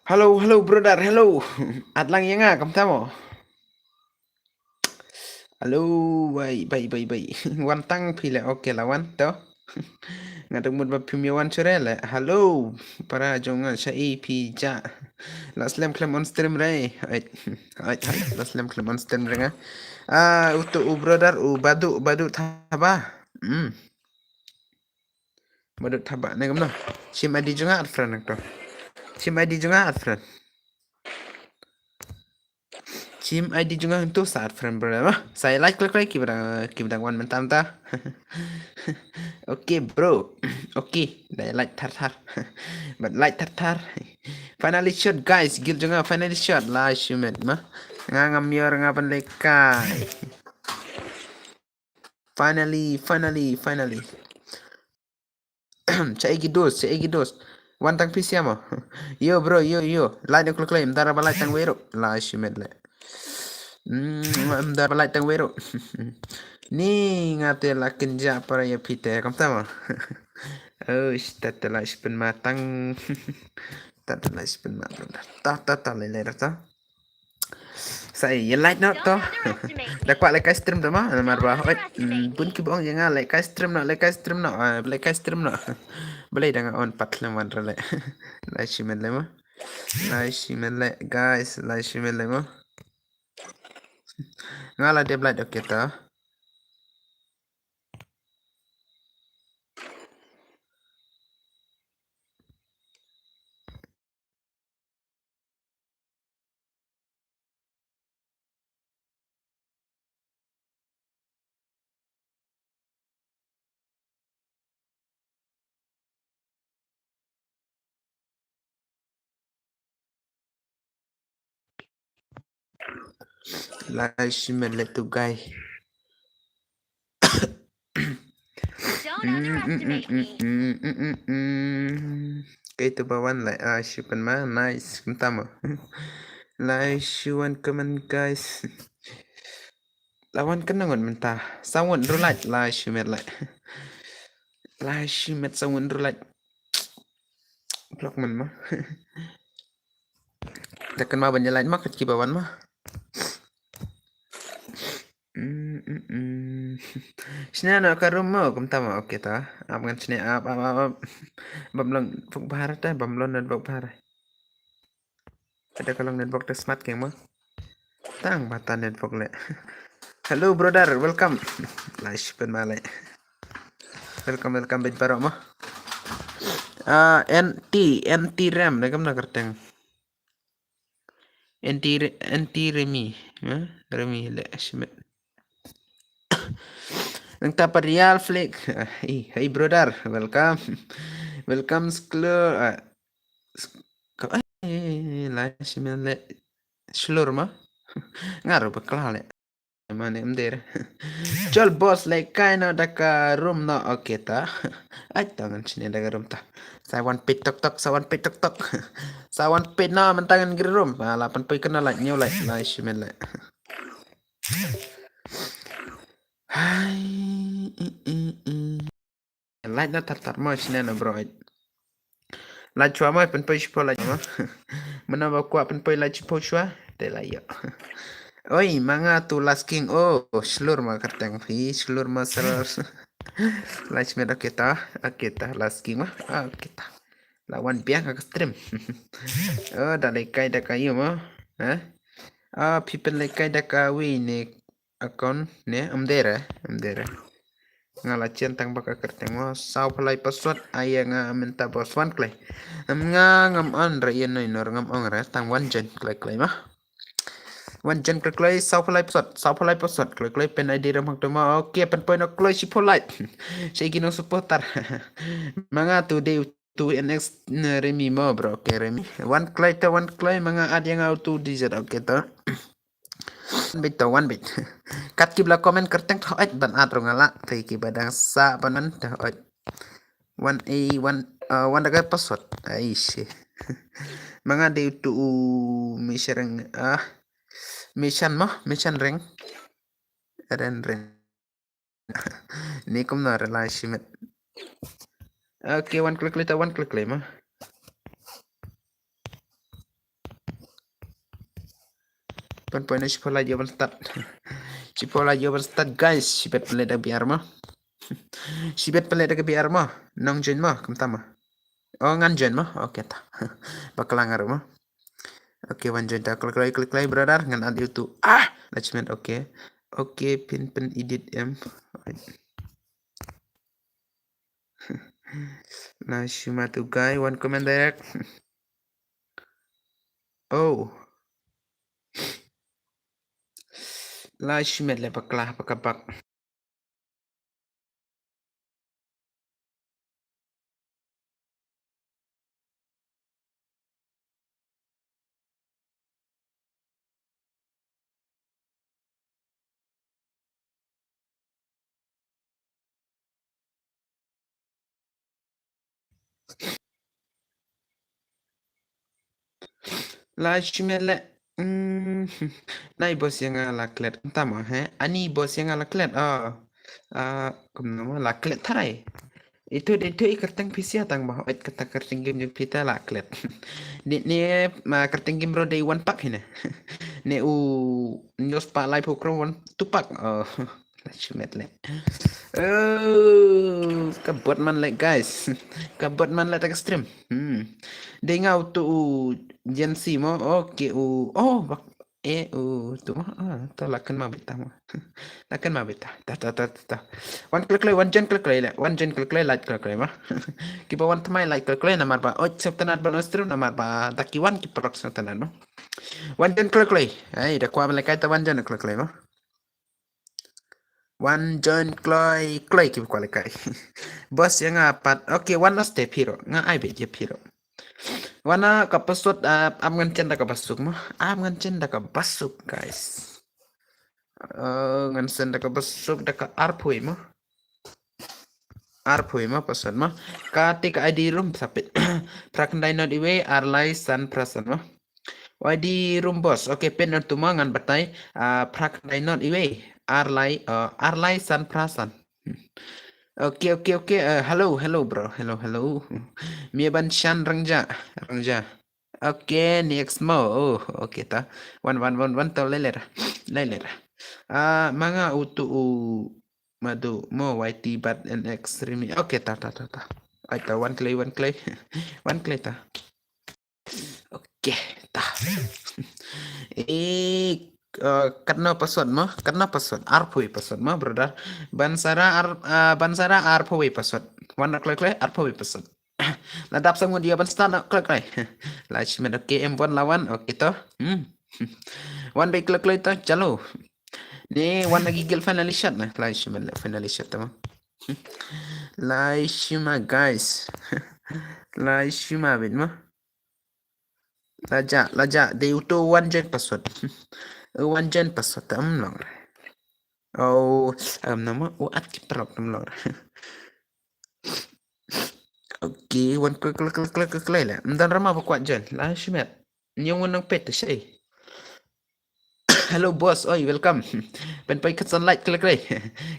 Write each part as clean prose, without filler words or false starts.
Halo, halo brother, hello. At lang yang nga, kamusta mo? Halo, bay. Wantang pila, okay lah wan to. Ngadong mo ba pimiwan surele? Halo, para jonga sa EP ja. Laslam klam on stream ray. Ay, laslam klam on stream ray nga. Uto u brother, u badu thaba. Badu thaba, nagam no. Sim adi jonga at friend to. Sim adi jonga at friend. Team ID juga untuk saat friend bro. Saya like kibra one mentam ta. Oke bro. Oke, dah like tar. But like tar. Finally shot guys, gil juga finally shot lah shumet mah. Ngangam yor ngapan lekai. Finally. Cai dos. Wantang PC mo. Yo bro, yo. Like aku claim dara balai tang wero. Lah shumet le. Dar balai tang wero. Ni ngate la kenja para ya pite kam tama. Oh, tatala ispen matang. Tatala ispen matang. Ta lele ta. Sai ya light not to. Dapat like stream tu mah, mar bah. Pun ki bong yang like stream no. Boleh dengan on patlam wan rale. Lai shimen le mah. Guys, lai shimen le mah. Ngala dia blind okay ta. Lai shimen le tu guy. Kay to bawan like shipan ma nice tama. Like shuan kaman guys. Lawan kenangon mentah. Sawan rulat la shimet like. La shimet sawan rulat. Blok man mah. Takkan ma banyak lain mah kat kibawan mah. Sini nak ke rumah kum tama okey ta. Abang sini ab. Bamlon fuk bahar ta bamlon dan fuk bahar. Ada kalau network dah smart keng mah. Tang bata network le. Hello brother, welcome. Nice pen malay. Welcome bit barok mah. NT RAM nakam na kerteng. NT Remi. Remi le shmet. Nang tapa real flick. Hey brother, welcome. Welcome sklo. La shmet le. Slur mah. Ngaruh bakal le. Mana emder. Jol boss like kaina daka room na okay ta. Ay tangan sini daka room ta. Sawan pit tok. Sawan pit na mentangan giri room. Lapan pay kena like new like nice shimen like. Hai. Like na tar mo sini na bro. Like chua mo pen pay shipo like mo. Mana ba kwa pen pay like shipo chua. Te la yo. Oi, mga tu last king. Oh, slur ma karteng fi, slur ma serar. Last mera kita last king mah. Kita. Lawan piang ke stream. Oh, dah lekai dah kayu mah. People lekai dah kawi ni akon ne amdera. Ngala centang baka karteng mah. Sau palai password ayang minta password klay. Ngam on ra yen no ngam on ra tang wan jen klay mah. Wan jen klay sau palai password klay pen ID ram hak ma oke pen point klay si polite. Saya kino supporter. Mga tu de tu NX Remi mo bro ke Remi. One klay mga ad yang auto digit oke to. One bit. Kat kibla komen kerteng to et ban atro ngala tai ki badang sa panan to et. One daga password. Aish. Mga de tu mission ring ren ni kum na relation okay one click mah Pan na siya pala jawaban start. Siya pala jawaban start guys. Si bet pala da biar mo. Si bet pala da biar mo. Nang join mo, kamtama. Oh ngan join mo. Okay ta. Bakalangar mo. Okay, one join ta. Klik lagi brother. Ngan add YouTube. Attachment okay. Okay, pin edit M. Nah, cuma tuh guys, one comment direct. Oh. Lah shimet le paklah pakapak. Lah shimet le. Nai bos yang laklet. Tama ani bos yang laklet. Kumnama laklet tarai. Itu kerteng PC atang bah kata kerteng game jeng pita laklet. Ni kerteng game ro day one pack hina. Ne nyos pa live pokro one tupak. Shimet le. Oh, kabut man like guys. Kabut man like extreme. Dia ngau tu Gen Z mo. Okay, bak tu mo. Tu lakan ma beta mo. Lakan ma beta. Ta. One click lay, one gen click lay. One gen click lay, light click lay ma. Kipa one tamai light click lay namar ba. Oh, sep tanat ba nostrum namar ba. Taki one kipa rock sa tanat mo. One gen click lay. Ay, dah kuat malaikat one gen click lay mo. One John Clay kip kualikai. Bos yang apat. Okay, one step hero. Nga ai be je hero. Wana kapasut am ngan chen da kapasuk mo. Am ngan chen da kapasuk guys. Ngan sen da kapasuk da ka arpui mo. Arpui mo pasan mo. Katik ID room sapit. Prakandai not iwe arlai san prasan mo. ID room boss. Okay, pen tu mo ngan batai. Prakandai not iwe arlai san prasan. Okay. Hello bro. Hello. Mia ban shan rangja. Okay, next mo. Oh, okay ta. One to lelera. Mga utu madu mo YT bat and extreme. Okay ta. Aita one clay. One clay ta. Okay, ta. Karena password mo, arpui password mo, brother. Bansara arpui password. One klik arpui password. Ladap sang dia ban start klik. Lach med okay M1 lawan okay to. One by klik to chalo. Ni one lagi gil finally shot na. Lach med finally shot mo. Lach ma guys. Lach ma bit mo. Laja they uto one gen password. One gen password long. Oh, nama at kiprok long. Okay, one klik lah. Dan ramah apa kuat jen? Lah shimet. Nyong nang pet shay. Hello boss, oi welcome. Ben pai kat sunlight klik.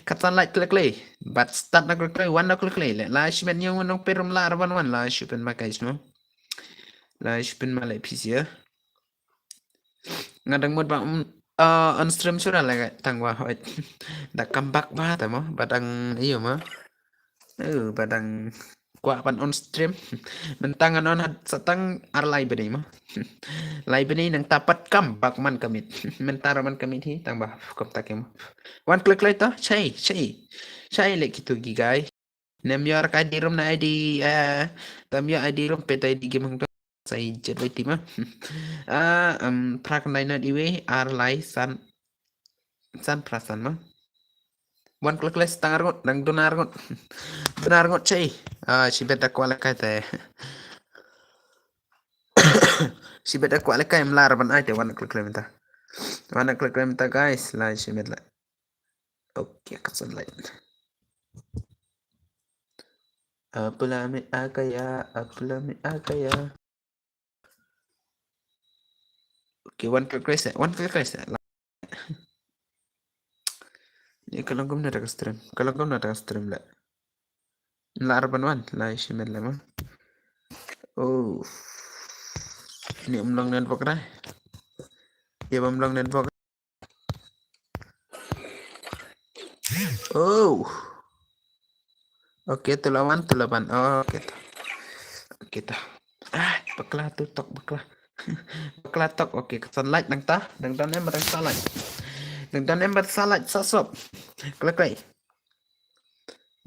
Kat sunlight klik. But start na klik one na klik. Lah shimet nyong nang perum la arban one lah shipen makai semua. Lah shipen malai PC ya. Ngadang mod bang on stream sudah lah tangwa hoit. Dak comeback ba tamo badang iyo mo. Badang kuat pan on stream. Mentangan on satang arlai beni mo. Lai beni nang tapat comeback man kamit. Mentara man kamit hi tang ba kom takem. One click later, chay. Lek gitu gigay. Namyor ka di room na ID tamyo ID room peta ID game hang say jet wait ma. Prak na iwe arlai san prasan ma. One click less tangargot nang donargot. Donargot chay. Si beta kuala kate. Si beta kuala kay mlar ban ay te one click lemta. One click lemta guys. La si medla. Okay, kasan lain. Apulami akaya. Okay, one click less. Ni kalau kau nak stream lah. La arban wan la shimed lama. Oh. Ni umlang nan pokra. Ya bamlang dan vlog. Oh. Oke, tulawan. Oh, oke. Oke ta. Bakla tutok bakla. Bakla tok. Oke, sunlight nang ta. Dang em barang sunlight. Dang em barang sunlight sasop. Klek.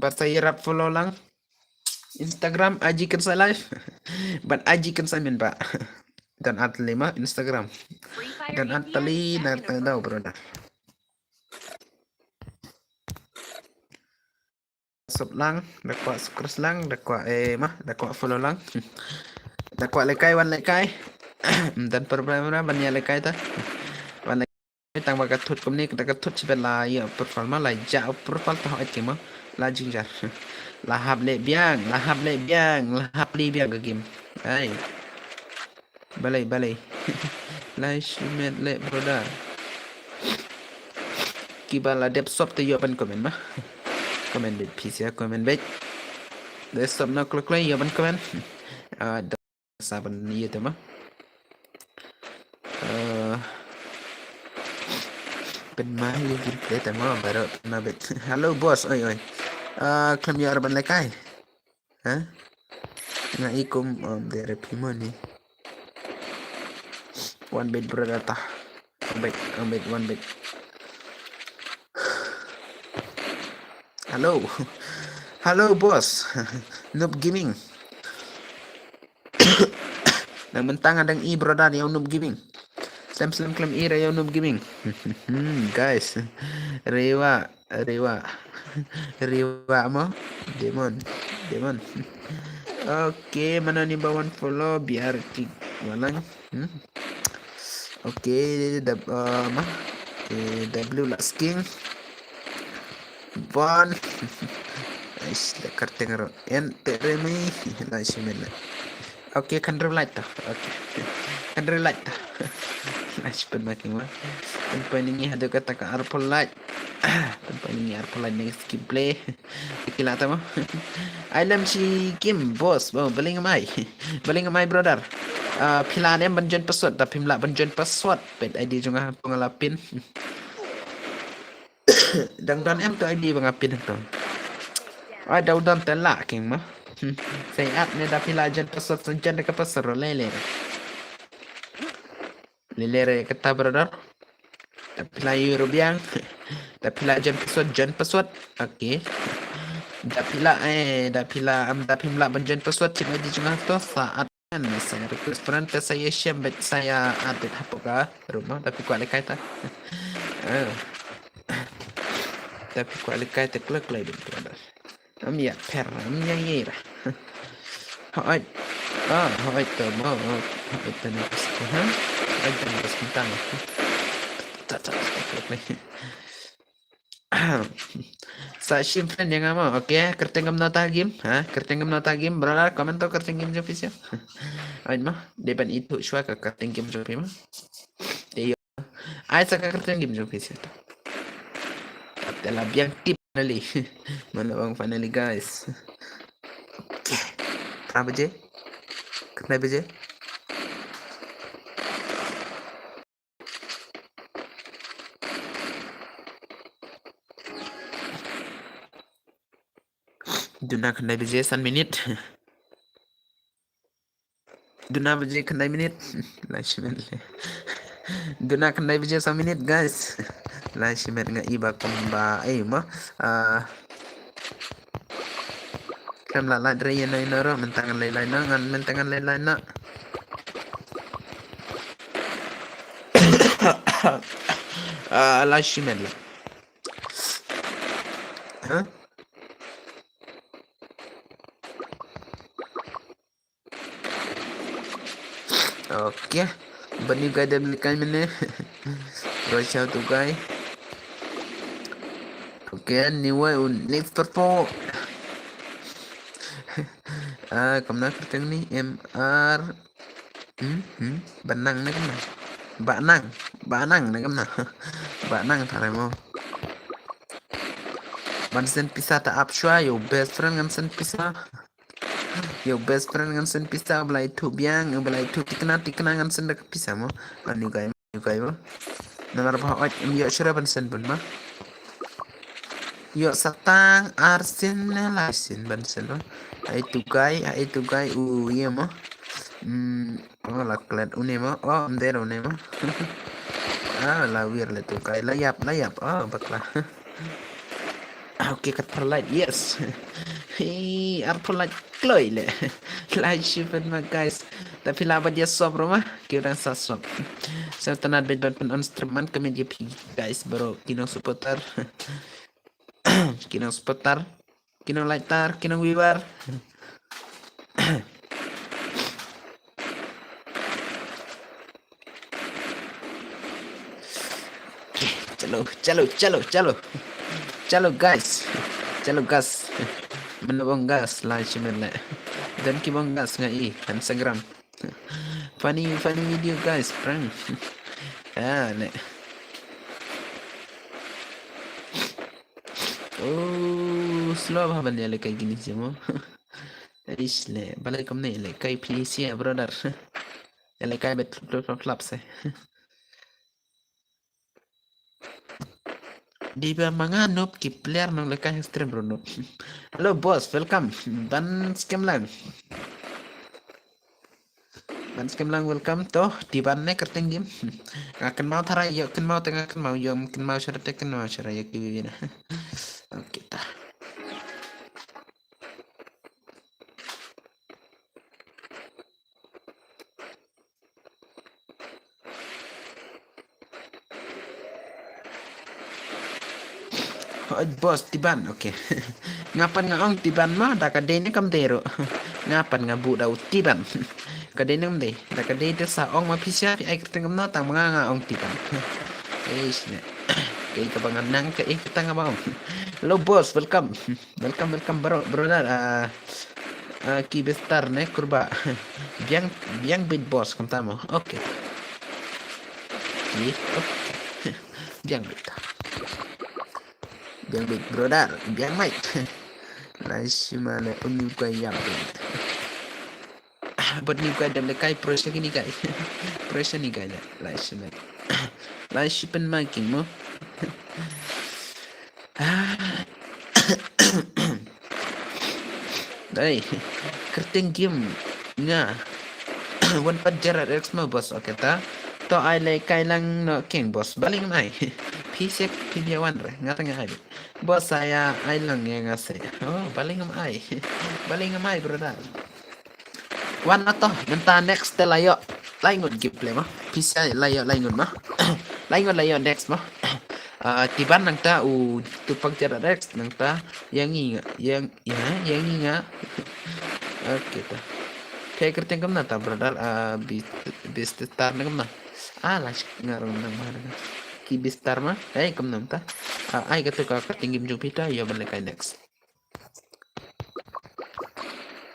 Bat saya rap follow lang. Instagram Aji Kensa Live. Ban Aji Kensa min Pak. Dan Atli mah Instagram. Dan Atli datang tahu bro. Sub lang, dakwa subscribe lang, dakwa dakwa follow lang. Dakwa lekay wan lekay. Dan problema ban ya lekay ta. Wan lekay tang bagat thut kumni dagat thut sibela ya profile ma la ja profile ta hoit kema la jinjar. Lahap le biang lahap li biang ke game. Ai. Balai. La shimet le broda. Kibala dep sop te yo ban komen mah. Komen bet PC ya komen bet. Desktop na klik ya ban komen. Saban iya tu mah. Penmah ya gameplay tema baru nabet. Halo bos, oi. Klam ya arban lekai. Hah? Nga ikum dari pima ni. One bed berdata. One bed. Halo bos. Noob gaming. Nang mentang adang i brother yang noob gaming. Slam claim i yang noob gaming. Guys. Rewa mo. Demon. Oke, mana nih bawan follow biar walang. Oke, W last king. Bon. Nice, dekat tengaro. Teremi. Nice man. Oke, kan light ta. Oke. Kan light ta. Nice making mah. Penpaningi ada kata ka arpol light. Penpaningi arpol light next skip play. Kila ta mo. Ailam si Kim bos. Baling amai brother. Pilan em banjon password tapi mla banjon password. Pet ID juga pengalapin. Dan em tu ID pengapin tu. Daw dan telak king mah. Saya ni dah pila jan password senjan dekat password lele. Lele kata brother. Pila euro biang. Dah pila jan password. Okey. Dah pila mla banjon password cik ID juga tu saat saya request friend saya share bet saya update apa ka rumah tapi kuat lekai ta. Tapi kuat lekai ta klik lagi brother. Ya per amnya yera. Hoit to mo. Hoit to na gusto ha. Ay to na gusto tama. Sa shimfren yang mo. Okay, kertengam nota game. Kertengam nota game. Brother, comment to kerteng game jo official. Ayun mah, depan itu shwa ka kerteng game jo mah. Iyo. Ay sa kerteng game jo official. Dalam yang tip finally. Mana bang finally guys. Kenapa je? Duna kendai biji 1 minit. Duna biji kendai minit. Duna kendai biji 1 minit guys. Lasimet nga iba kumba mah. Kam la dre yan na inaro mentangan lain na ngan mentangan lain na. Lasimet lah. Hah? Oke. Bani guy dah belikan mana? Rush out to guy. Oke, anyway, next for kamna kerteng ni MR Banang na kamna. Banang na kamna. Banang thare mo. Bansen pisa ta apshwa yo best friend ngan pisa. Yo best friend ngan pisa belai tu biang belai tu tikna ngan sen dak pisa mo. Anu kayo. Nomor bah oj yo shura bansen bun ma. Yo satang Arsenal asin bansen lo. Ai tu kai iya mo. Oh la klat unemo. Oh mdero unemo. Ah la wir le tu kai layap. Oh bakla. Oke kat perlat yes. Hei arpolat kloy le. La shipen ma guys. Tapi lah dia sob rumah. Kira sa sob. Saya tanah bed pun on streaman kami dia pergi guys bro kinong supporter. Kinong supporter. Kinong lightar, kinong wibar. Chalo guys. Chalo gas. Menabong gas lah cuman le. Dan kibong gas ngai Instagram. Funny video guys, prank. Ne. Oh, slow ba balik kayak gini sih mo. Isle, balik kamu nih, kayak please ya brother. Ya kayak betul klub sih. Di ba mga noob ki player nang lekay stream bro noob. Hello boss, welcome. Dan scam lang. Welcome to di ban ne kerting game. Akan mau tarai yo, kan mau tengah kan mau yo, kan mau syarat kan mau syarat ya kibina. Oke ta. Bos tiban oke. Ngapan ngaong tiban mah da kadene kam dero. Ngapan ngabu dau tiban. Kadene mde da kadene sa ong ma pisya ai ketengam na tang mga ngaong tiban. Ne. Kay kabangan nang kay kita ngabang. Hello boss, welcome bro brother. Ki bestar ne kurba. Biang bit boss kam tamo. Oke. Biang bit. Biang big brother, biang mic. Lasimale unyuka yapin. But ni guys dan lekai pressure gini guys. Pressure ni guys. Lasimale. Lasipen making mo. Dai. Kerting game nga. One pat jarak X mo boss okay ta. To ay lekai lang no king boss. Baling mai. Pisek pidiawan re ngatang ay. Bos saya ay lang yang ngasih. Oh, baling ngamai. Baling ngamai brother. Wan ato, nanta next layo. Laingon gameplay mah. Bisa layo mah. Layo next mah. Tiban nang ta tupag jarak next nang ta yang inga. Oke ta. Kayak kerting kam na ta brother. Bis start na kam na. Lah ngarong nang mana. Bistar mah, kam nam ta. Ai kata ka tinggi Jupiter ya balik next.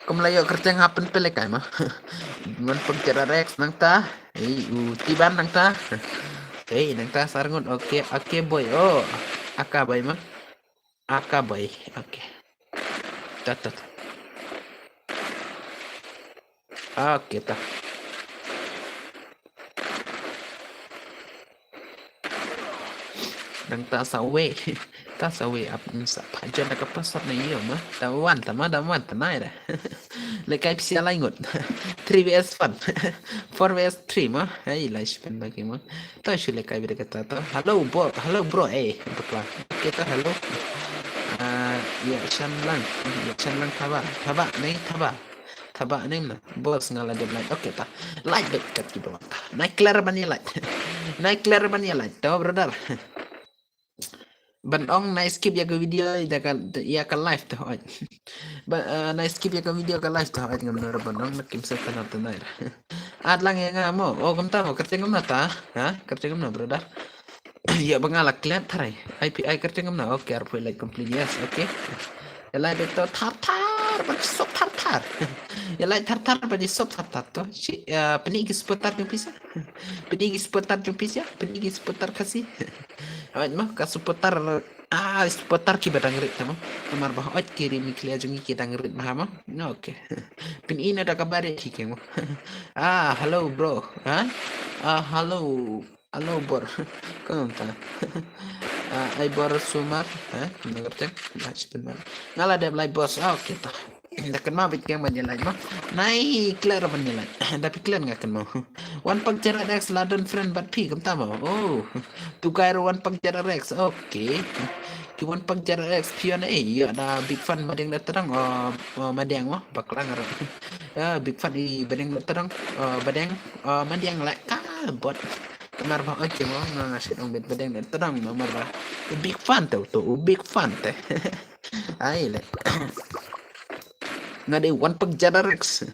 Kum layo kerjang happen pele kai mah. Man pagkira Rex nang ta. Tiban nang ta. Nang ta sarngon oke boy. Oh, aka boy mah. Aka boy. Oke. Tat. Oke ta. Nang ta sawe up sa pajan na kapasar na iyo mah dawan tanay dah. Lekay pisia laingot 3vs1 4vs3 mah live pen bagi mah to shu lekay bida kata to hello bro bakla kita hello ya chan lang thaba neng na bos ngala de like oke ta like bet kat ki bawah naik clear ban ya like to brother. Banong na skip ya ke video ya ke live tuh oj. Na skip ya ke video ke live tuh oj ngam banong nakim sa tanah tanah. Ad lang ya ngamo. Oh kam ta kerting ngam na ta. Kerting ngam na brother. Ya bangalak lihat tarai. IPI kerting ngam na. Oke arpo like complete yes. Oke. Ya like beto tar bersop tar. Ya like tar bagi sop tar tuh. Penigi seputar yang bisa. Penigi seputar kasih. Awak mah ka seputar seputar ki badang rit mah kamar bah ot kiri mi klia jungi ki dang rit mah oke pin ina da kabar ki kemo hello bro hello Halo bor. Kau ta. Ay bor sumar. Mengerti? Baca benar. Ngala ada belai bos. Oke ta. Dah kenal bit yang menilai mah. Naik clear menilai. Tapi clear nggak kenal. One pag jarak Rex ladon friend but pi kam tama. Oh. Tu kairo one pag jarak Rex. Oke. Ki one pag jarak Rex pion iya ada big fan mading na terang madang mah baklang ngarap. Ya big fan i bading na terang badang madang like bot. Kamar ba oke mo ngasih dong bit bading na terang mamar ba. Big fan tuh big fan teh. Ay le. Nga de one pag jarak Rex.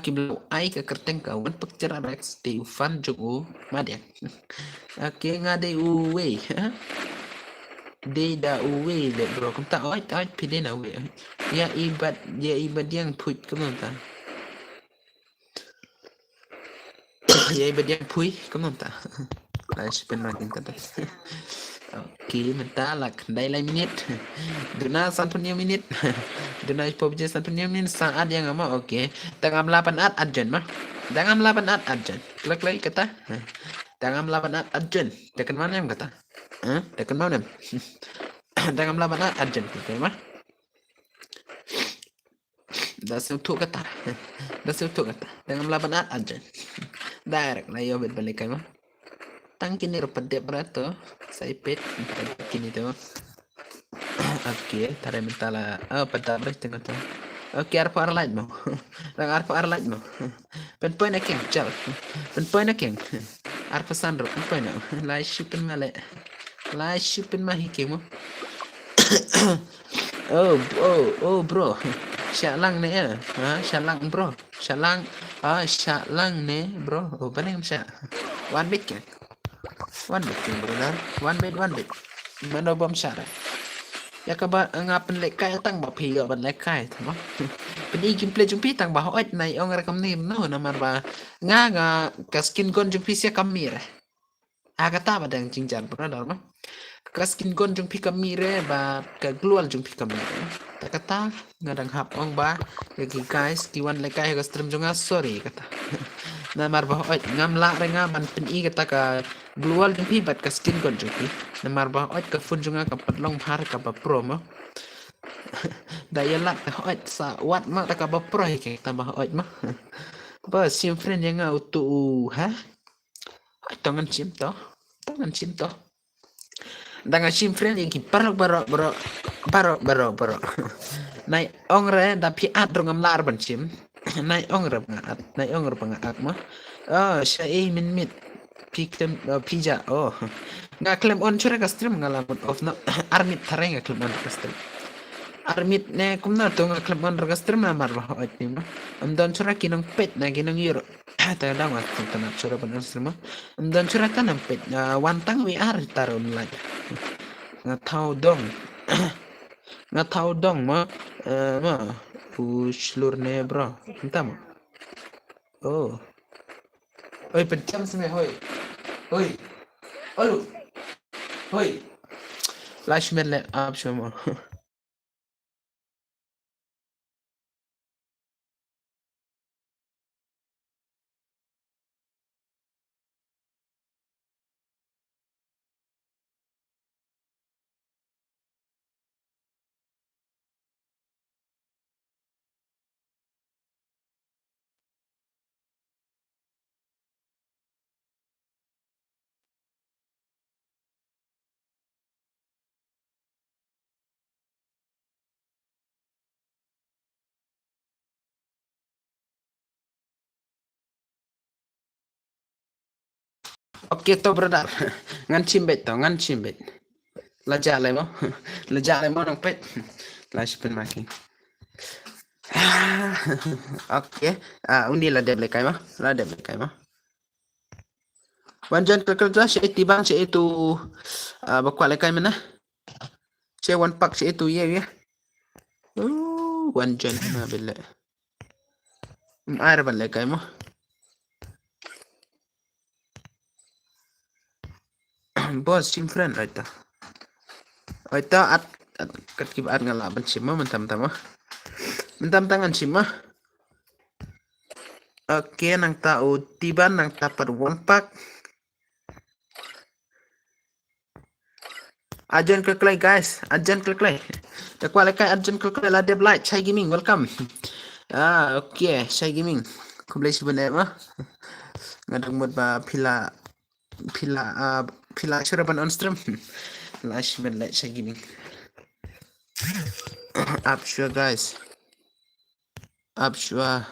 Kiblo ay kakerteng ka one pag jarak Rex de fan jugo madang. Nga de uwe. Đi đã uwi để bro chúng ta oi oi pide na uwi ya ibad yang pui kamu ta ya ibad yang pui kamu ta lại spin makin kata oke mentala kendai lai minit duna santunya minit duna PUBG santunya minit saat yang ama oke tangam 8 at ajan mah tangam 8 at ajan klik lagi kata tangam 8 at ajan tekan mana yang kata tekan mana tangam 8 at ajan klik mah dah siutuk kata tangam 8 at ajan direct lah yo bet balik mah tangkin ni rupat dia berato saya pet kini tu oke tarik mentala pada beres tengok tu oke arpa arlaid mo lang arpa arlaid mo pen poin na keng chal pen poin na keng arpa sandro pen poin na lai shipin mahi keng mo oh bro Syalang ne Syalang bro Syalang ne bro oh paling sya one bit kan bro lah one bit mana bom syara ya ka ba ngapen lekai tang ba phi ban lekai thamo pedi gameplay jumpi tang ba hoit nai ong rekam ni no namar ba nga ka skin gon jumpi sia kamire aga ta ba dang jingjan bro dal ma ka skin gon jumpi kamire ba ka glual jumpi kamire ta kata ngadang hap ong ba yagi guys kiwan lekai ka stream jonga sorry kata namar ba hoit ngam la renga ban peni kata ka glual jumpi bat ka skin gon jumpi namar ba hoit ka fun jonga ka patlong har ka ba pro ma daya lak ka hoit sa wat ma ta ka ba pro ke ta ba hoit ma ba sim friend yang auto tangan sim to dengan sim friend yang baro nai ongre tapi at rongam lar ban sim nai ongre pengat mah syai min mit piktem pija nggak klaim on cure ka stream ngalamun off no armit thare nggak klaim on ka stream armit ne kumna to nggak klaim on ka stream na mar bah ot ni mah don cure kinong pet na kinong euro ta da ngat tanap cure ban stream don cure tanam pet wantang wi ar taron lagi nggak tahu dong ma push lur ne bro entah ma oi pencam seme hoi alu flash merle आप शोमा oke to brother ngan cimbet lajak le mo nang pet flash pen makin oke undi la de kai mah wanjan kerja si tibang si itu bakwa le kai mana si one pack si itu ya wanjan ma belle air ban le kai mah bos sim friend aita at kat kibat ngalaban sima mentam tangan sima oke nang tau tiban nang tapat one pack Arjun klik like guys. Arjun klik like. Tak kuat like Arjun klik like lah dia like. Chai Gaming welcome. Okay. Chai Gaming. Kau boleh sebut apa? Ngadang buat pila suraban on stream. Lash med like Chai Gaming. Up sure guys. Up sure.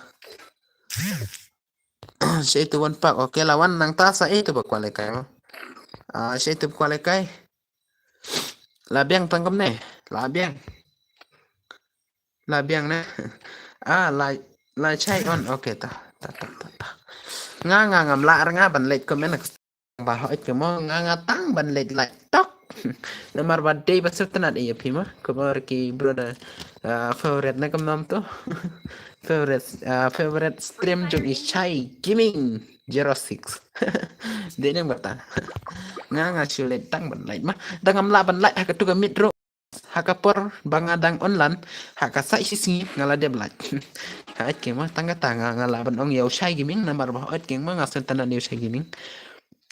Saya itu one pack. Okay lawan nang tasa itu kuat like apa? Saya itu kuat like. Labiang tangkap nih. Labiang na. La chai on. Okay ta. Nga ngam la nga ban late comment ba hỏi ke mo nga tang ban late like tok. Namar ba day ba sertanat iya pima. Kabar ki brother favorite na kam nam to. Favorite stream jog is Chai Gaming 06. Dia nang bata. Nga sulit tang ban late mah. Dangam la ban late haka tuga midro. Hakapor bangadang online haka sai sisi ngala dia belat. Hait ke mah tangga ngala ban ong yau Chai Gaming namar ba hait ke mah ngasen tanan yau Chai Gaming.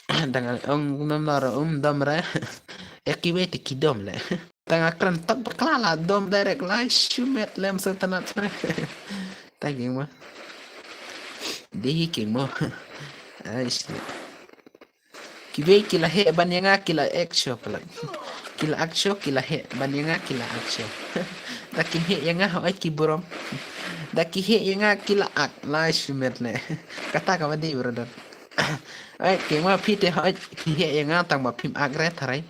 Dangal ong namar damra ekiwe ti kidom le. Tanga kran tak berkelala dom direct lah shumet lem setanat. Tagi mah. Dehi ke mah. Aish. Kibe kila he banyanga kila exo pala. Kila aksyo kila he banyanga kila aksyo. Daki he yanga hoit kiburom. Daki he yanga kila ak la shumet le. Kata ka wadi brother. Ai ke ma pite hoit he yanga tang ba pim ak re tharai.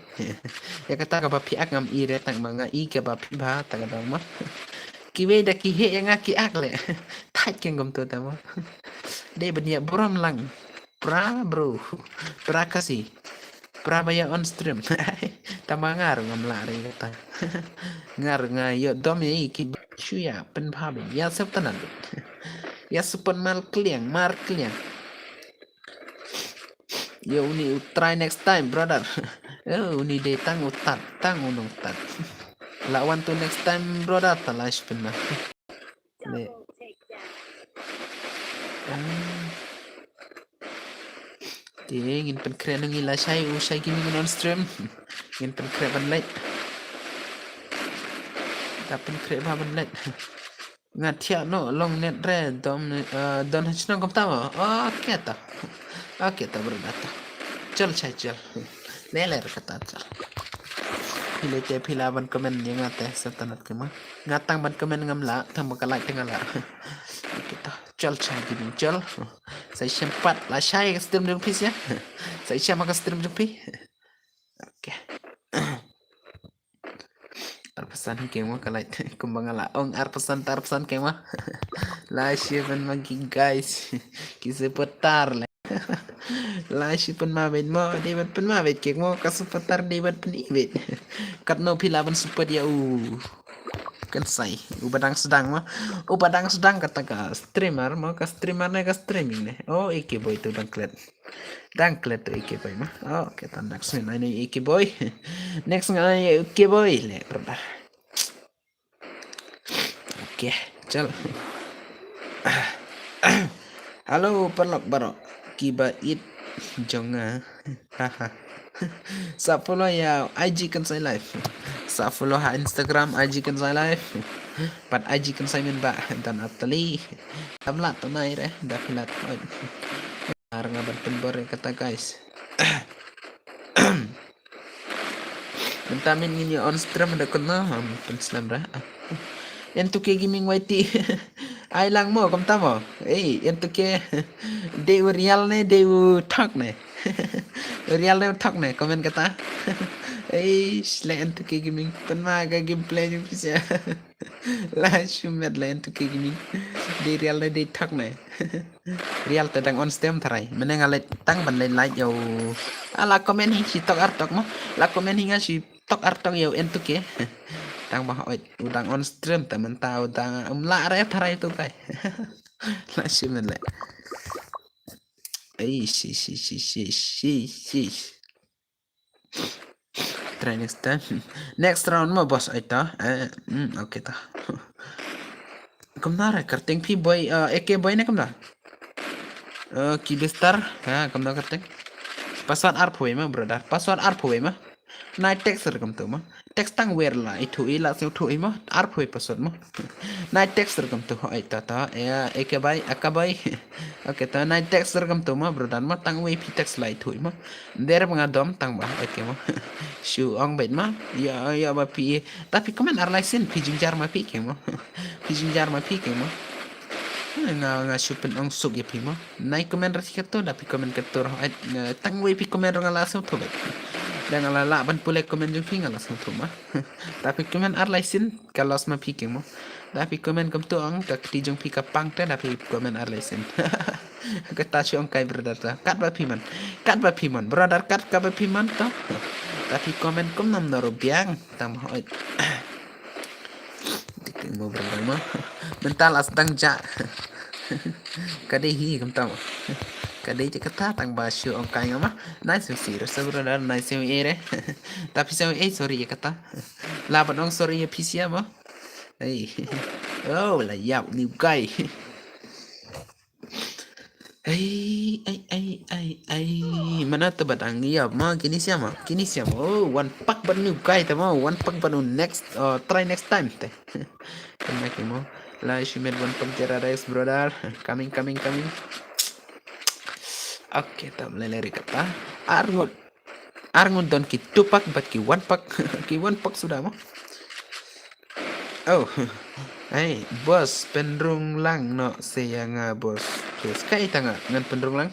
Ya kata ka ba pi ak ngam i re tang manga i ke ba pi ba tang dang ma. Kibe daki he yanga ki ak le. Thai kengom tu ta ma. De benya buram lang. Bro. Pra kasih. Prabaya on stream. Tama ngar ngam lari kata. Ngar ngayo dom ya iki shuya pen phabin ya sep tanan. Ya supan mar kliang. Ya uni try next time brother. Uni de tang utat unong tat. Lawan tu next time brother talash pena. Le. Ingin pen keren ngila Chai Gaming on stream. Ingin pen keren ban late. Tapi keren ban late. Ngat ya no long net red don hachnang kom tama. Okay ta berdata. Chal Chai chal. Leler kata chal. Pile te pila ban komen yang ngate setanat kema. Ngatang ban komen ngamla thang bakalai tengala. Kita chal Chai Gaming chal. Saya sempat lah Chai stream jeng pis ya. Saya siapa ke stream jeng pi. Oke. Arpesan kema kalai kumbang ala ong arpesan kema. Lah siapa magi guys. Kisah petar lah. Lah siapa mabed mo debat pen mabed kek mo kasupetar debat pen ibet. Kat no pilaban super dia kan say ubadang sedang kata ka streamer mau ka streamer na ka streaming ne iki boy tu dangklet tu iki boy mah kita next ini iki boy next ngani iki boy le brother oke chal halo perlok baro kiba it jonga haha sa follow ya IG kan saya live sa follow ha Instagram IG kan saya live pat IG kan saya min ba dan atali tamla to nai re da filat ar ngaban pembor kata guys bentamin ini on stream ada kena penslam ra yang tu ke gaming YT ai lang mo kom tamo yang tu ke de real ne de thak ne real ne thak ne komen kata selain tu ke gaming penma ga gameplay ju bisa la shumet lain tu ke gaming de real ne de thak ne real tadang on stream tharai meneng ale tang ban lain like yo ala komen hi si tok artok mo la komen hinga si tok artok yo en tu ke tang bah udang on stream temen tahu tang la re tharai tu kai la shumet le si try next round mo boss aita okay ta kamna karting pi boy ek boy ne kamna kibistar kamna karting password arp hoy ma brother password arp hoy ma nai text rekam tu mah text tang wer la itu ila sing tu mah arpoi pasod mah nai text rekam tu ai ta ya ekabai akabai oke ta nai text rekam tu mah brodan mah tang wei pi text la itu mah der mengadom tang bah oke mah shu ong bet mah ya ba pi tapi komen ar license pi jingjar mah pi ke mah pi jingjar mah pi ke mah nga super ong suk ya pi mah nai komen rasi keto tapi komen keto tang wei pi komen ngala langsung tu bet dan ngala ban pule komen jung pi ngala langsung tu mah tapi komen ar license kalau sama pi ke mah tapi komen kem tu ong tak ti jung pi ka pang te tapi komen ar license kata si ong kai berdata kat ba pi man brother kat ka ba pi man to tapi komen kom nam naro biang tam hoit tiking mo berama mental as tang ja kadai hi kam tam kadai je kata tang ba shu ong kai ngama nai su si ro brother nai su ere tapi su sorry ya kata la ban ong sorry ya pisia mo hey oh la yap new guy Ay, mana tu batang ya ma kini siapa? Oh, one pack baru new guy temo, one pack baru next, try next time teh. Kena kimo, lah she made one pack jara rice brother, coming. Oke, tam lele kata, Arngon don ki two pack but ki one pack, sudah mo. Oh, bos penrung lang no saya nga bos. Terus kai tanga ngan penrung lang,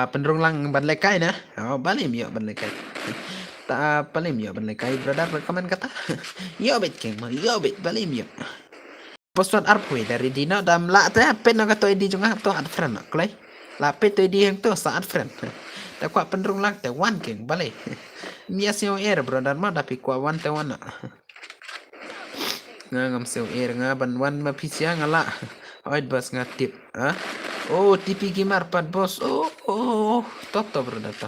penrung lang ban lekai na. Oh, balim yo ban lekai. Ta palim yo ban lekai brother rekaman kata. Yo bet keng mo, yo bet balim yo. Postuan arpui dari dino dam la ta pen no kato di junga to ad friend klai. La pe to di yang to saat friend. Ta kwa penrung lang te wan keng bale. Mias yo air brother ma tapi kwa wan te wan. Ngam seo air nga ban wan ma pisia ngala oid bas nga tip oh tipi gimar pat bos oh top brother to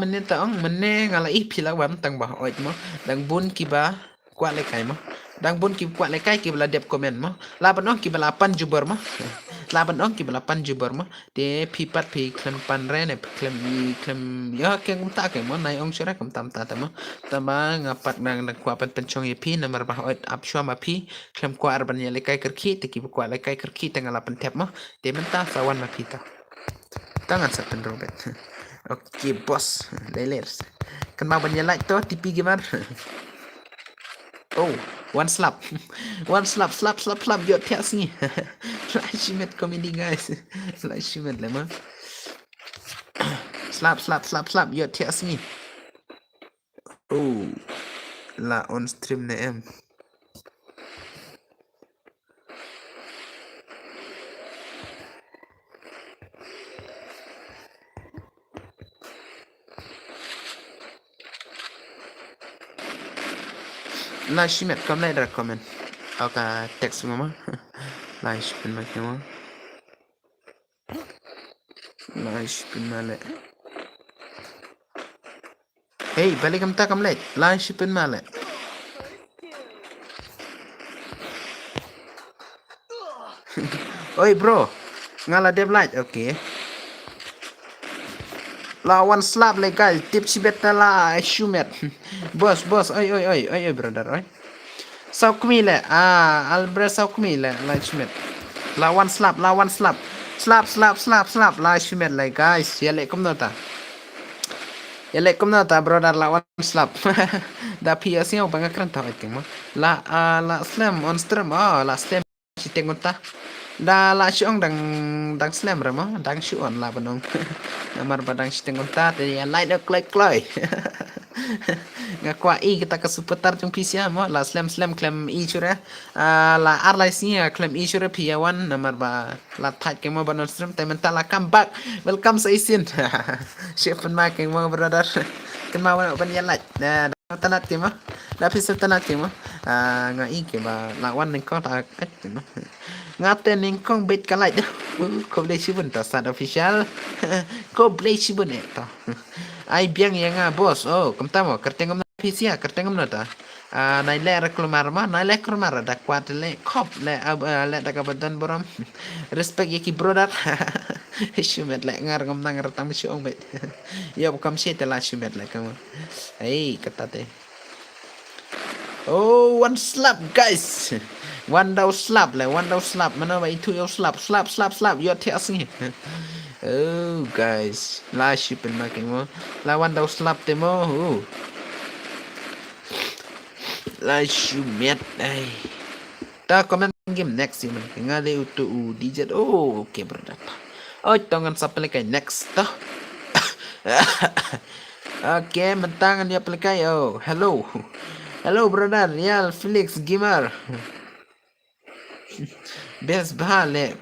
menen ta ong menen ngala ih pila wan tang bah oid mo dang bun kiba kwa le kai mo dang bun ki kwa le kai ki bala dep komen mo laban ong ki bala pan jubur mo de pipat pi klem pan re ne klem ya keng ta ke mo nai ong sura kem tam ta mo tama ngapat nang kwa pan pencong ye pi namar bah oid ap shwa ma pi klem kwa arban ye le kai kerki te ki kwa le kai kerki te ngala pan tep mo de menta sawan ma pi ta tangan sa pen robet oke bos lelers kan ma ban ye like to tipi gimana oh one slap yo tiap sini Flashimet comedy guys Flashimet lah mah slap yo tiap sini oh la on stream na em la shimet kom lai dak komen oka teks mama la shipin makemo la shipin male hey balik kam lai la shipin male oi bro ngala dep light okay lawan slap le guys tip sibet la shumet bos oi brother oi saukmi le albert saukmi le la shumet lawan slap la shumet le guys ya le kom nota brother lawan slap da pia siang bang akran ta ikem la slam on stream la slam si tengonta da la siang dang slam rama dang si on la banong namar badang si tengonta te ya light up klai ngakwa i kita ke seputar jung pisia mo la slam klem i chure la arlai sia klem i chure piawan namar ba la thai ke mo banon stream te mental la come back welcome sa isin chef ma ke mo brother kan ma ban ya light tanat ke mo la pisa tanat ke mo nga i ke ba la wan ning ko ta ngate ning kong bet kalai ko blai sibun ta sad official ko blai sibun eta ai biang yang bos oh kam tamo kertengom pisia kertengom nata nai le reklamar mah nai le reklamar ada kuat le kop le le da kabadan boram respect yaki brother shumet le ngar ngam nang ratang siong bet ya bukan sih telah shumet le kamu hey kata teh oh one slap guys one down slap le one down slap mana ba itu yo slap yo tias ni oh guys la shipen makin mo la one down slap temo la shumet ay ta comment game next sih man ngale utu DJ oh oke brother oh tongan sampai kayak next toh oke mentangan dia pelai oh hello brother ya Felix Gamer best bale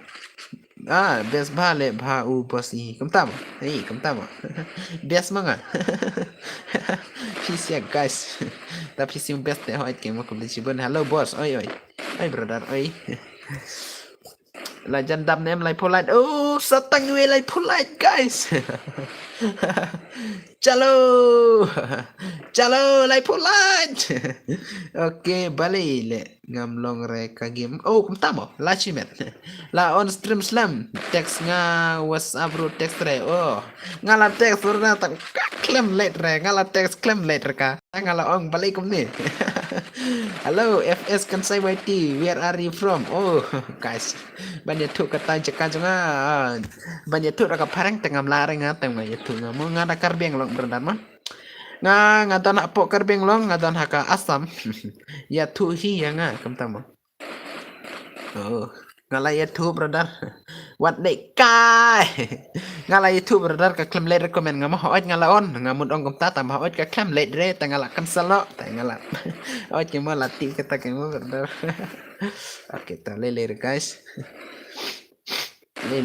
best bale ba bosi kamtama kamtama best manga peace ya guys tapi sim best deh hoit game aku beli hello boss oi brother oi là dân đâm em lại polite sao tăng người lại polite guys chalo lại polite ok balik le ngam long re ka game cũng tamo la chimet la on stream slam text nga whatsapp bro text re nga la text na tak klem let re nga la text klem let ka nga la on balik kum ni hello FS Kansai YT where are you from guys banyak tu kata jekan juga banyak tu raka parang tengah melarang tengah banyak tu mau ngada karbeng long berendah mah ngada nak pok karbeng long ngada haka asam ya tu hi ya kamtama ngala ya tu brother what they kai ngala ya tu brother ka klem le recommend ngama hoit ngala on ngamut ong komta tambah hoit ka klem le dre tangala cancel lo tangala hoit ke mo lati kata ke mo brother oke ta le guys le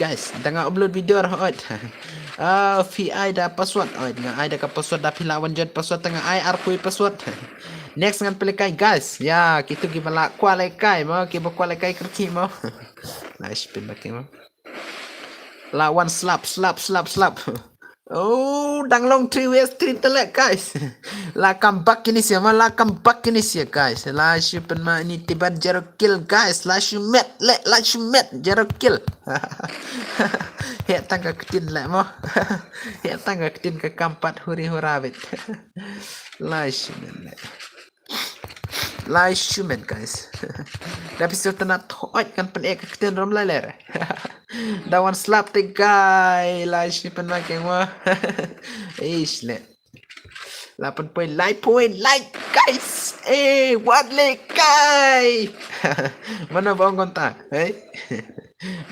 guys tengah upload video hoit VI dah password hoit nga ai dah ka password dah pilawan jod password tengah ai arkui password next ngan pelikai guys ya kita gimana kualikai mau kita kualikai kerki mau nice pin pakai mau lawan slap danglong 3vs3 telek guys la comeback ini siapa la comeback ini sih guys la shipen ma ini tiba zero kill guys la shumet zero kill hek tangga ketin le mau hek tangga ketin ke kampat huri hurabit la shumet le la shumet guys tapi sudah nak toit kan pelek ketin rom laler dawan slap te guy la shipen ma kengwa le 8 point guys what le kai mana bong konta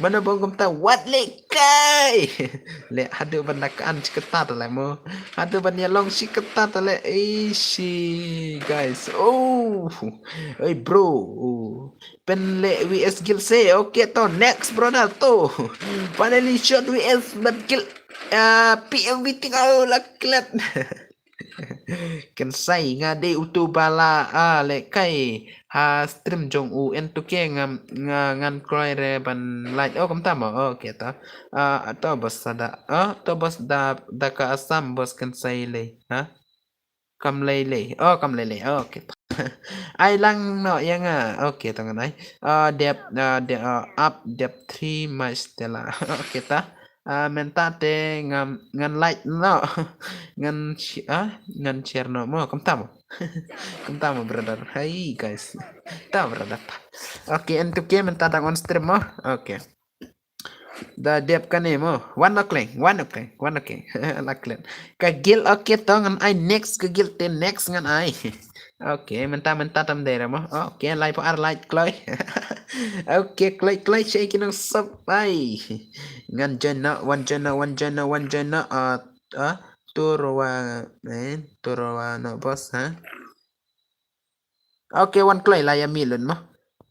mana bong konta what le kai le hadu bandakan ciketat le mo hadu banya long ciketat le guys bro pen le vs kill say okay to next brother to finally shot vs but kill PMV tinggal laklet kan sai nga de utu bala le kai stream jong en tu ke ngan kroy re ban like kamta mo okay ta to bos sada to bos da ka asam bos kan sai le kam le okay ai lang no yang okay tangan ai dep up dep 3 match tela okay ta mentate ngan like no ngan share no mo kamtamo brother hai guys ta brother okay untuk game mentada on stream mo okay da dep kane mo one o'clock laklen ka gil okay to ngan ai next ka gil te next ngan ai okay menta tam dera mo okay like ar like kloy okay kloy shake nang sub ai ngan jana one jana turawa no boss okay one kloy lah ya milun mo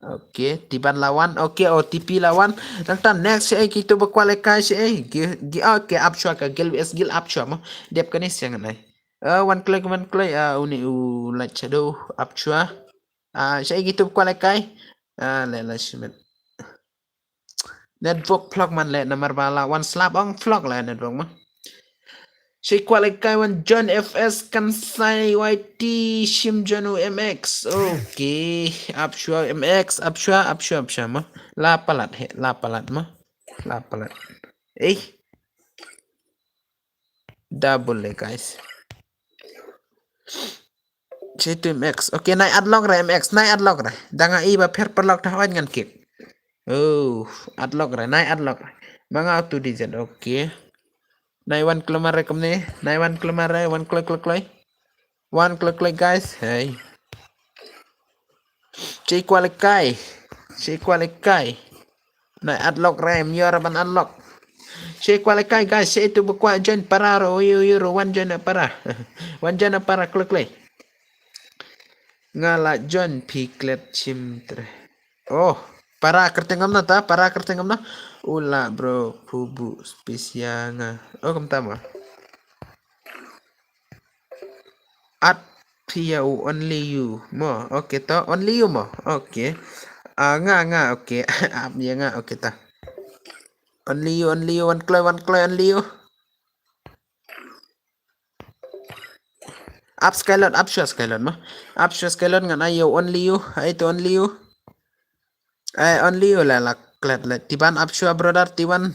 okay tiban lawan okay OTP lawan nang next kita berkualifikasi okay upshot ka gil upshot mo dep kane siang nai one click uni like shadow upshot saya gitu berkualifikasi le shimet network vlog man le nomor bala one slap on vlog le network mah Cik kuat kawan John FS Kansai YT Shim Janu MX. Okay. Abshua MX. Abshua mah. La palat mah. La palat. Dah boleh guys. C2 MX. Okay, naik adlock lah MX. Naik adlock lah. Dangan iba per perlock dah dengan kip. Oh, adlock lah. Naik adlock lah. Mga auto design. Okay. Naik one kelemar rekom nih. Naik one kelemar one klik. One klik guys. Hey. Cik kuat kai. Naik adlock rem. Yoraban adlock. Cik kuat kai guys. Cik itu berkuat join para ro. Euro one join para. One join para klik. Ngala John Piglet Chimtre. Oh, para kertengam na. Ula bro, pubu spesial nga. Oh, kamtama. At piau only you mo. Okay to, only you mo. Okay. Nga okay. Ap niya nga okay ta. Only you one clay only you. Up skylon mah. Up skylon nga ayo only you. Ito only you. Only you lah klet tiban up brother tiban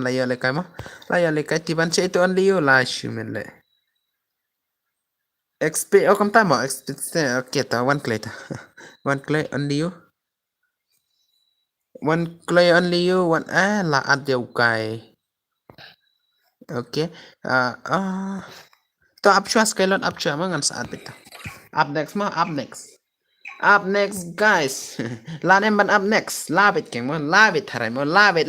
layo le kai mah. Layo le kai tiban che itu only you lah shumen le. XP oh kam tama XP okay ta one clay one clay only you. One clay only you one la ad deu kai. Okay. To up skylon up mangan saat itu. Up next guys. Lanem ban up next. Love it keng mo. Love it haray mo. Love it.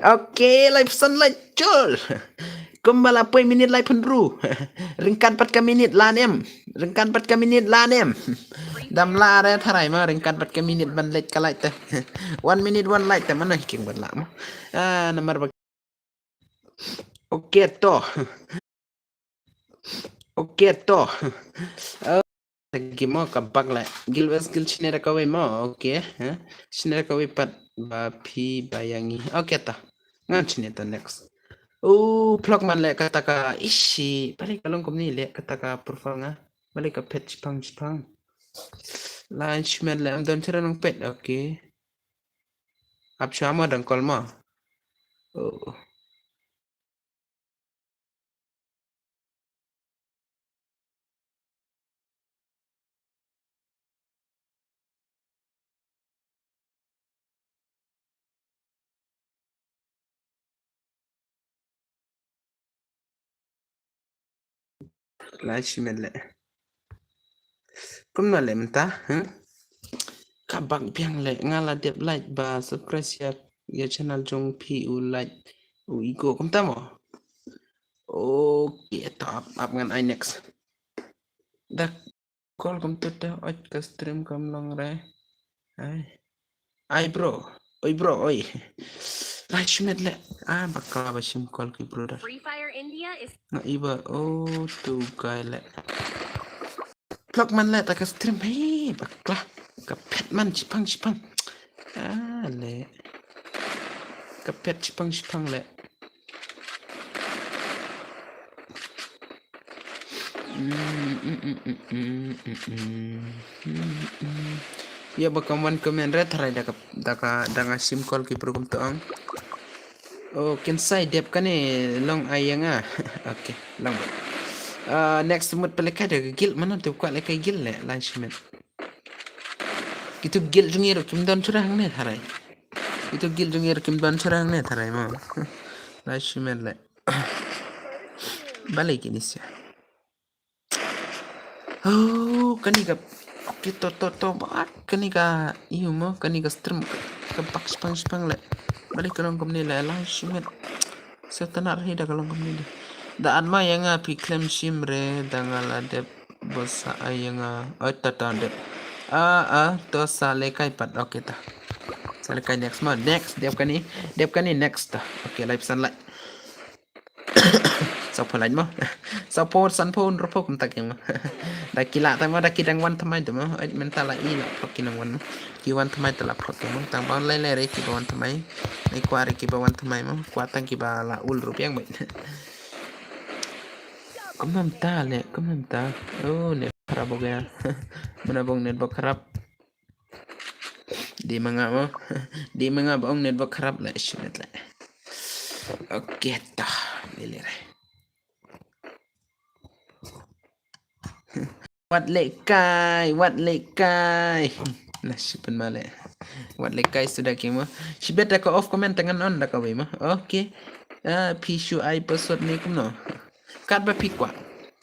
Okay, live sunlight jol. Kumbala poy minit live penru. Ringkan 4 minit lanem. Dam la re haray mo ringkan 4 minit ban late ka light. 1 minute 1 light mana keng ban la mo. Nomor okay to. Lagi mo kabag la gilwas gil chinera kawai mo okay chinera kawai pat bapi bayangi okay ta ngan chineta next plug man le kata ka ishi balik kalong komni le kata ka profile nga balik ka pet chipang lunch man le am don chira nang pet okay ap chama dang kol mo lunch man le kum na le mta kabang piang le ngala dep like ba subscribe ya channel jong pi u like u igo kum tamo okay top up ngan I next dak call kum tuta oj ka stream kam long re ai bro oi right shimet le bakal ba sim call ki brother Free Fire India is na iba tu guy le plug man le ta ka stream bakla kapet man cipang le kapet cipang le ya bakal man komen red harai daka sim call ki program toang ken sai dep kane long ayanga okay long next mood peleka de gil mana tu kuat lekai gil le lunchman itu gil jungir kim don curang ne harai itu gil jungir kim don curang ne harai ma lunchman le balik ini sih kaniga kita to bat kaniga iyo mo kaniga stream ka pak spang le balik kalong komni le lunchman setenar hida kalong komni le daan ma yang pi claim simre dangala de bosa ayanga tatande to sale kai pat okay ta sale kai next dep kani next ta okay live sunlight support lain mo support sanpon ropok tak yang dak kila tang mo dak kidang wan thamai tu mo mental la ila prokinang wan ki wan thamai tala prok mo tang ban le re ki wan thamai nei kwari ki ba wan thamai mo kwatang ki ba la ul rupiang mai Kommentar. Oh, net harap ako ya. Menabong network harap. Di mga mo. Di mga baong network harap lah. Syunat lah. Oke, toh. Lilir. Wat lekai. Nah, sipan male. Wat lekai sudah kimo. Sibet ako off comment tangan on dah kau mo. Oke. Pishu ai password ni kuno. Kat ba pikwa.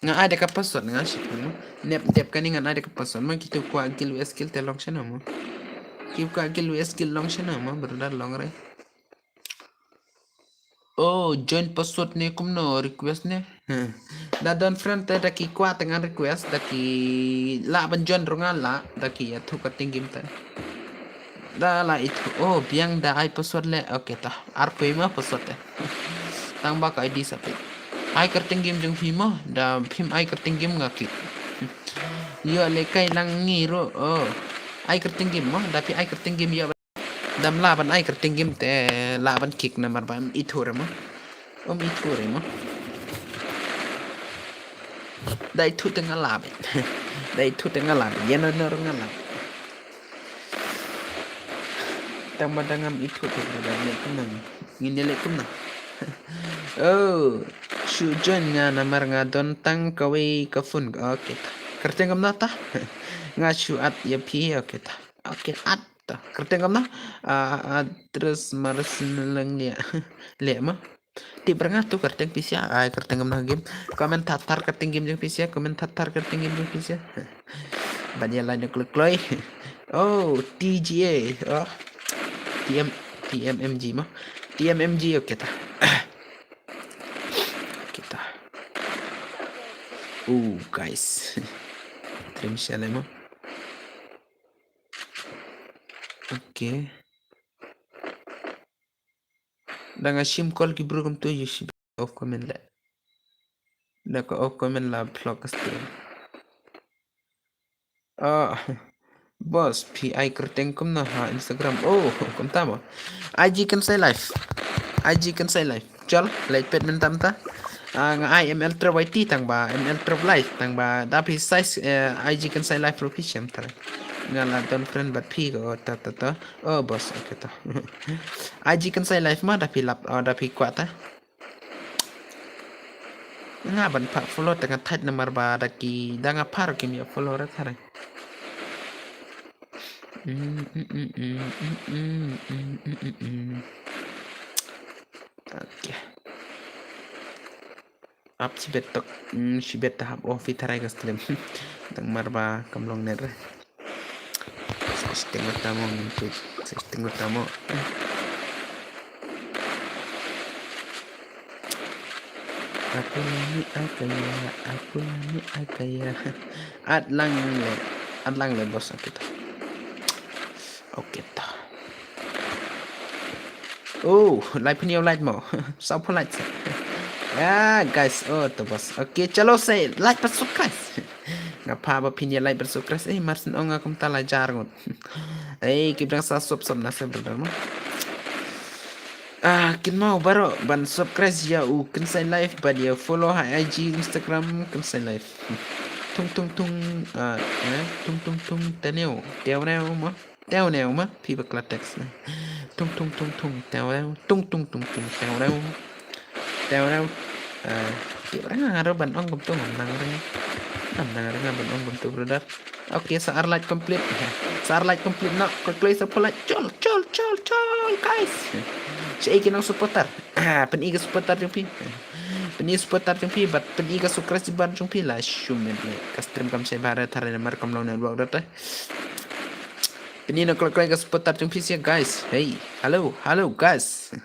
Nga ada ka password nga sipan mo. Nep dep kani nga ada ka password mo kita ko agil skill te long sana mo. Keep ko agil skill long sana mo berdar long re. Oh, join password ni kumno request ni. Da don friend te daki kwa tangan request daki la ban join ronga la daki ya tu ka tingim ta. Da la itu. Oh, biang da ai password le. Okay ta. Arko ima password te. Tang ba ka ID sapit. Ai ka tingim jung phimo da phim ai ka tingim nga klik. Yo le kai lang ngiro. Oh. Ai ka tingim mo da pi ai ka tingim yo dam la ban ai ka tingim te la ban kik na mar ban itu re mo. Itu re mo. Dai tu tengah lab. Dai tu tengah lab. Yan na nga lab. Tang badangam itu tu da le kunang. Ngin le kunang. Oh, sujon nga namar nga don tang kawi kafun. Okay ta. Kerteng ngam na ta. Nga shu at ya pi okay ta. Okay at ta. Kerteng ngam na. Terus marasin lang lia. Lia ma. Di pernah tuh kerteng pisya. Kerteng ngam na game. Komentator kerteng game jeng pisya. Komentator kerteng game jeng pisya. Banyak lain yang klik. Oh, TGA. Oh, TMMG mah. TMMG oke ta. Kita. Guys. Trim shell mo. Oke. Dengan sim call ki bro tu you off comment la. Naka off comment la vlog kastil. Bos PI kerteng kum na ha Instagram. Oh, kum tama. IG kan say live. IG kan say live. Chal, light pet mentam ta. Nga IML Ultra YT tang ba ML Ultra Live tang ba tapi size IG kan say live profession tara. Nga la don friend but pi ko ta. Oh bos okay ta. IG kan say live ma tapi lap tapi kuat ta. Nga ban pak follow tengah tight nomor ba daki danga par kim ya follow ra tara. Okay. Up si betok si bet tahap fitarai ka stream tang marba kamlong ner setting utama untuk setting utama aku lami akaya at lang le bos kita. Okay ta. Oh, live punya live mo. Sao pun live. Ya guys, to bos. Okay, chalo say like dan subscribe. Ngapa ba pinya like dan subscribe? Marsin ong akum tala jarngot. Kibrang sa sub na sa brother mo. Kin mau baru ban subscribe ya kan say live ba dia follow IG Instagram kan say live. Tung teneu ma. Teo ma piba klatex. Tung teo Orang harus ban ong gum tu nang ban ong gum tu brother. Okay, saar light complete nak calculate sa pala chol guys. Siya ikinang supporter. Peniga supporter yung pi. But peniga sukres di bar yung pi la shumen le. Kastrim kam siya bara tara na mar kam law na luwa data. Penino calculate supporter yung pi siya guys. Hey, hello guys.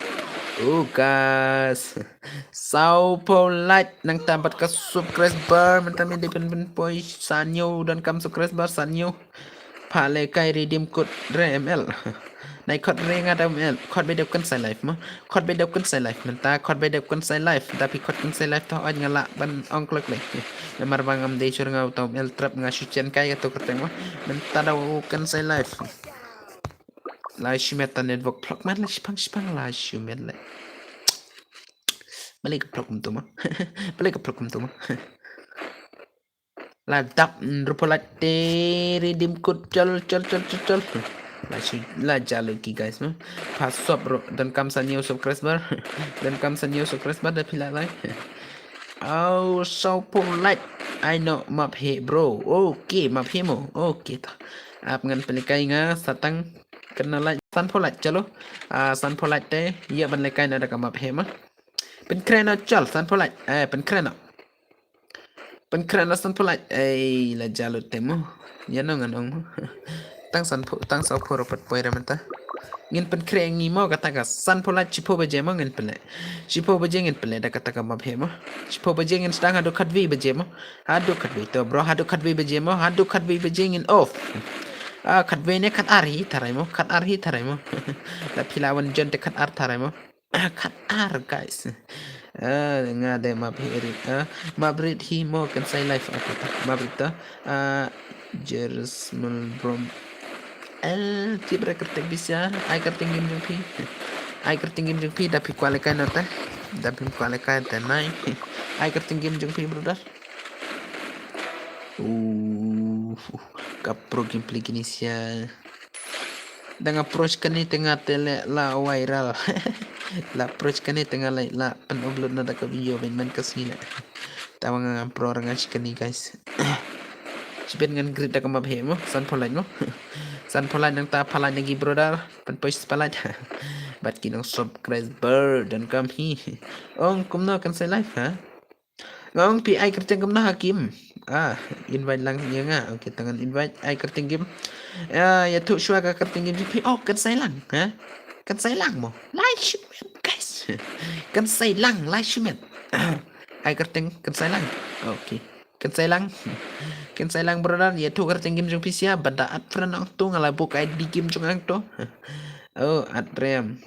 Guys. Sao polite nang tabat ka subscribe bar mentami depend boy sanyo dan kam subscribe bar sanyo. Pale kai redeem code RML. Này code re nga đam el code be dep kan sai life ma code be dep kan sai life menta code be dep kan sai life tapi code kan sai life to an ngala ban ong klek le namar bangam de sur nga to el trap nga shuchen kai to kerteng ma menta daw kan sai life la shimeta network plug man la spang la shimet le balik plug tum ma balik plug tum ma Ladap rupalate redeem code chal. La jalo ki guys no. Pas sop bro dan kam sa new subscriber dan kam sa new subscriber dah pila lai. Oh so polite. I know map he bro. Okay map he mo. Okay ta. Ap ngan pelikai nga satang kena lai san polite chalo. San polite te ya ban lekai na da kam map he ma. Pen kren chal san polite. Pen kren Pen keren san polite la jalo temo ya no nganong tang sa poro pat poira menta ngin pen kren ngi mo kata ka san polite chipo beje mo ngin pele chipo beje ngin pele da kata ka mabhe mo chipo beje ngin stang hadu khatvi beje mo hadu khatvi to bro hadu khatvi beje mo hadu khatvi beje ngin off khatve ne khat ar hi tharai mo la philawan jon te khat ar tharai mo khat ar guys nga de mabrit hi mo kan say life apa ta mabrit ta jersmal brom tibra kertek bisa ai kerting game jung pi ai kerting game jung pi dapi kuale kai nota dapi kuale kai tenai ai kerting game jung pi brother kapro gameplay inisial dengan approach kani tengah tele la viral la approach kani tengah la pen upload na ka video main kasih na tawang ang pro orang kani guys sipet ngan grid ka mabhe mo san polite mo san polite nang ta palai nagi brother pen push palai bat kinong subscriber dan kami ong kumno kan say live ha ngong pi ai kerjang kumno hakim invite lang niya nga okay tangan invite ai kerjang game ya tu shua ka kerjang game pi kan say lang ha kan say lang mo like shit guys kan say lang like shit ai kerjang kan say lang okay kan say lang brother ya tu kerjang game jung pi sia banda at friend ang tu ngala book ai di game jung ang to at rem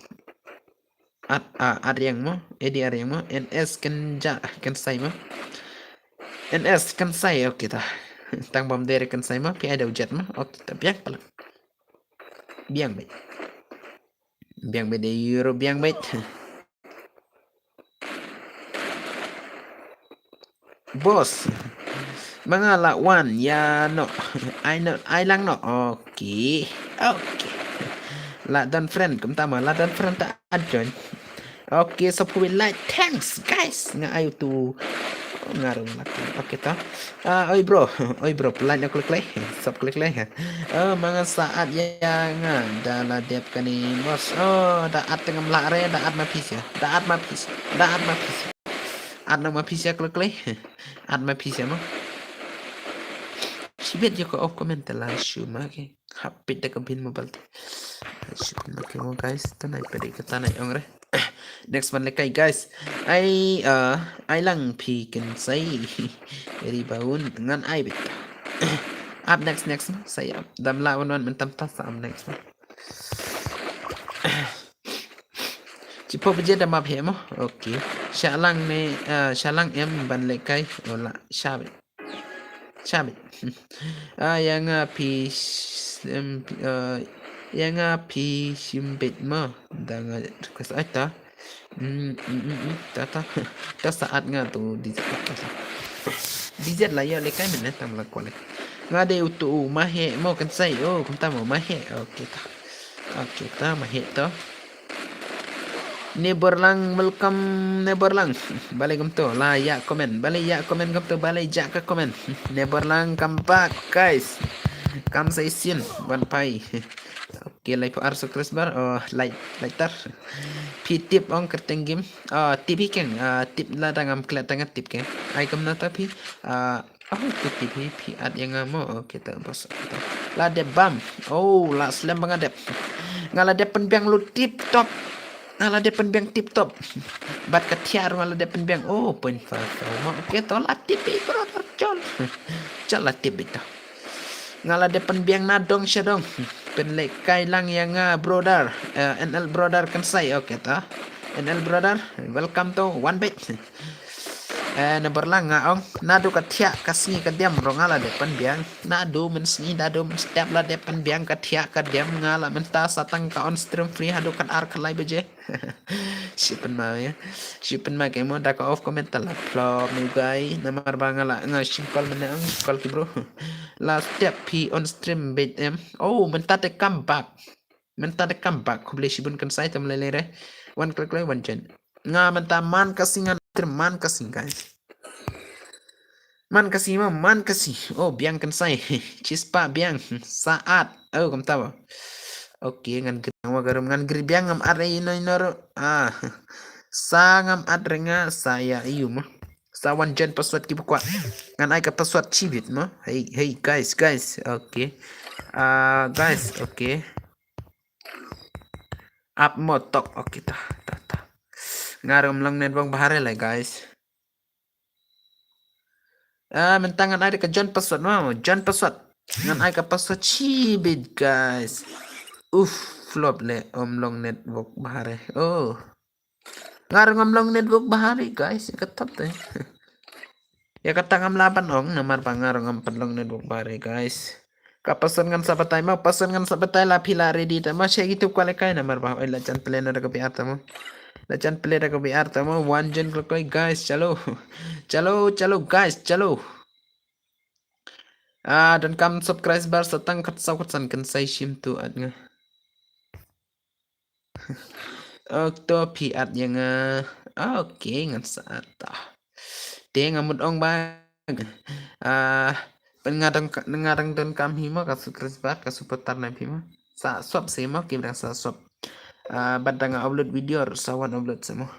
at yang mo edi yang mo ns kan say mo ns kan say okay ta tang bom dere kan say mo pi ada ujet mo okay ta biang pala biang bet de euro biang bet boss mga lakwan ya no I lang no okay la dan friend kum tama la dan friend ta adjon okay so we like thanks guys nga ayo tu ngaruh laki okay ta oi bro pelan aku klik ha mga saat yang da la dep kani bos da at tengah melare da at mapis ya da at mapis at na mapis ya klik at mapis ya mo sibet yo ko off comment la shuma ke hapit da kabin mobile shuma ke mo guys tanay pwede ka tanay ongre next one lekay guys ay lang pikin say very baun ngan ay bit up next saya dam lawan mentam tas up next cipo beje da map hemo okay shalang em ban lekay wala shabit yang pi simbit mo dang request ata ta saat nga tu dizet lah ya lekai men tam la kwale nga de utu mahe mo kan sai kum ta mo mahe okay ta mahe to Neberlang welcome Neberlang balai kum to la ya komen kum to balai ja ka komen Neberlang come back guys kam sa isin ban pai okay like ar subscriber like tar pi tip ong kerteng game tip iken tip la dangam kelatangan tip ken ai kam na tapi tu tip pi ad yang mo okay ta bos la de bam la slam bangadep ngala de penbiang lu tip top ngala de penbiang tip top bat katiar ngala de penbiang pen fa mo okay to la tip bro chol la tip itu ngala de penbiang nadong syadong penlek kai lang yang brother NL brother kan say okay ta NL brother welcome to one bit Number lang nga ong nado katia kasni kadiam rongala depan biang nado mensni nado step la depan biang katia kadiam ngala menta satang ka on stream free hado kan ar kalai beje sipen ma ya sipen ma kemo da ka off comment la plop nu gai namar bangala nga simpel menang kol ki bro la step p on stream bet em oh menta te comeback menta te comeback kuble sibun kan sai tam lele one click lay one chen nga menta man kasingan man kasing guys man kasih mah man kasih oh biang kan saya cispa biang saat oh kamu tahu oke ngan gerang wa garam ngan geri biang ngam are ino sangam adrenga saya iyu mah sawan jen password ki bukwa ngan ai ka password cibit mah hey guys oke guys oke up motok oke tah ngarum lang net bang bahare lah guys mentangan ada ke John password mau John password ngan ai ka password cibit guys flop le long network bahare oh ngarang long network bahare guys ketap teh ya kata ngam lapan ong namar pangarang ngam long network bahare guys kapasan ngan sabatay mau pasan ngan sabatay la pila ready ta masih gitu kuale kai namar bah la chan plan ada ke piar tamu la chan plan ada ke piar tamu one gen koi guys chalo guys chalo dan kam subscribe bar satang kat san kan sai shim tu at nga to pi at yang oke ngan saat dia ngamut ong bang pengadang dan kami mah kasu krisbat kasu petar nabi mah sa swap sih mah kibran sa swap badang upload video sawan upload semua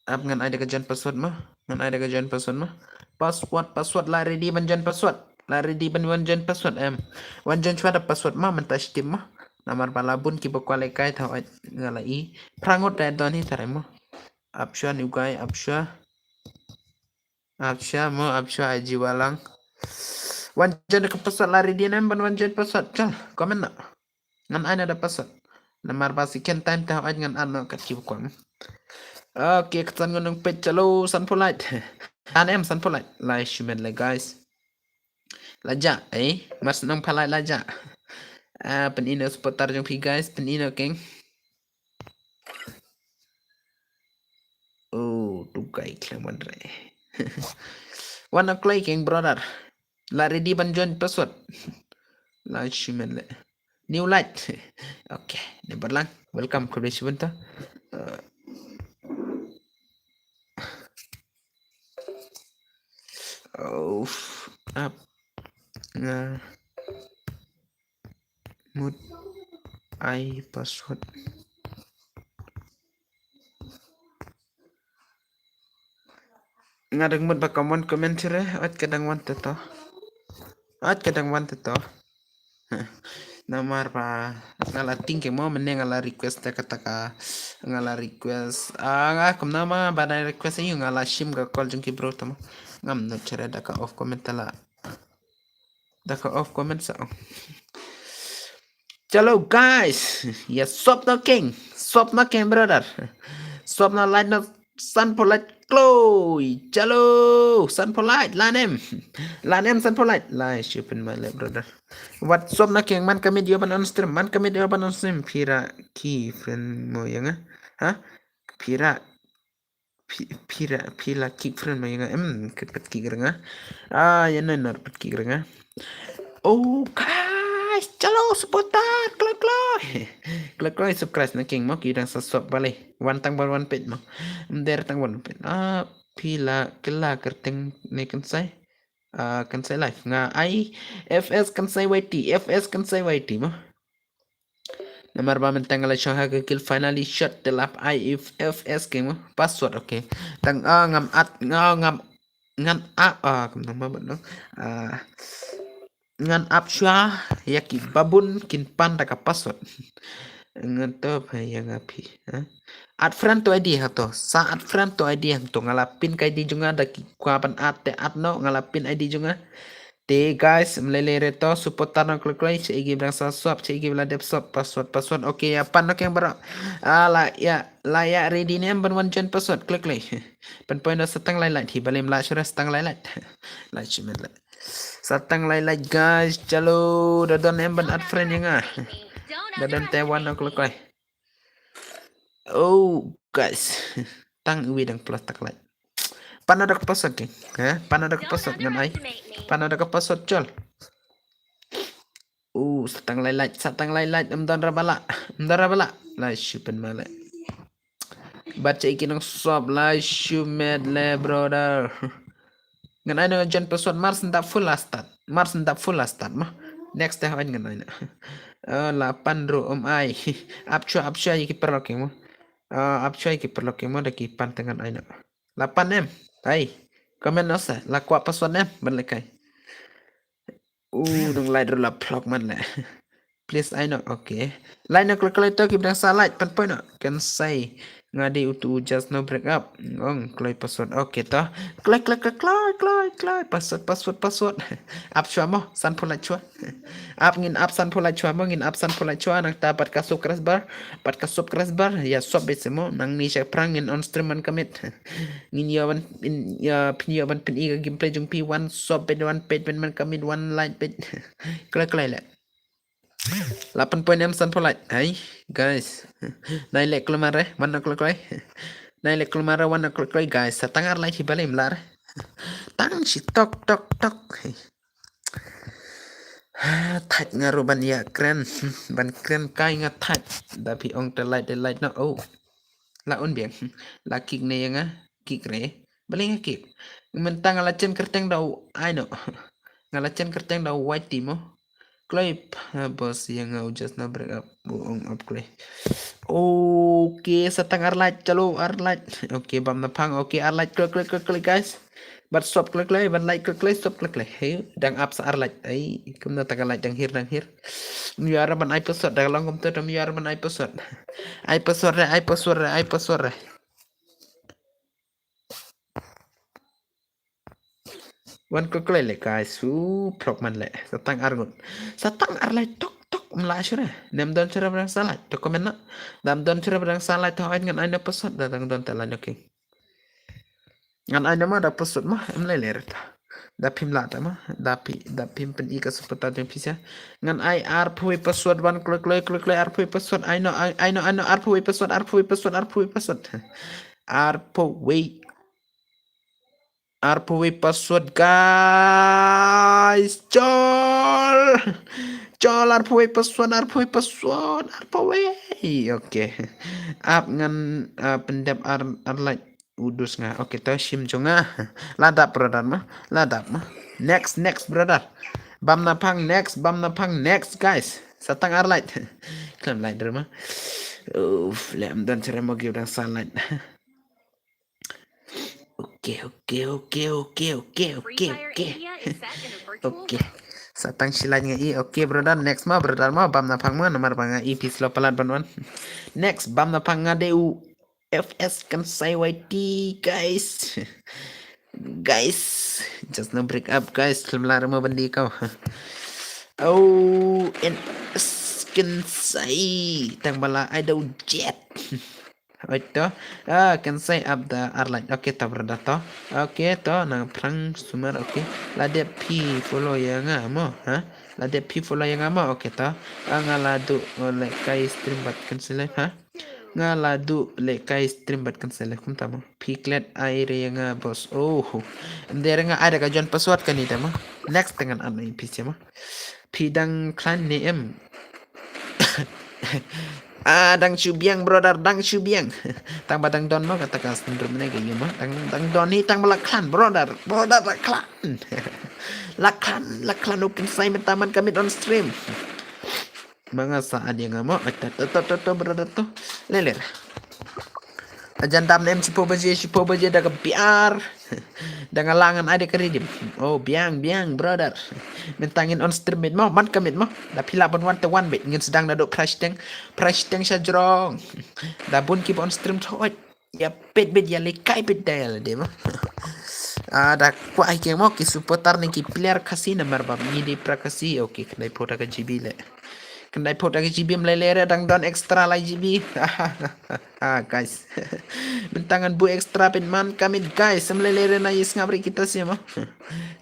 ngan ada kejan password mah password lari di banjan password wanjan password wanjan ada password mah mentas tim mah namar balabun ki bokwale kai thaw ngalai prangot da doni taremo apsha nugai apsha aji walang wanjan ke password lari di ban wanjan password cal komen nak ngan ada password namar basiken time thaw ngan ano kat ki bokwam oke ketan ngunung page chalo sunpolite anem sunpolite lai shumen le guys laja mas nang palai laja penino seputar jong pi guys penino keng tugai kelaman re wana klay keng brother lari di banjon password lai shumen le new light oke never lang welcome ke sebentar up nga mood I password ngadang mood ba comment sire at kadang want to namar pa ngala tingke mo ngala request kata ngala request kum nama bada request yung ngala shim ga call jung ki bro tamo ngam no chere daka off comment sa chalo guys ya swapna king brother swapna light no sunpolite glowy chalo sunpolite lanem sunpolite lai shipen my lab brother what swapna king man kami dia ban on stream pira ki friend mo yang pila kick friend mo yang kepet ki geranga yan na pet ki geranga guys chalo seputar klak subscribe na king mo kidang sa swap balik one tang one pet mo der tang one pet pila kela kerteng ne kan sai live nga fs kan sai yt mo namar ba mentang la shoha ke kill finally shot the lap fs king mo password okay tang ngam ngan kam nama no ngan apsha yaki babun kin panda ka password ngan to yang api at friend to id hato saat friend to id to ngalapin kay di junga daki kuapan at no ngalapin id junga Te guys, melele reto support tanah klik cik igi berasa swap, cik igi beladep swap password. Okey, apa nak yang berak? Layak ready ni ban one join password klik. Pan point setang lain hi balim la syura setang lain. La cuman la. Setang lain guys, chalo dadon em ban add friend yang ah. Dadon Taiwan nak klik. Oh, guys. Tang uwi dang plus tak lain. Pan ada password ke? Pan ada password ngan ai? Pan ada password col. Satang lain, amdan rabala. La syupen mala. Baca ikin ng swap la syumed le brother. Ngan ay nang jan password Mars ndak full last start mah. Next teh ain ngan ay na. 8 ro ay. Apcho iki perlok mo. Apcho iki perlok mo daki pantengan ay na. 8 em. Ay. Komen osa la kwa password em berlekai. Nung light la plug man le. Please I know. Okay. Line nak calculator kita salah pan point can say ngadi utu just no break up. Kloi password. Okay toh. Kloi password. Up chua mo san pula chua. Up ngin up san pula chua mo ngin up san pula chua nang dapat kasuk crash bar. Pat kasuk crash bar ya swap base mo nang ni siya prang ngin on stream man commit. Ngin yawan pin iga gameplay jung P1 swap bed one page man commit one line bed. Kloi le. 8 poin em san polite. Hai guys. Nailek kelmare mana keloi. Nailek kelmare wana keloi guys. Satangar lai hibalim lar. Tang si tok. Thạch ngaru ban ya kren. Ban kren kai nga thạch. Tapi ong te light no. La un biang. La kik ne yang kik re. Baling kik. Mentang ngalachen kerteng dau ai no. Ngalachen kerteng dau white timo. Clip bos yang just na break up buong up klip. Okay, setang arlight chalo arlight. Okay, bam na pang. Okay, arlight klik guys. But stop klik ban like klik stop klik. Hey, dang up sa arlight. Ay, kum na taga light dang here. Miyara ban episode dang long kom to miyara ban episode. Episode. Wan klik le guys. Plok man le. Setang arlight tok. Melasure nem don cara berang salah to komen na dam don cara berang salah to ain ngan aina pesot datang don telan oke ngan aina mah da pesot mah em leler ta da pim la ta mah da pim pen ika sepeta dem pisa ngan ai ar pui pesot ban klik ar pui pesot aino ar pui pesot ar pui password guys Col arpui password oke up ngan pendap arlight udus nga oke to sim jonga ladap next brother bam na pang next guys satang arlight klam light derma lem dan cara mau give dan sunlight oke Satang silan nga okay brother next brother bam na pang nomor pang EP slow pelan banwan next bam na pang DU FS kan say YT guys just no break up guys lamlar mo bandi kau and kan say tang bala I do jet Ito, can say up the airline. Okay, to brother to. Okay, to nang prang sumar. Okay, lade P follow yang mo, ha? Lade P follow yang mo. Okay to. Ngaladu le kai stream bat cancel ha? Ngaladu le kai stream bat cancel kum tamo. P klet aire yang bos. There nga ada ka John password kanita mo. Next dengan ano yung PC mo. P dang clan name. Dang Shubiang brother dang Shubiang tang badang don mo katakan syndrome na ganyan mo tang don ni tang malaklan brother laklan ukin say mentaman kami on stream mga saad yang mo to brother to leler ajan dam nem sipo baje daga biar dengan langan ada keridim biang brother mentangin on stream mo man kamit mo da pila bon 1-1 bit ngin sedang naduk price tank sya jrong da bun ki on stream thoit ya pet bit ya likai bit dal de mo Ada kuat ai keng mo ki supporter ni ki player kasi nomor bab ni di prakasi oke kendai poda ke GB le kendai poda ke GB melelere dang don extra lai GB guys bentangan bu extra pin man kami guys melelere na is ngabri kita sih mo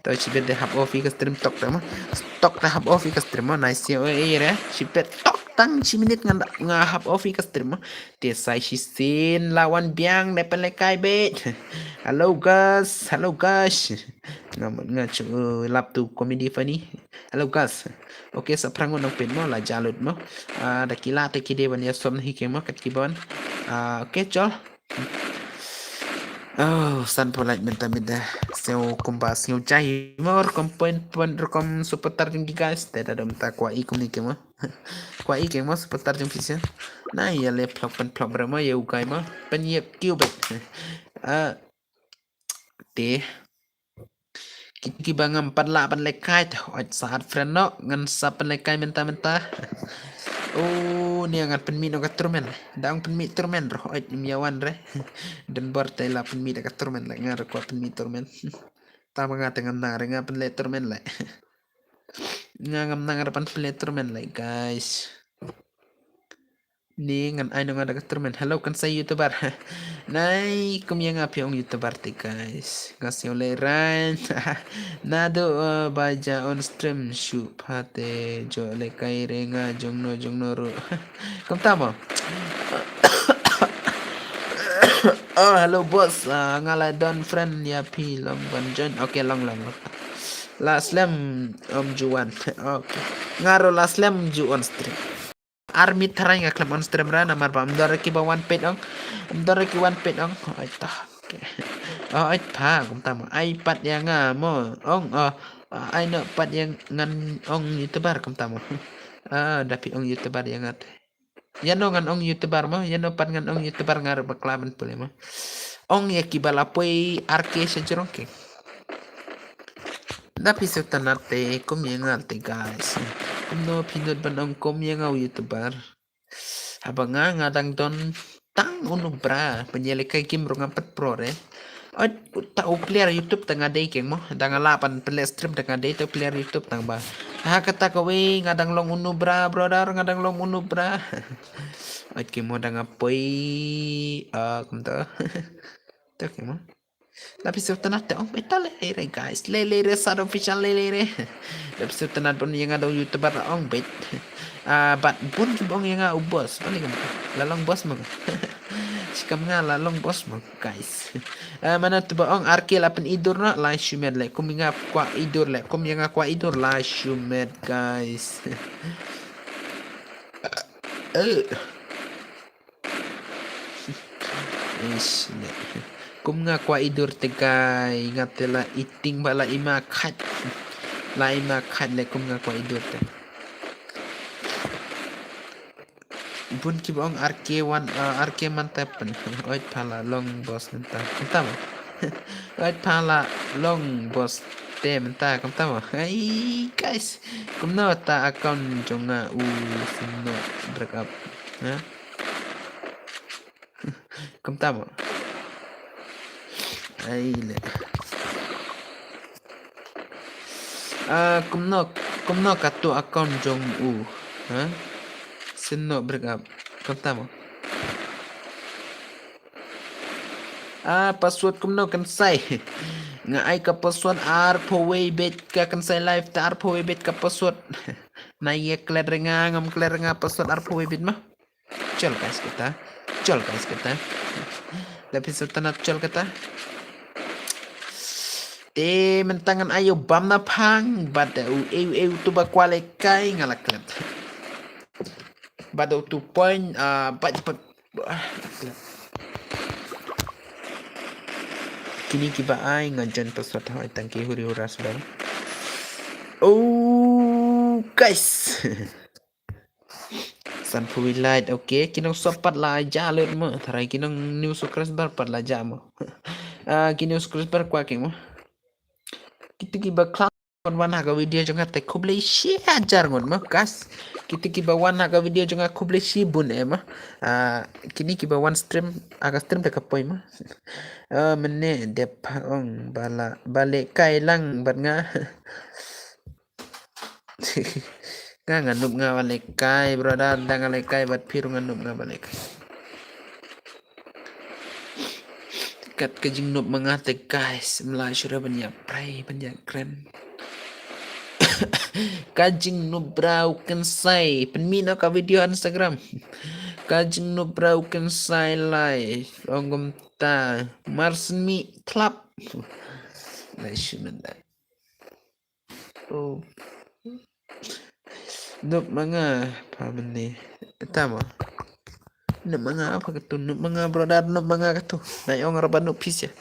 to cibe de hab ofi ke stream tok mo stok de hab ofi ke stream mo nice yo re cipe tok tang ciminit nga hab ofi ke stream mo dia sai si sin lawan biang depan lekai bet halo guys ngacu lap tu komedi funny halo guys oke saprangon nang pen mo la jalud mo da kila te kide ban ya som hi ke mo kat kibon oke chol oh san polait menta meda seu kumbas ngeu cai mor kompoin pon rekom seputar jengki guys te da ta kwa ikum ni ke mo kwa i ke mo seputar jeng fisian na ya le plok pen plok berama ya ukai mo pen ye kiubet te ki bangam padla pan lekai oi saat friend no ngan sa pan lekai menta oh ni angat pen mi no katurmen dang pen mi turmen ro oi miawan re dan borte la pen mi da katurmen la ngar ko pen mi turmen ta manga tengan na renga pen le turmen la ngam nangar pan pen le turmen la guys ni ngan ai no ngada katurmen hello kan saya youtuber nai kum yang api ong youtuber te guys ngasih oleh ran nado baja on stream shoot pate jo le kai renga jongno ro kom tamo oh hello boss ngala don friend ya pi long banjon oke long la slam juan oke ngaro la slam ju on stream army tarai nga klam on stream ra namar ba amdar ki ba one pet ong ai ta ai pa kum tam ai pat yang mo ong ai no pat yang ngan ong youtuber kum tam dapi ong youtuber yang at ya no ngan ong youtuber mo ya no pat ngan ong youtuber ngar baklaban pule mo ong ya ki bala poi arke sejorong ke dapi sutanate kum yang ate guys no pinod ban ang kom yang youtuber habang ngadang don tang unubra penyelikai kim rong apat pro re tau player YouTube tengah day keng mo tengah lapan player stream tengah day tu player YouTube tang ba kata kowe ngadang long unubra brother ngadang long unubra oi kemo dang apoi kumta tu kemo tapi sebenarnya oh betul le guys le sad official le tapi sebenarnya pun yang ada youtuber ong bet bat pun kibong yang bos paling lalong bos mo sikam nga lalong bos mo guys mana tu ba ong arke lapan idur na la shumed le kum nga kwa idur le kum yang kwa idur la shumed guys is kum nga kwa idur tegay ngatela iting bala ima khat le kum nga kwa idur te bun ki bong arke mantapan oit pala long boss menta tama oit pala long boss te menta tama ai guys kum no ta account jonga sino break up kum tama ai le kum no katu account jong sino break up kum tama password kum no kan sai nga ai ka password arpowe bet ka kan sai live ta arpowe bet ka password na ye kler nga ngam kler nga password arpowe bet mah chol guys kita tapi setanat chol kita mentangan ayo bam na pang bada eu tu ba kwale kai ngalaklat bada tu point pat kini kiba ai ngajan password hai tangki huri uras bang oh guys san pui light okay kinong sopat la jalut mo tarai kinong new subscriber pat la jamo kinong subscriber kwa kemo kita kiba wana ka video jonga te kuble shi ajar ngon ma kas kita kiba wana ka video jonga kuble shi bun ma kini kiba one stream aga stream te kapoi ma mene de paong bale kai lang bat nga nga nganup nga bale kai brother dang bale kai bat piru nganup nga bale kai kat kejing nup mengate guys mulai sudah banyak pray banyak keren kajing nup brau kan sai penmina ka video Instagram kajing nup brau kan sai live ongom ta marsmi club lai shumanda oh nup mga pamene tama nup mga apa ketu nup mga brother nup mga ketu na yung raban nup pis ya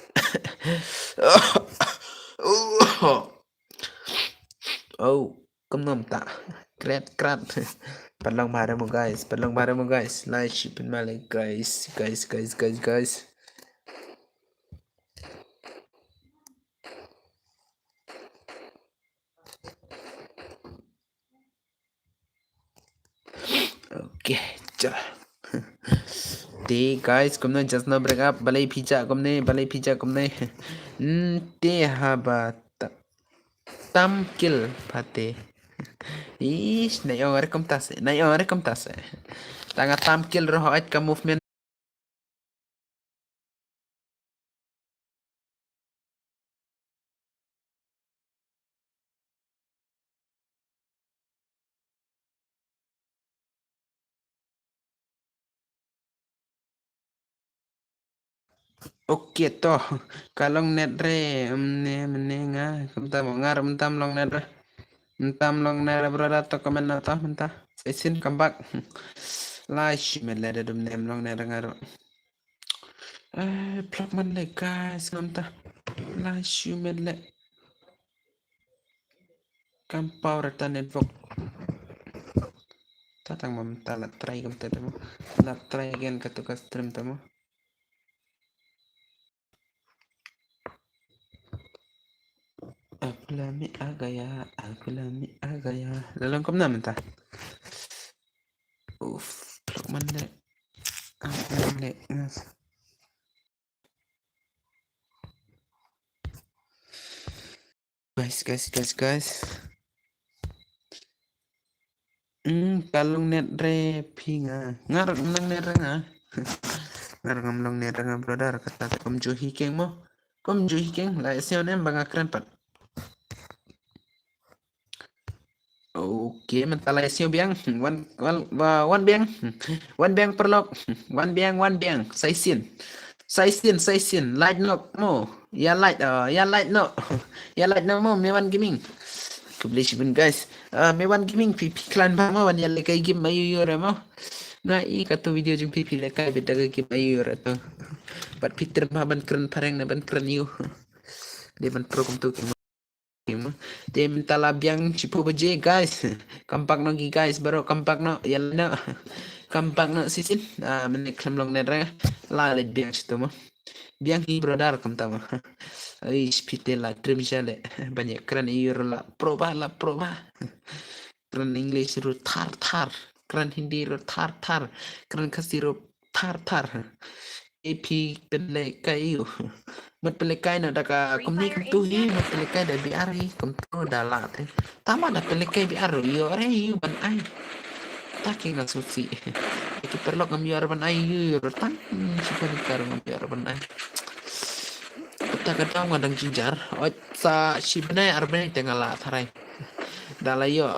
oh nom ta kret padlang bare mo guys like ship and malik guys okay cha te guys kumne just now break up balai pizza kumne te haba tam kill pate ish na yung rekam tase tanga tam kill roh at ka movement okay to kalong net re mene nga kumta mo ngar mentam long net re brother to comment na to menta sin come back like men le dum nem long net ngaro plug man le guys ngamta like men le kam power ta network tatang mamta la try kumta tamo la try again katuka stream tamo aku lami agaya dalam kom naman ta plug man le guys kalong net re pinga ngar nang net nga ngar ngamlong net nga brother kata kom juhi keng la sion em banga keren pat okay mentala sio biang one biang perlok one biang saisin light no mo ya light no mo mewan gaming publishment guys mewan gaming pp clan ba mo wan ya lekay game mayu yore mo na i kato video jung pp lekay beda game mayu yore to bat peter ma ban keren pareng na ban keren yu dia ban pro kum tu dia minta labiang cipu beje guys kampak no guys baru kampak no ya no kampak no sisin menek kemlong nera la le biang situ mo biang hi brother kam tama ai spite la trim jale banyak keren iur la proba keren english ru tar keren hindi ru tar keren kasih ru tar ep pele kayu mat pele kai na daka kumni tu hi mat pele kai da biar hi kum tu da la te tama da pele kai biar yo re yu ban ai taki na suci ki perlo ngam yo ban ai yu tang sipa ni kar ngam yo ban ai ta ka dang ngadang jinjar o sa shibne arbe tengala tharai dala yo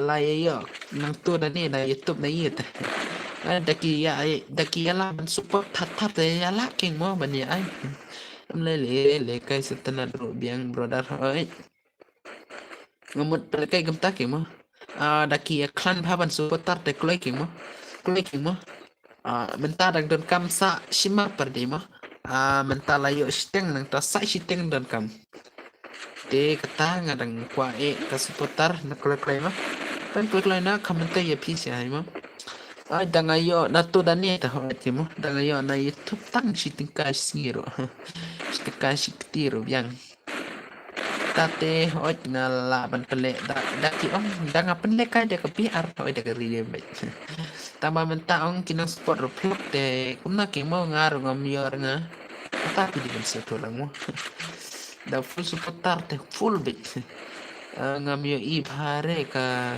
la yo nang tu da ni da youtube na yit daki ya la ban support that ya la king mo ban ya ai le kai setana ro biang brother oi ngamut kai gamta ke mo daki ya klan bhaban support te kloi king mo menta dang don kam sa shima parde mo menta la yo steng nang ta sa steng don kam te kata ngadang kwa ka supportar na kloi mo kan kloi na kamenta ya pis ya mo dangayo na to dani ta hoati mo dangayo na YouTube tang shiting ka singiro shitika shiktiro yang tate oj ngala ban pelek dak ki ong dak ngapen lek aja ke PR oj dak ri bet tambah menta ong kinang sport ro plok te kumna ke mau ngar ngam yor nga tapi di bensa to lang mo da full supportar te full bet ngam yo i hare ka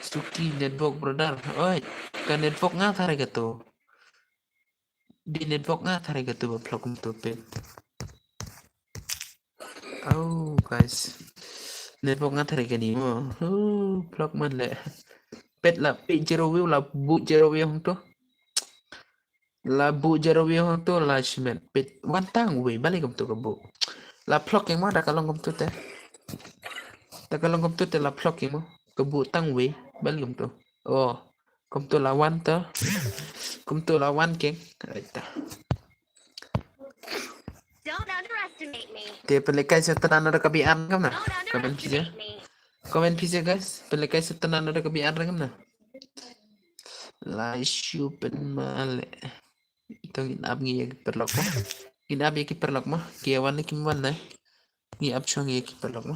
suki network brother oj ka network nga thare gato di network nga thare gato ba plok to pet oh guys network nga thare gani mo plok man le pet la pi zero view la bu zero view hong to la bu zero view hong to la shmet pet wan tang we balik kom to ka bu la plok yang mo da kalong kom to te da kalong kom to te la plok yang mo ka bu tang we balik kom to oh kom to la wan to kom to la wan keng aita Don't underestimate me. te pelekai setenan ada kabian kam na Don't kamen pizza underestimate me. komen pizza guys pelekai setenan ada kabian kam na la shu pen male ito ginab ngi perlok mo ginab ki perlok mo kiawan ki man na ginab chuang ki perlok mo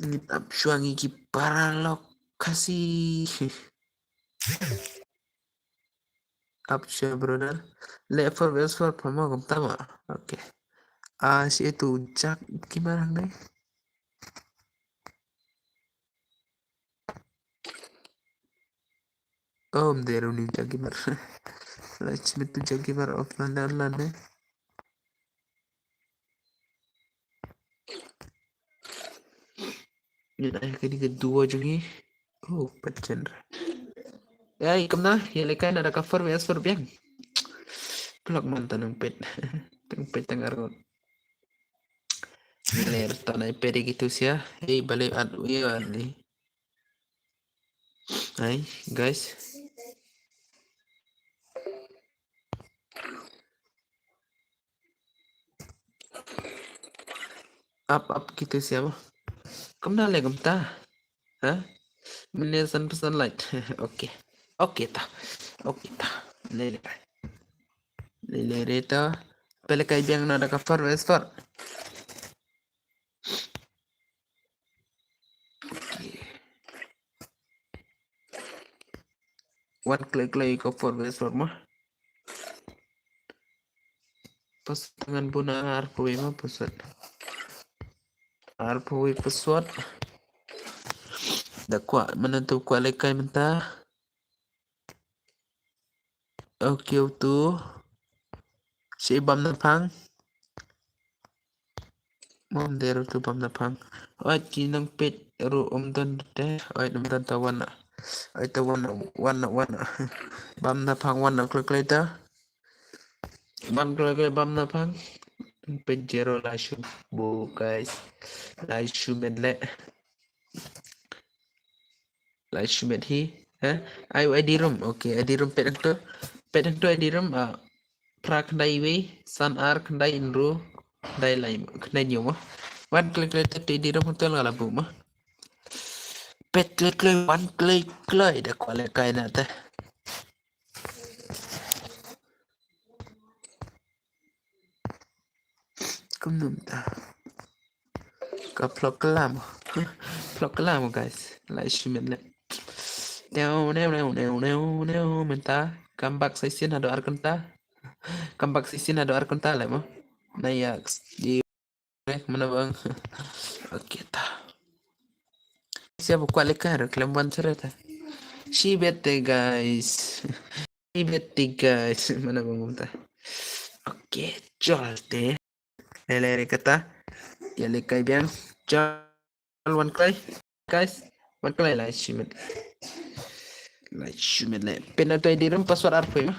ginab chuang ki paralok kasih Upshare brother le for wes for pama gum tama oke si itu jak gimana nih om deru nih jak gimana let's meet to jak gimana offline online nih ini ayah kini kedua jungi oh pecen ya ikem nah ya lekan ada cover wes for biang blog mantan pet pet tengarut ler tanah pet gitu sih ya balik adu ya nih hai guys up gitu siapa kemana lagi ta hah menesan pesan light oke oke ta lele reta pele kai biang nada cover westford one click lagi cover westford mah pas tangan buna arpui mah pusat arpui pesawat dah kuat menentu kuat lekai mentah oke tu si bam napang mom deru tu bam napang oi kinang pet ru dan deh oi dan tawan oi tawan wan bam napang wan klik later bam klik bam napang pet zero la shu bu guys la shu medle la shu med hi ayo id room oke id room pet tu id room prak dai we san ar kandai inru dai lai kandai nyu ma wan klik later id room hotel ngala bu ma pet klik wan klik dah kuale kai na ta kumnum ta ka vlog kelam guys la shu medle neo menta kambak saisin ado arkenta kambak saisin ado arkenta le mo nayak di mana bang oke ta siapa kualikan reklam ban cerita si bete guys mana bang menta oke jual teh lele kata ya lekai biang jual one clay guys one clay lah shimet le pena tu di rum password arpo ya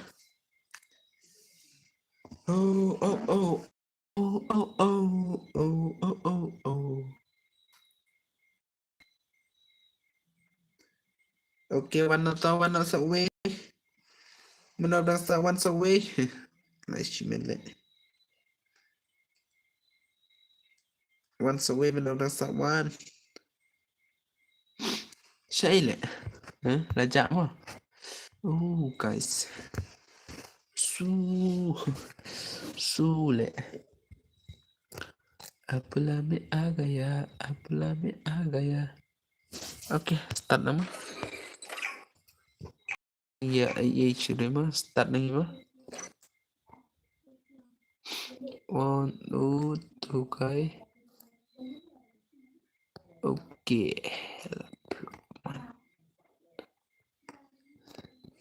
oh oke one away menodang sa one away lah shimet le once away menodang sa one Shaile rajak mo guys su le Apalah me uh gaya, apalah me uh gaya. Oke, start nama. Iya, iya sudah mah start lagi mah. 1, 2, 3 guys. Oke.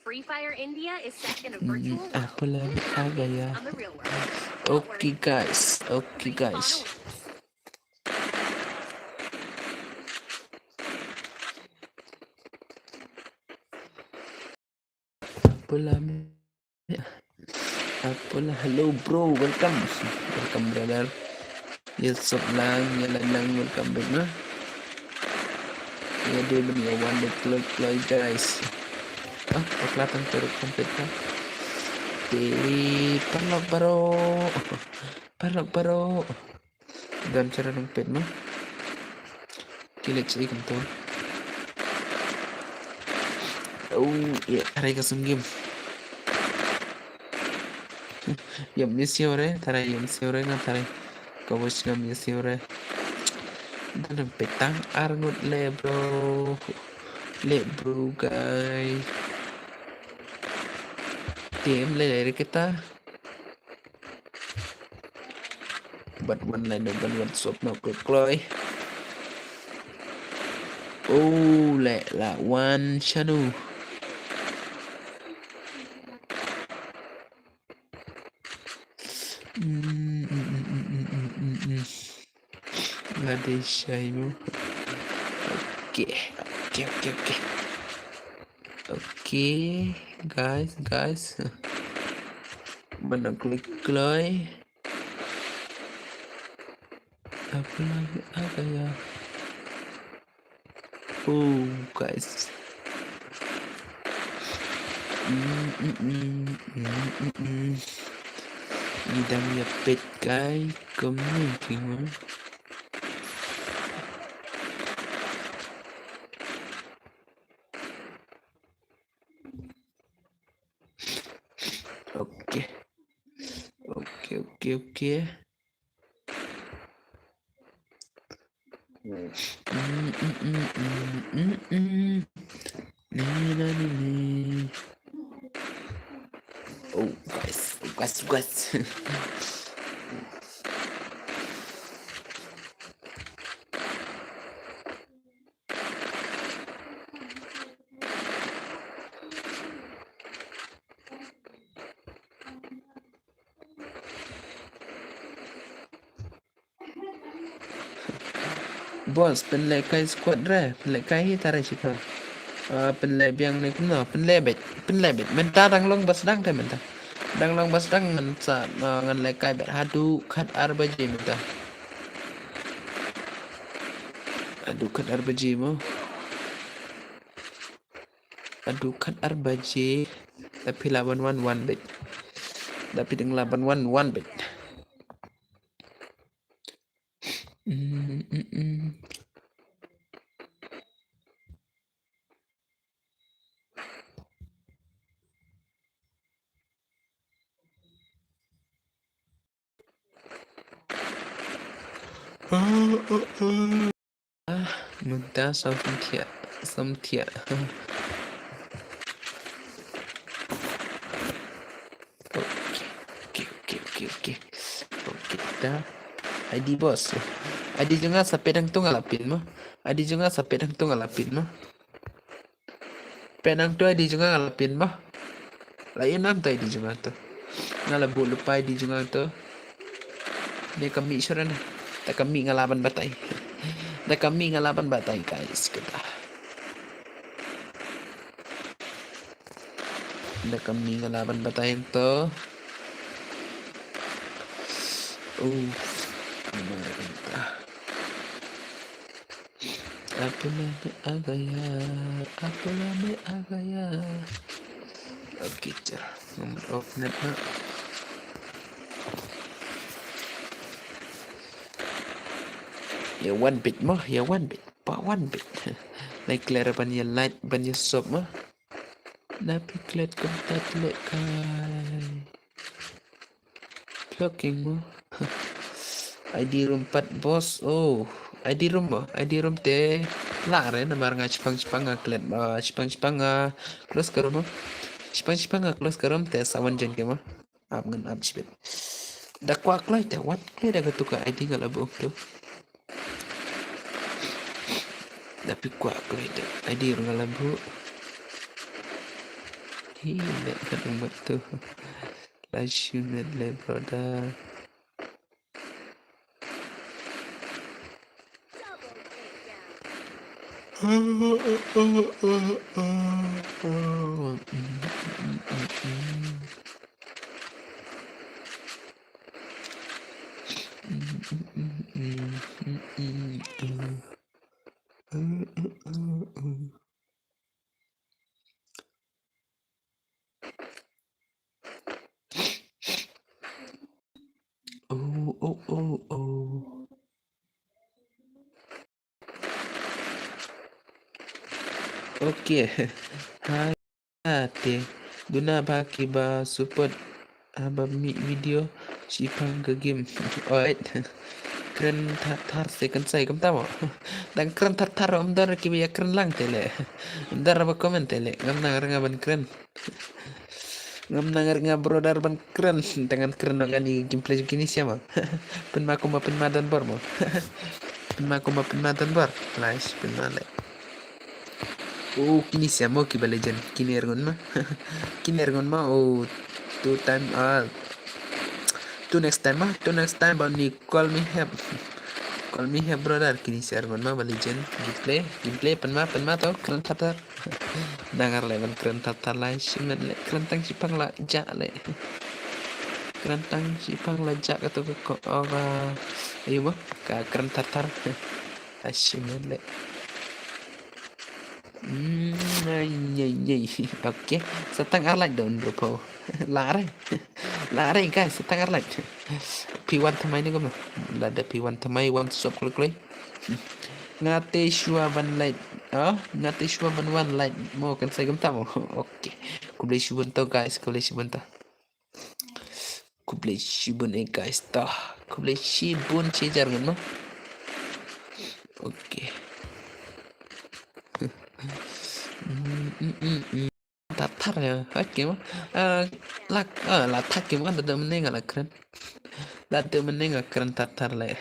Free Fire India is set in a virtual world. Apalah me uh gaya. On the real world. Don't Oke worry. guys, oke Respawn guys. awaits. Apalah hello bro, welcome brother. Yes, lang, welcome back na. Ya dia beri one day play guys. Kelihatan turut komplit kan. Di parlok baro. Dan cara dompet mah. Kilit sa ikam to. Oh, ya, taray ka game. Yam ni siore, taray yam siore nga taray. Kawos nga mi siore. Dan petang arngot le bro guys. Tim le dari kita. But one line ban one swap no kloy. Oh le la one chanu. Lade shaimu. Okay, guys. Mana klik kloy. Apa lagi ada ya? Oh, guys. Ngidam ya pet guys, kemungkinan. Oke. Oh guys. Bos, penlekai squad re, penlekai tarik sikap. Penlebiang ni kuna, penlebet, mentah dang long bas dang te mentah. Dang long bas dang ngan sa ngan lekai bet hadu kat arbaji mentah. Aduh kat arbaji mo. Aduh kat arbaji. Tapi lawan one bet. Tapi dengan lawan one bet. Mudah some tier. Oke. Kita ID bos. ID juga sapedang tu ngalapin mo. ID juga sapedang tu ngalapin mo. Penang tu ID juga ngalapin mo. Lain nam tu ID juga tu. Ngalabu lupa ID juga tu. Dia kami suran. Tak kami ngalaban batai. Guys kita. Dah kami ngalaban batai tu. Apalah me agaya. Oke, nomor off net na. Ya one bit. Pak one bit. Like clear banyak light banyak soap mah. Napi klet kontak lek kai. Blocking mo. ID room 4 bos. Oh, ID room boh. ID room teh lare namar nga Jepang klet Jepang close ke room. Jepang close ke room teh sawan jen ke mah. Ngan ab sibet. Da kwak lai teh wat ke da ketuka ID ngala bu tu. Tapi kwak lai teh ID room ngala bu. Hi, mek kan umat tu. Lasyunet le brother. Oh. Okey. Hati. Guna baki ba support aba video sipang ke game. Alright. Keren tar second saya kamu tahu. Dan keren tar dar kibi ya keren lang tele. Dar apa komen tele. Ngam nangar ngaban keren. Ngam nangar ngabrodar ban keren dengan keren dengan di gameplay gini siapa. Pen madan bar mo. Pen madan bar. Nice pen male. Oh, kini siamo ki legend. Kini ergon mah. Oh, two next time but ni call me have brother. Kini si ergon mah legend. Gameplay pen mah tau keren tatar. Dangar level keren tatar lah. Simen le keren tang sipang la ja le. Keren tang sipang la ja kata kok ayo bah ka keren tatar. Simen le. Oke, setengah like daun bro. Lari guys, setengah like. P1 thamai ni kamu. Lada P1 thamai one stop klik. Ngate shua ban light. Ngate shua ban one light. Mau kan saya gemta mau. Oke. Ku beli shubun tau guys, ku beli shubun guys tah. Ku beli shubun cejar kan mau. Oke. Tatar ya, oke mah. Latak gimana ada menengah lah keren. Ada menengah keren tatar lah.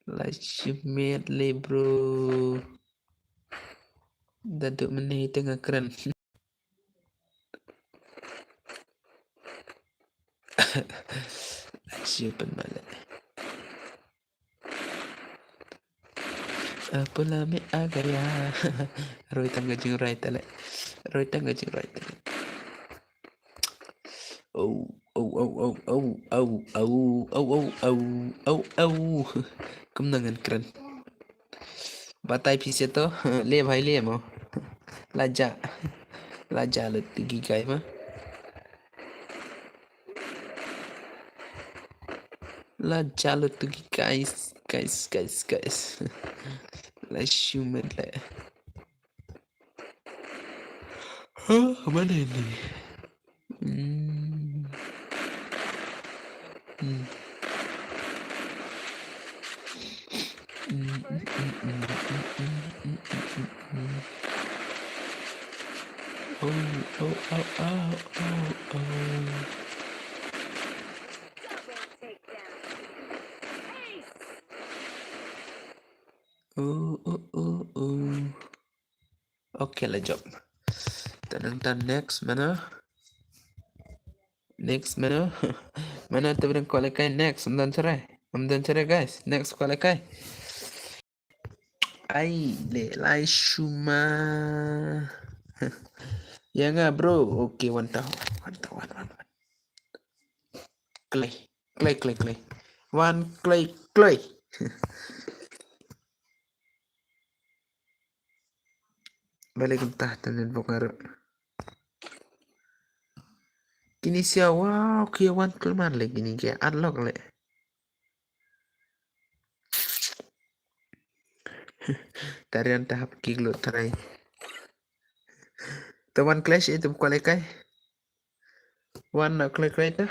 Lashimit le bro. Daduk menengah tengah keren. Lashimit malah. Apa lama agar ya. Roy tangga jeng right tale. Oh. Kemenangan keren. Batai PC tu le bhai le mo. Laja le tigi kai mah. Laja le tigi guys. La human le. Mana ini? Oke lah job. Tenang next mana? Mana tu berang kualikai next. Amdan cerai guys. Next kualikai. Ai le lai shuma. Ya nggak bro. Oke one. Clay. One clay. Balik entah dan bokar. Kini siya wow kaya one kelman lagi gini kayak unlock le. Tarian tahap kiglo tarai. Teman clash itu kualikai. One nak clay dah.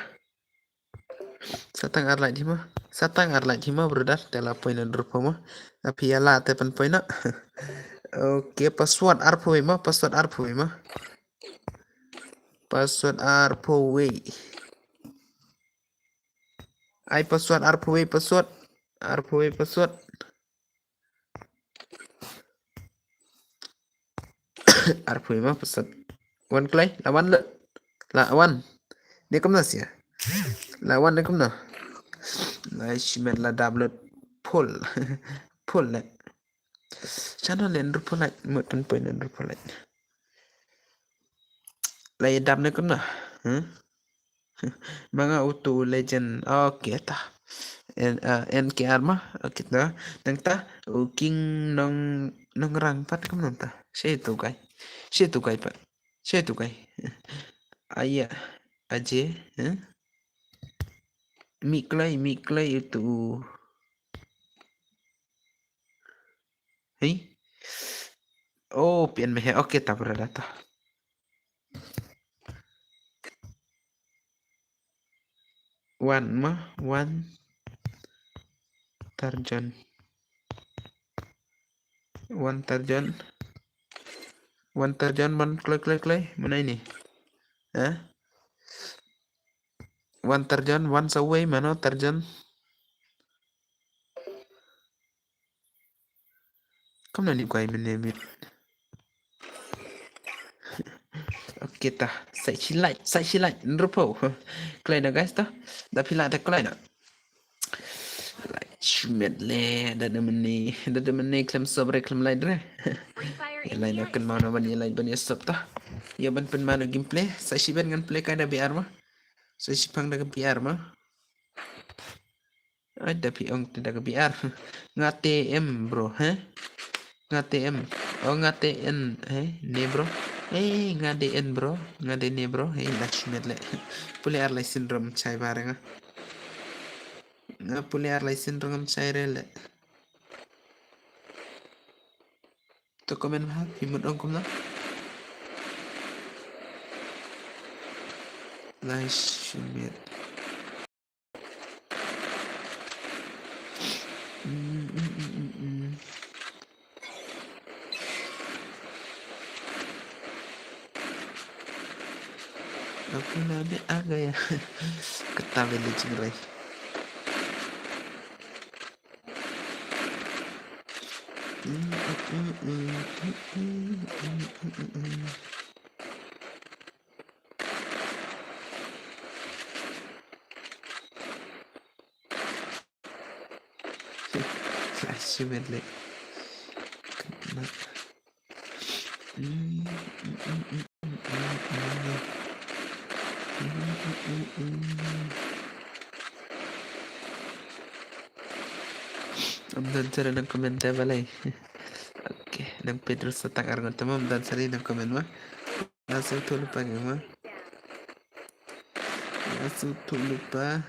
Satang arlai di mah. Satang arla cima brother tela point drop mo. Tapi ala te pen point na. Oke, password arpo mo, password arpo mo. Password arpo we. Ai password arpo we password. Arpo we password. Arpo mo password. Wan klay, lawan le. Lawan. Ni kamna sia. Lawan ni kamna. Lai shimet la download pull. Pull le. Channel len rupo lai, mut pen point len rupo lai. Lai dam ni kamna. Mga auto legend. Okay ta. NKR mah kita nang ta king nang rang pat kam nang ta situ kai pat situ kai ayah aje miklay itu hei oh pian mehe oke ta berada ta one tarjan one klay mana ini one tarjan one away mana tarjan kamu nani kuai menemit kita sai silai nrupo klay na guys ta da pila ta klay na Schmidt le da meni klem sobre klem lain re Free Fire lain India akan is mana ban second. lain ban stop ta ya ban pen mana gameplay sa siban ngan play kada biar mah sa sipang daga biar mah ada piong daga biar ngate m bro ngate m oh ngate n ne bro ngade n bro ngade ne bro la Schmidt le pule ar lai syndrome chai barenga pule ar lai syndrome chai rele to komen ha himut ong kumna lai Schmidt aku nabi aga ya ketawa lucu rai Flash medley dan cara nang komentar balai oke nang Pedro setak arngot temam dan sari nang komen mah langsung tuh lupa mah langsung tuh lupa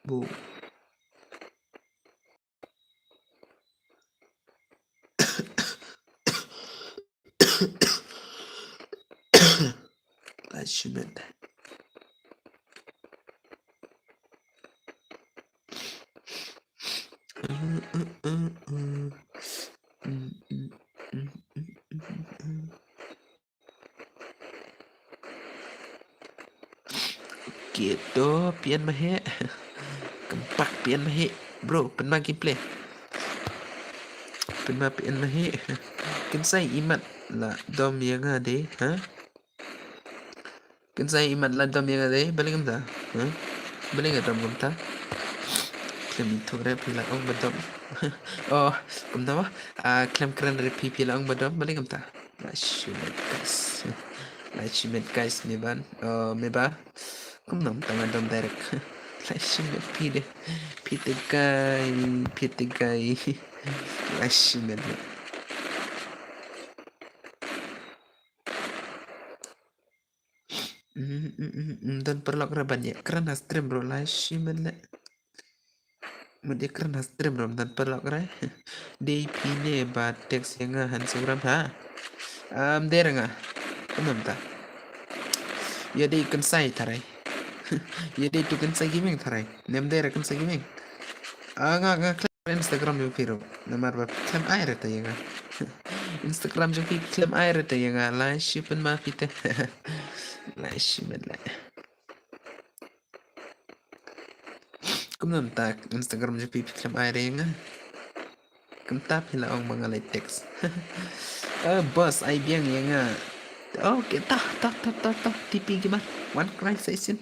bu Lashment gitu pian mahe kempak pian mahe bro pernah gameplay pernah pian mahe kan saya imat lah dom yang ada kan saya imat lah dom yang ada balik kamta balik nggak dom kamta klaim itu rep pila ong badom oh kamta mah klaim keren dari pila ong badom balik kamta Lashment guys meban meba kum nam tanga dom direct Lashment pitegai Lashment dan perlok raban ya karena stream bro Lashment Mudi kerana stream rom dan perlok rai. DP ne ba teks yang han suram ha. Der nga. Kumam ta. Ya di kan sai tarai. Ya di tu kan sai gaming tarai. Nem der kan sai gaming. Nga klaim Instagram jo piro. Namar ba klaim air ta yang. Instagram jo pi klaim air ta yang. La shipen ma pite. La shipen la. Kumam ta Instagram jo pi klaim air yang. Kentap hila ong mga teks. Boss ay biang yang okay, TP gimana? One cry session.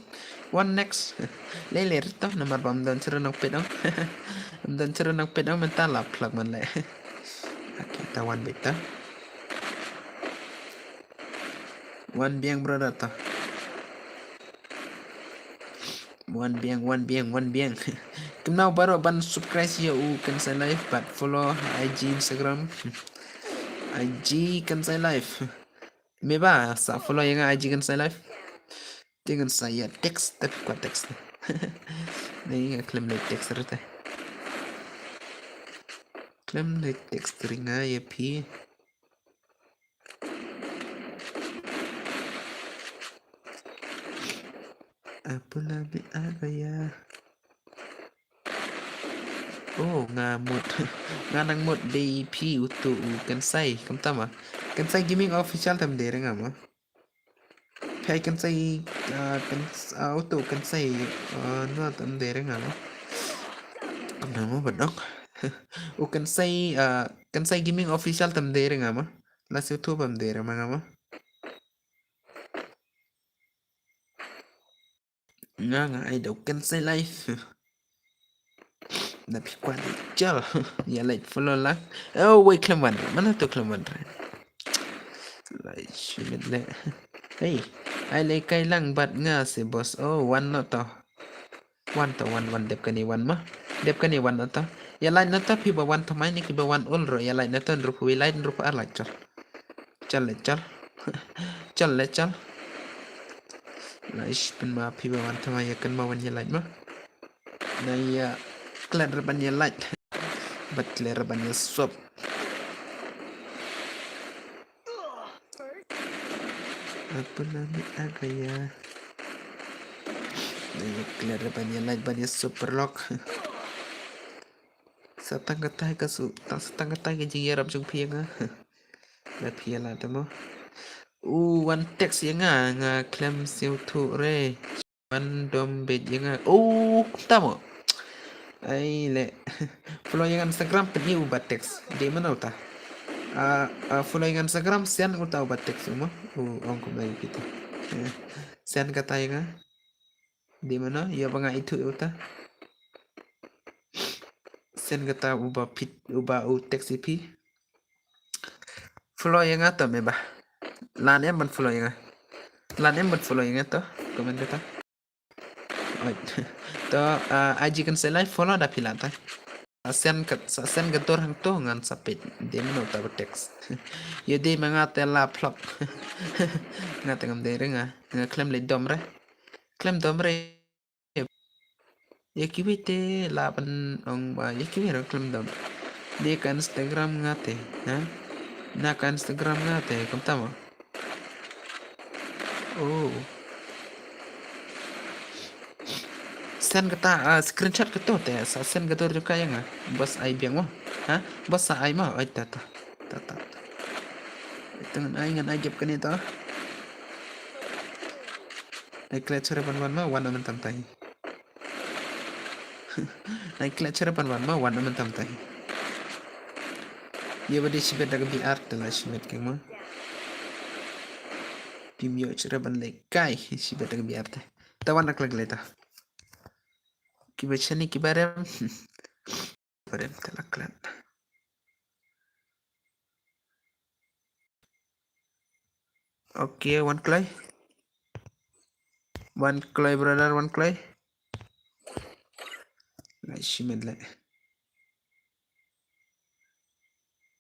One next. Leler to nomor bom dan serenang pedang. Dan serenang pedang mental lah plug man le. Kita one beta. One biang brother to. One biang. Kenal baru ban subscribe ya kan saya live but follow IG Instagram. IG kan saya live. Meba sa follow yang IG kan saya live. Dengan saya teks tapi kuat teks. Ini nggak klaim like teks terus teh. Klaim like teks teringa ya pi. Apa lagi apa ya? Oh ngamut. Nganang mut DP utu kan saya kamtama. Kan saya gaming official tam dere ngama. Hay kan say kan auto kan say no tam dere ngama. Ano mo ba dong? O kan say gaming official tam dere ngama. Las YouTube tam dere ngama. Nga ay daw kan say live. Tapi kuat jal. Ya like follow lang. Oh wait Clement. Mana tu Clement? Like shit le. Hey, ay lay kay lang bat nga si boss. Oh, one na to. One dep kani one ma. Dep kani one na to. Ya line na to piba one to mine kiba one all ro. Ya line na to rupu wi line rupu ar like chal. Chal le chal. Chal le chal. La ish pin ma piba one to mine kan ma one ya line ma. Na ya kler ban ya line. Bat kler ban ya swap. Apa lagi aga ya? Nah, kler ban ya line ban ya super lock. Satang katay kasu, satang katay ka jing yarap jung pia nga. La pia la tamo. One text ya nga klem siu tu re. One dombet ya nga. Tamo. Ay le. Follow yang Instagram peni ubat text. Di mana uta? Follow yang Instagram sian uta ubat text mo. Ongkom lagi kita. Sian katay nga. Di mana? Ya banga itu uta. Sen kata uba text ip. Follow yang atau meba. Lan em ban follow yang. Lan em ban follow yang atau komen kata. To IG kan saya live follow ada pila ta. Sen gator hang to ngan sapit. Dia mana tahu text. Ya dia mengata la plop. Ngata ngam dere nga klaim le domre. Klaim domre. Ya kibite laban ong ba ya kibira klaim domre. Dia kan Instagram ngate, ha? Na kan Instagram ngate, kom tama. Oh. Send kata screenshot keto te, sa send keto juga yang bos ai biang mo. Ha? Bos sa ai mo, ai tata. Dengan ai ngan ai gap kan itu. Ai klet sore pan ma wan aman tam tai. Ai klet sore pan ma wan aman tam tai. Dia bade sibet daga bi art la sibet keng mo. Pimyo sore pan le kai sibet daga bi art. Tawan nak lag leta. Kibaca ni kibarem. Barem telaklan. Okay, one clay. One clay brother, one clay. Lai shimad lai.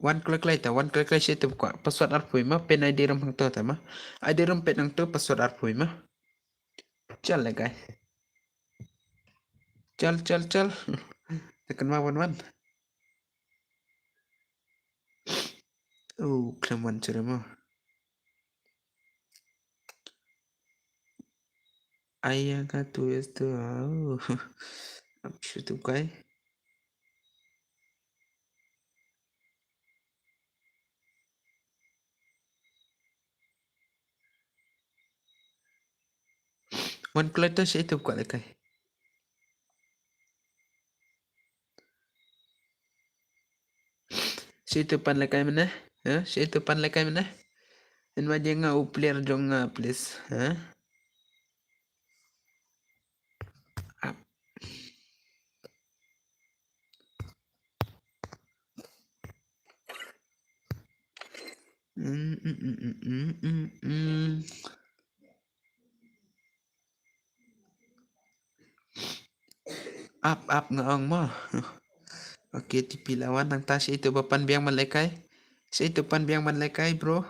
One clay siya kwa password arpui ma pen ID ram hang to ta ma. ID ram pen ang to password arpui ma. Chal le guys. Chal. tekan wan. Oh, klem wan cere mo. Ayah ka tu esto. Oh. Abis tu kai. Wan kelata siya itu kuat lekai. Siya itu pan lekai mana? Ha? Siya itu pan lekai mana? En wajah nga player jong nga please. Ha? Up. Up ngaong mo. Okey, tipi lawan nang tas itu bapan biang malekai. Saya itu pan biang malekai, bro.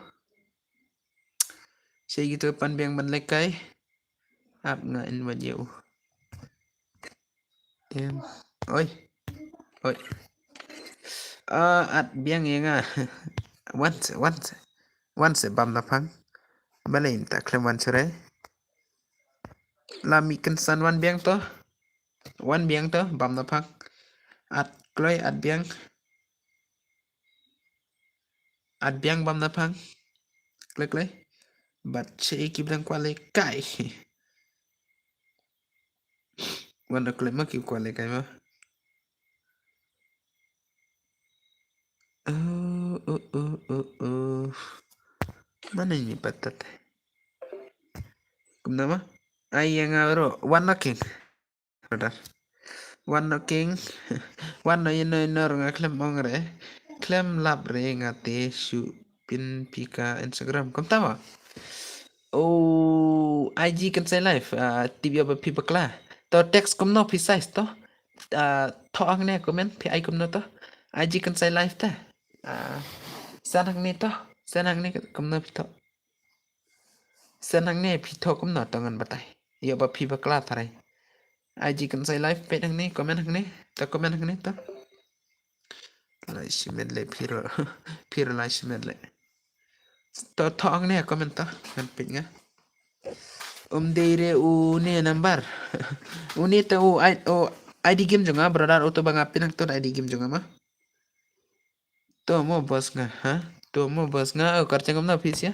Saya gitu pan biang malekai. Up nga in wajah. Oi. Oi. At biang ya nga. Once bam na phang. Balain ta klem wan sere. Lami kensan wan biang to. Wan biang to bam na phang. At kloy at biang. At biang bam na phang. Klek. Bat che ki bilang kwale kai. Wan da klem ma ki kwale kai ma. Mana ini patat? Kenapa? Ayang bro, one knocking. Brother. One knocking. One no yeno nga klem ongre. Klem lab re ngate su pin pika Instagram. Kom tahu? Oh, IG kan saya live. TV apa pipa klah. To text kom no precise to. To ang ne komen pi ai kom no to. IG kan saya live ta. Sanang ne to. Sanang ne kom no pito. Sanang ne pito kom no tongan batai. Yo ba pipa klah tarai. IG kan saya live pet hang ne komen hang ne. To komen hang ne to. Lai simedle piro lai simedle. To ang ne komen to. Kan pet nga. Deire ne number. Uni to ID game juga brother auto bang apin ang to ID game juga mah. To mo bos nga ha? To mo bos nga karceng kom na office ya.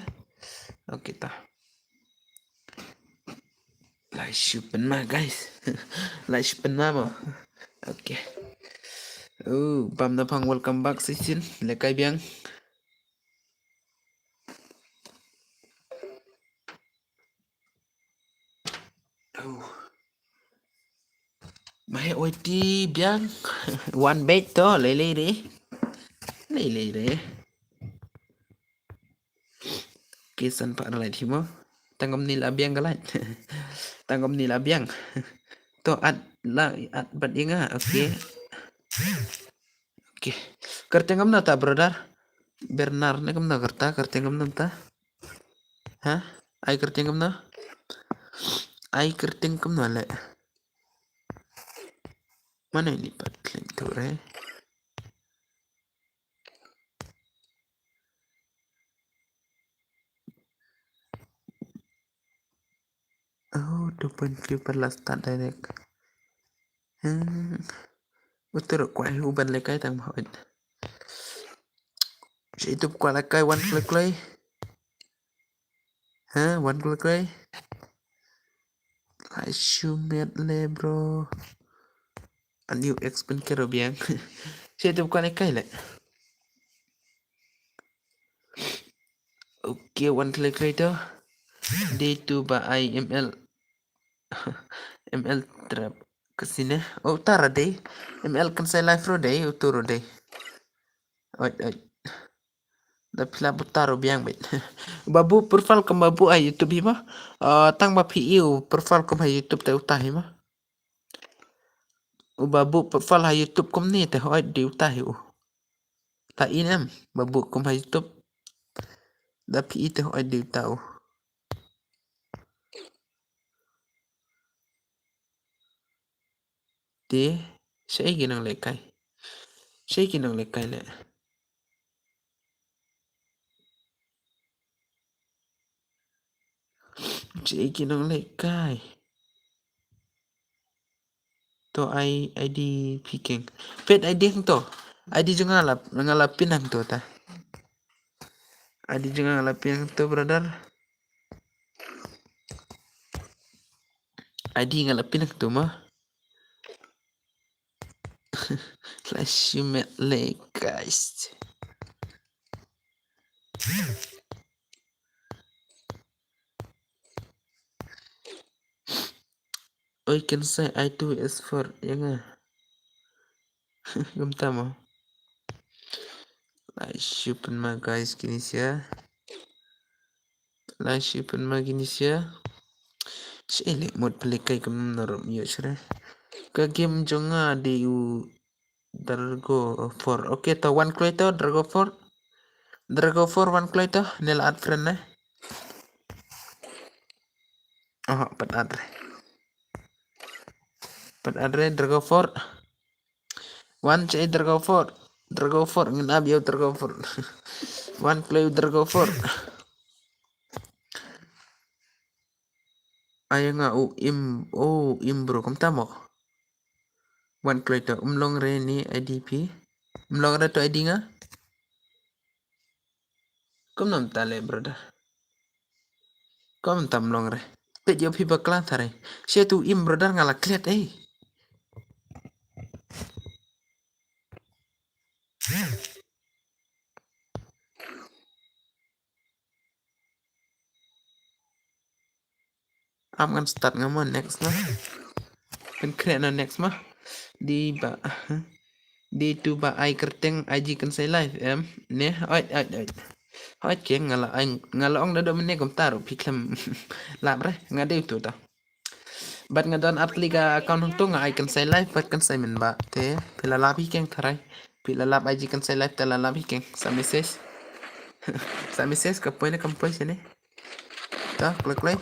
Oke ta. Lai shupen mah guys. Lai shupen mah mo. Oke. Bam na pang welcome back session. Lekai biang. Mahe oiti biang. One bait to lele re. Lele re. Kisan pak lai thimo. Tangom nila biang galat. Tangom nila biang. To at bat inga. Oke. Oke. Kertengam na ta brother. Bernard ne kam na kertengam na ta. Hah? Ai kertengam na? Ai kertengam na le. Mana ini pat tuh re? Oh, 2.5 start direct. Betul kuai uban lekai tang mau. Itu kuai lekai one click lay. Hah, one click lay. I shumet le bro. A new expand kero biang. Itu kuai lekai le. Oke, one click lay to. D2 ba IML. ML trap kesini. Oh, tara deh. ML kan saya live ro deh, uturo deh. Oi. Tapi lah butaro biang bet. Babu profile kam babu ay YouTube hima. Tang ba PIU profile kam ay YouTube te utah hima. Babu profile ay YouTube kam ni te hoy di utah hiu. Ta inem babu kam ay YouTube. Da PI te hoy di utah. Di Siya ginang lekay. Siya ginang lekay le. Siya ginang lekay. To ID piking. Pet ID hang to. ID juga ngalapin hang to ta. ID juga ngalapin hang to brother. ID ngalapin hang to mah. Flash you met leg guys. I can say I2 is for yang gum tamo. Flash you pen ma guys gini siya. Flash you pen ma gini siya. Sile mod pelikai kum narom yo sure. Ka game jonga di u Drago 4. Okay to one clay to Drago 4. Drago 4 one clay to nil ad friend na. Oh, pat adre. Pat adre Drago 4. One chay Drago 4. Drago 4 ngin ab yo Drago 4. One clay Drago 4. Ayo nga im bro kum tamo. One clay to umlong re ni IDP. Umlong re to ID nga. Kum nam tale brother. Kum tam long re. Pet yo piba klan thare. Sia tu im brother ngala klet eh. Am kan start ngaman next mah. Pen kret na next mah. Di tu ba ai kerteng aji kan say live em. Ne oi. Hoi keng ngala ong dado mene kom taruh piklam lap re ngade tu ta. Bat ngadon apliga account hong tu nga ai kan say live bat kan say men ba te pila lap keng tharai. Pila lap aji kan say live tala lap keng sa message. Sa message ka poin kam poin sini. Ta klek.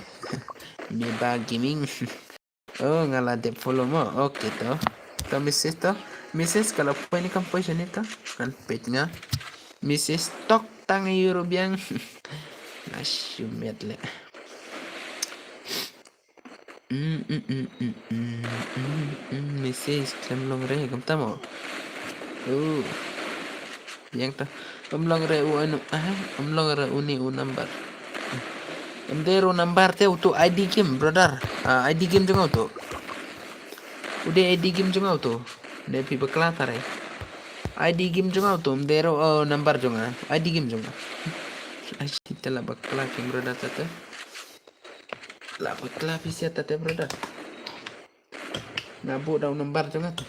Ni ba gaming. Oh ngala de follow mo. Okay to. To message to. Message kalau poin kam poin sini to. Kan page nga. Message tok tang euro biang. Nasyumet le. Message klam long re kam tamo. Yang ta. Kam long re u anu kam long re uni u number. Endero number te untuk ID game brother. ID game juga tu. Udah ID game juga tu. Dia pi bekla tare. ID game juga tu. Endero number juga. ID game juga. Kita lah bakla king brother tata. Lah bakla bisa tata brother. Nabu daun number juga tu.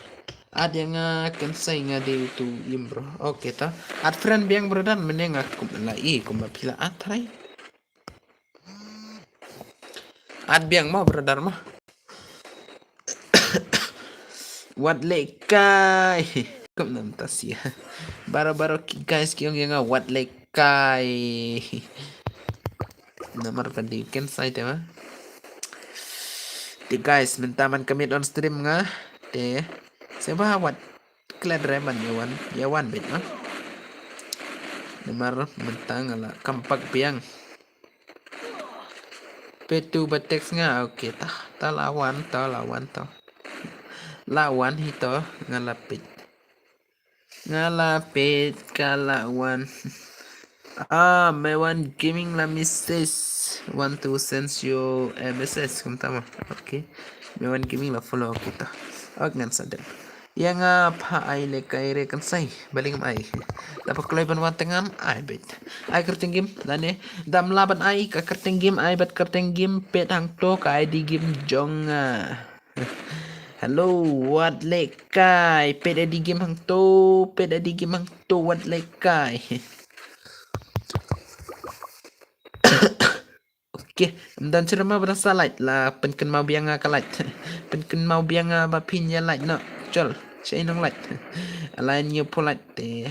Ada yang akan saya ngade itu im bro. Oke ta. Ad friend biang brother meneng aku lagi pila atrai. Ad biang mau brother mah. Wat lekai. Kum nam tasia. Baro guys kiong yang wat lekai. Nomor pendidikan saya tema. Di guys mentaman kami on stream nga. De. Saya wat klad reman yawan bit mah. Nomor mentang ala kampak biang. Petu batex nga oke ta lawan to. Lawan hito ngalapit kalawan. Mewan gaming la message want to send you a message kum tama. Okay. Mewan gaming la follow kita. Ngan sadar. Yang apa ai le kai re kan sai baling ai. Dapat kelaiban watengam ai bet. Ai kerting game lane dam laban ai ka kerting game ai bat kerting game pet hang to ka ai di game jong. Hello, what lekai? Pet di game hang to what lekai? Okay, dan cerma berasa light lah penken mau biang light. Penken mau biang ba pinya light no. Jol, saya nong light. Alain you polite te.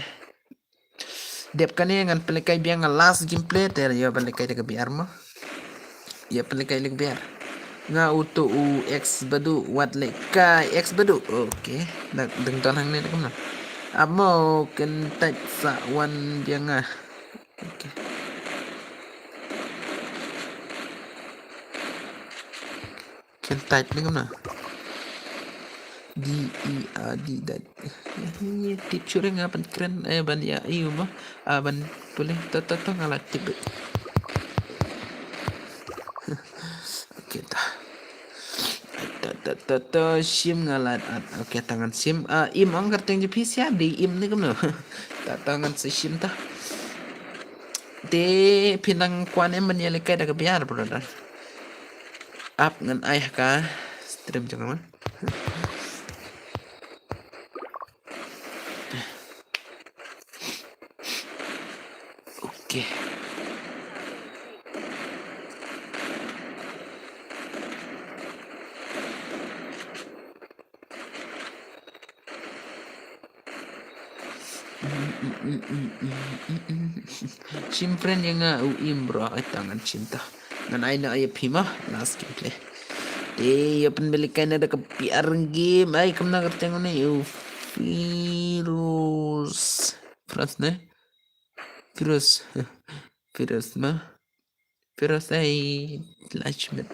Dep kan yang pelekai biang last gameplay ter ya pelekai de biar mo. Ya pelekai leg biar. nga uto u x badu wat le kai x badu okay nak deng ton hang ne kam na amo ken tat sa wan dia nga okay ken tat ni kam na D E R D dat tip cure nga pan keren ban ya iu mah ban boleh toto ngalat tip okay ta sim ngalat okay tangan sim im angker teng je pisya di im ni kam no ta tangan si sim ta de pinang kwan em ban yele kai da biar brother up ngan ayah ka stream jangan man okay sim friend yang im bro ay tangan cinta ngan ay na ay pima last gameplay ya penbelikan ada ke PR game ay kam na kerja ngone virus ne virus mah virus ay lachmet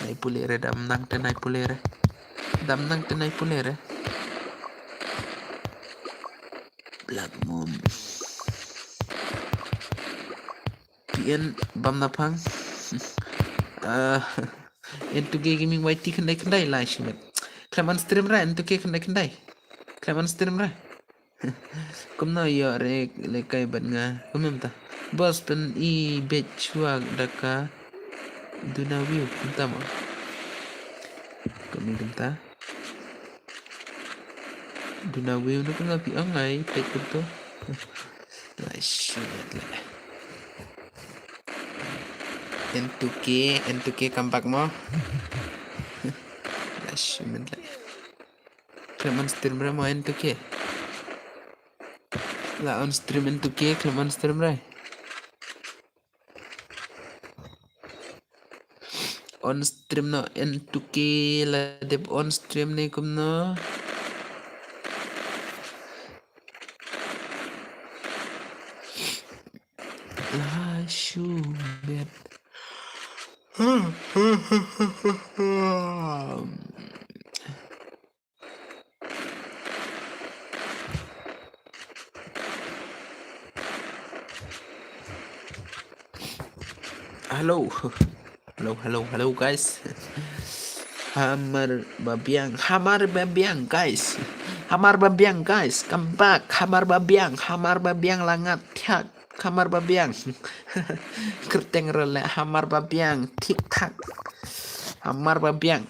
ay pulere dam nang tenay pulere Black Moon PN bam napang into gaming YT kendai lah shimet klaman stream ra into kendai klaman stream ra kumna ya re le kai ban nga kumem ta bos pen I bechwa daka duna view kunta mo kami kunta duna view no kunga pi angai pek kunto lah shimet le N2K kampak mo lah shimet le klaman stream ra mo N2K lah on stream N2K klaman stream ra on stream no N2K la dep on stream ni kum no la shumet hello guys Hamar babiang guys come back Hamar babiang langat tiak Hamar babiang kerteng rele Hamar babiang tik tak Hamar babiang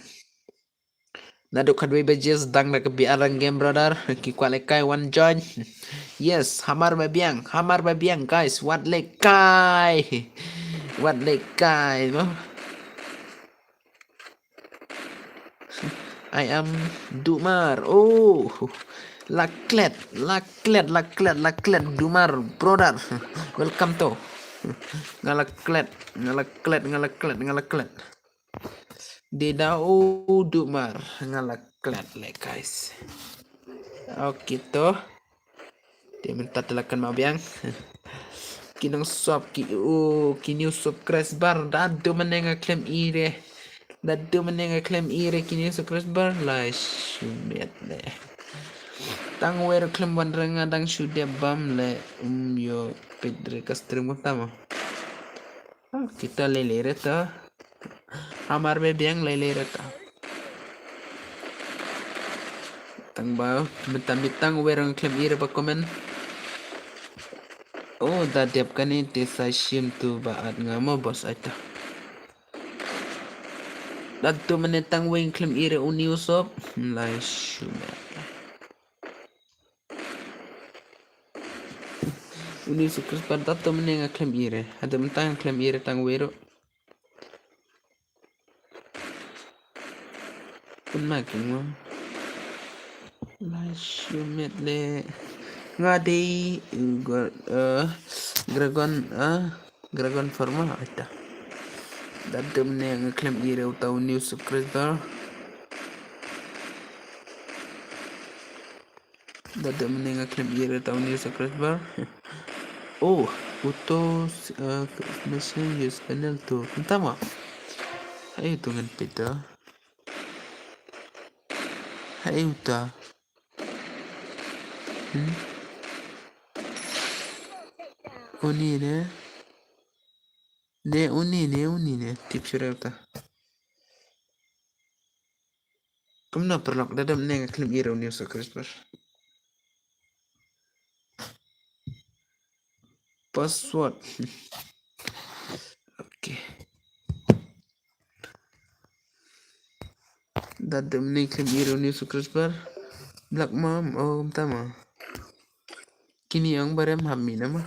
naduk kadwe bejes dang na kebiarang game brother ki kwalekai one join yes Hamar babiang guys what lekai no I am Dumar. Oh, laklet Dumar brother. Welcome to ngalaklet. Didau Dumar ngalaklet le guys. Oke toh. Dia minta telakan mabiang. Kinang swap kini subscribe bar dadu menenga klaim ire. Kini subscribe bar lah shumet le. Tang wer klaim wanrenga dang shudia bam le yo pedre kastrim utama. Kita lelere ta. Hamar bebiang lelere ta. Tang ba betang wer klaim ire pa komen. Oh, dah tiapkan ni tesa shim tu baat ngamo bos aja. Datu menetang wing klaim ire uni usop lah shumet. Uni sukses pada datu menenga klaim ire. Ada mentang klaim ire tang wero. Pun makin mo. Lah shumet le. Ngadi Dragon forma ada Dada meneng klaim ira utau new subscriber. Dada meneng klaim ira utau new subscriber. Oh, putus mesin use panel tu. Tama. Ayo tu ngan pita. Ayo ta. Uni ne. Uni ne. Tip syurau ta. Kamu nak perlu dada meneng klaim ira new subscriber. Password. Okay. Dada meneng klaim ira new subscriber. Black mom. Oh, tama. Kini ang barem hammi nama.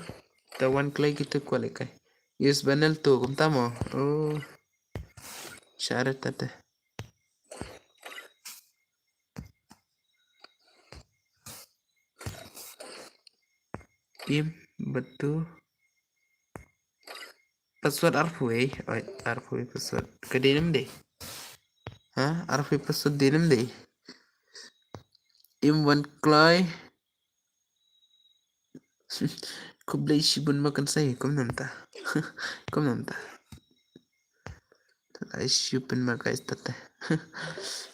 Tawan klay kita kualikai. Yes banal tu kum tamo. Oh. Syarat tata. Im betul. Password arfui. Oh, arfui password. Kedenam deh. Ha? Arfui password denam deh. Im wan klay. Kublay shibun makan saya. Kum namta. Kum namta. Ay shibun makan tata.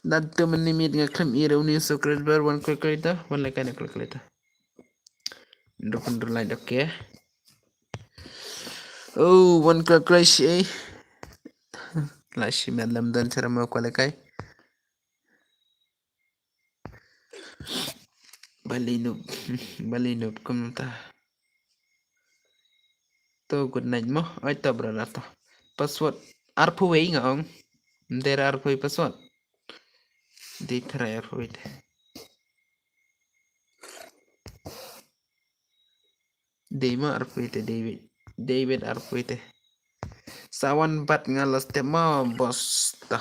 Dada menimit ngaklam ira uni subscriber wan kalkulator. Wan like na kalkulator. Underline okay. Oh, one calculation. Lashi madlam dan cara mau kualikai. Balinub kumta. To good night mo. Ay to brother to. Password arpuway nga ong. Ndera arpuway password. Di try arpuway. Dema arpuway David arpuway. Sawan bat nga last tema bos ta.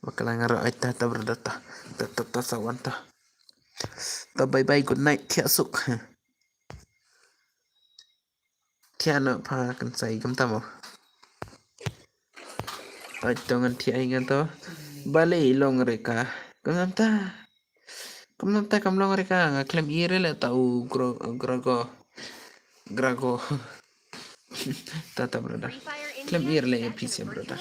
Bakalang ngaro ay ta brother ta. Ta sawan ta. Ta bye bye good night kiasuk. Kiana pa kan sai kam tamo. Ay tongan ti ay ganto. Bali long reka. Kamnamta kam long reka nga claim ire la tau grago. Tata brother. Claim ire la PC brother.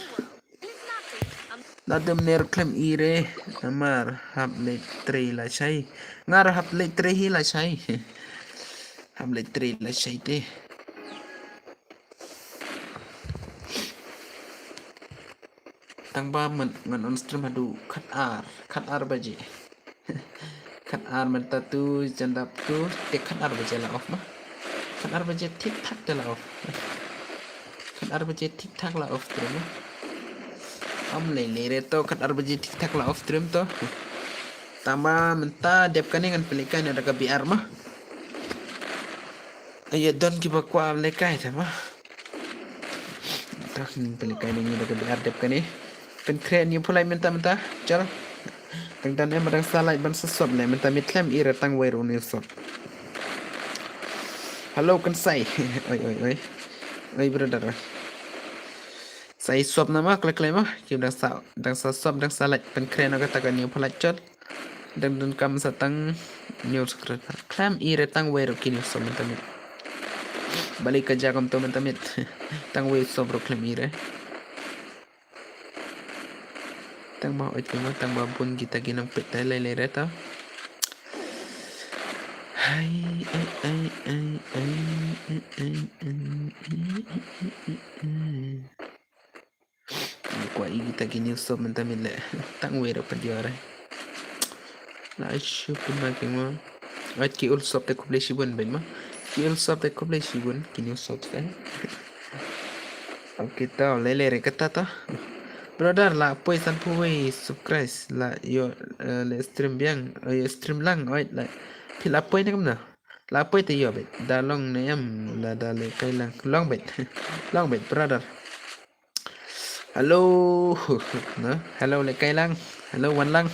Nadam ner claim ire amar hable 3 la chai. Ngar hable 3 hi la chai. Hable 3 la chai te. Tang ba man on stream hadu kat ar baje. Kat ar man tatu jandap tu te kat ar baje la off ma. Kat ar baje tik tak de la off. Kat ar baje tik tak la off stream. Am le to kat ar baje tik tak la off stream to. Tamba menta dep kane ngan pelikan ada ka biar mah. Ayo don ki bakwa lekai ta mah. Tak pelikan ni ada ka biar dep kane. เป็นเครนอยู่ผู้ไรมันตามตาจ้าตั้งแต่นี้มาดังสไลด์บันสดเลยมันตามีแคลมอีระตั้งไว้รูนิสดฮัลโหลกันใส่โอ้ยบรดาร์ใส่สวบนะมากเลยมั้ยคิวดังสาวสวบดังสไลด์เป็นเครนเอาก็ตะกันอยู่ผู้ไรจัดดังกำสตั้งนิวสกรีนแคลมอีระตั้งไว้รูกินิสดมันตามีบาลีกัจจากมตัวมันตามีตั้งไว้สวบรูแคลมอีระtang mau itu mah tang babun kita ginang peta lele reta hai kwa kita gini sob menta mile tang wera padiore la shup making ma at ki ul sob te kuble shibun ben ma ki ul sob te kuble shibun kini sob te kita lele re kata ta brother la poi san pui subscribe la yo le stream biang yo stream lang oi la phila poi na kam na la poi te yo bet da long ne am la da le kai lang long bet brother hello na hello le kai lang hello wan lang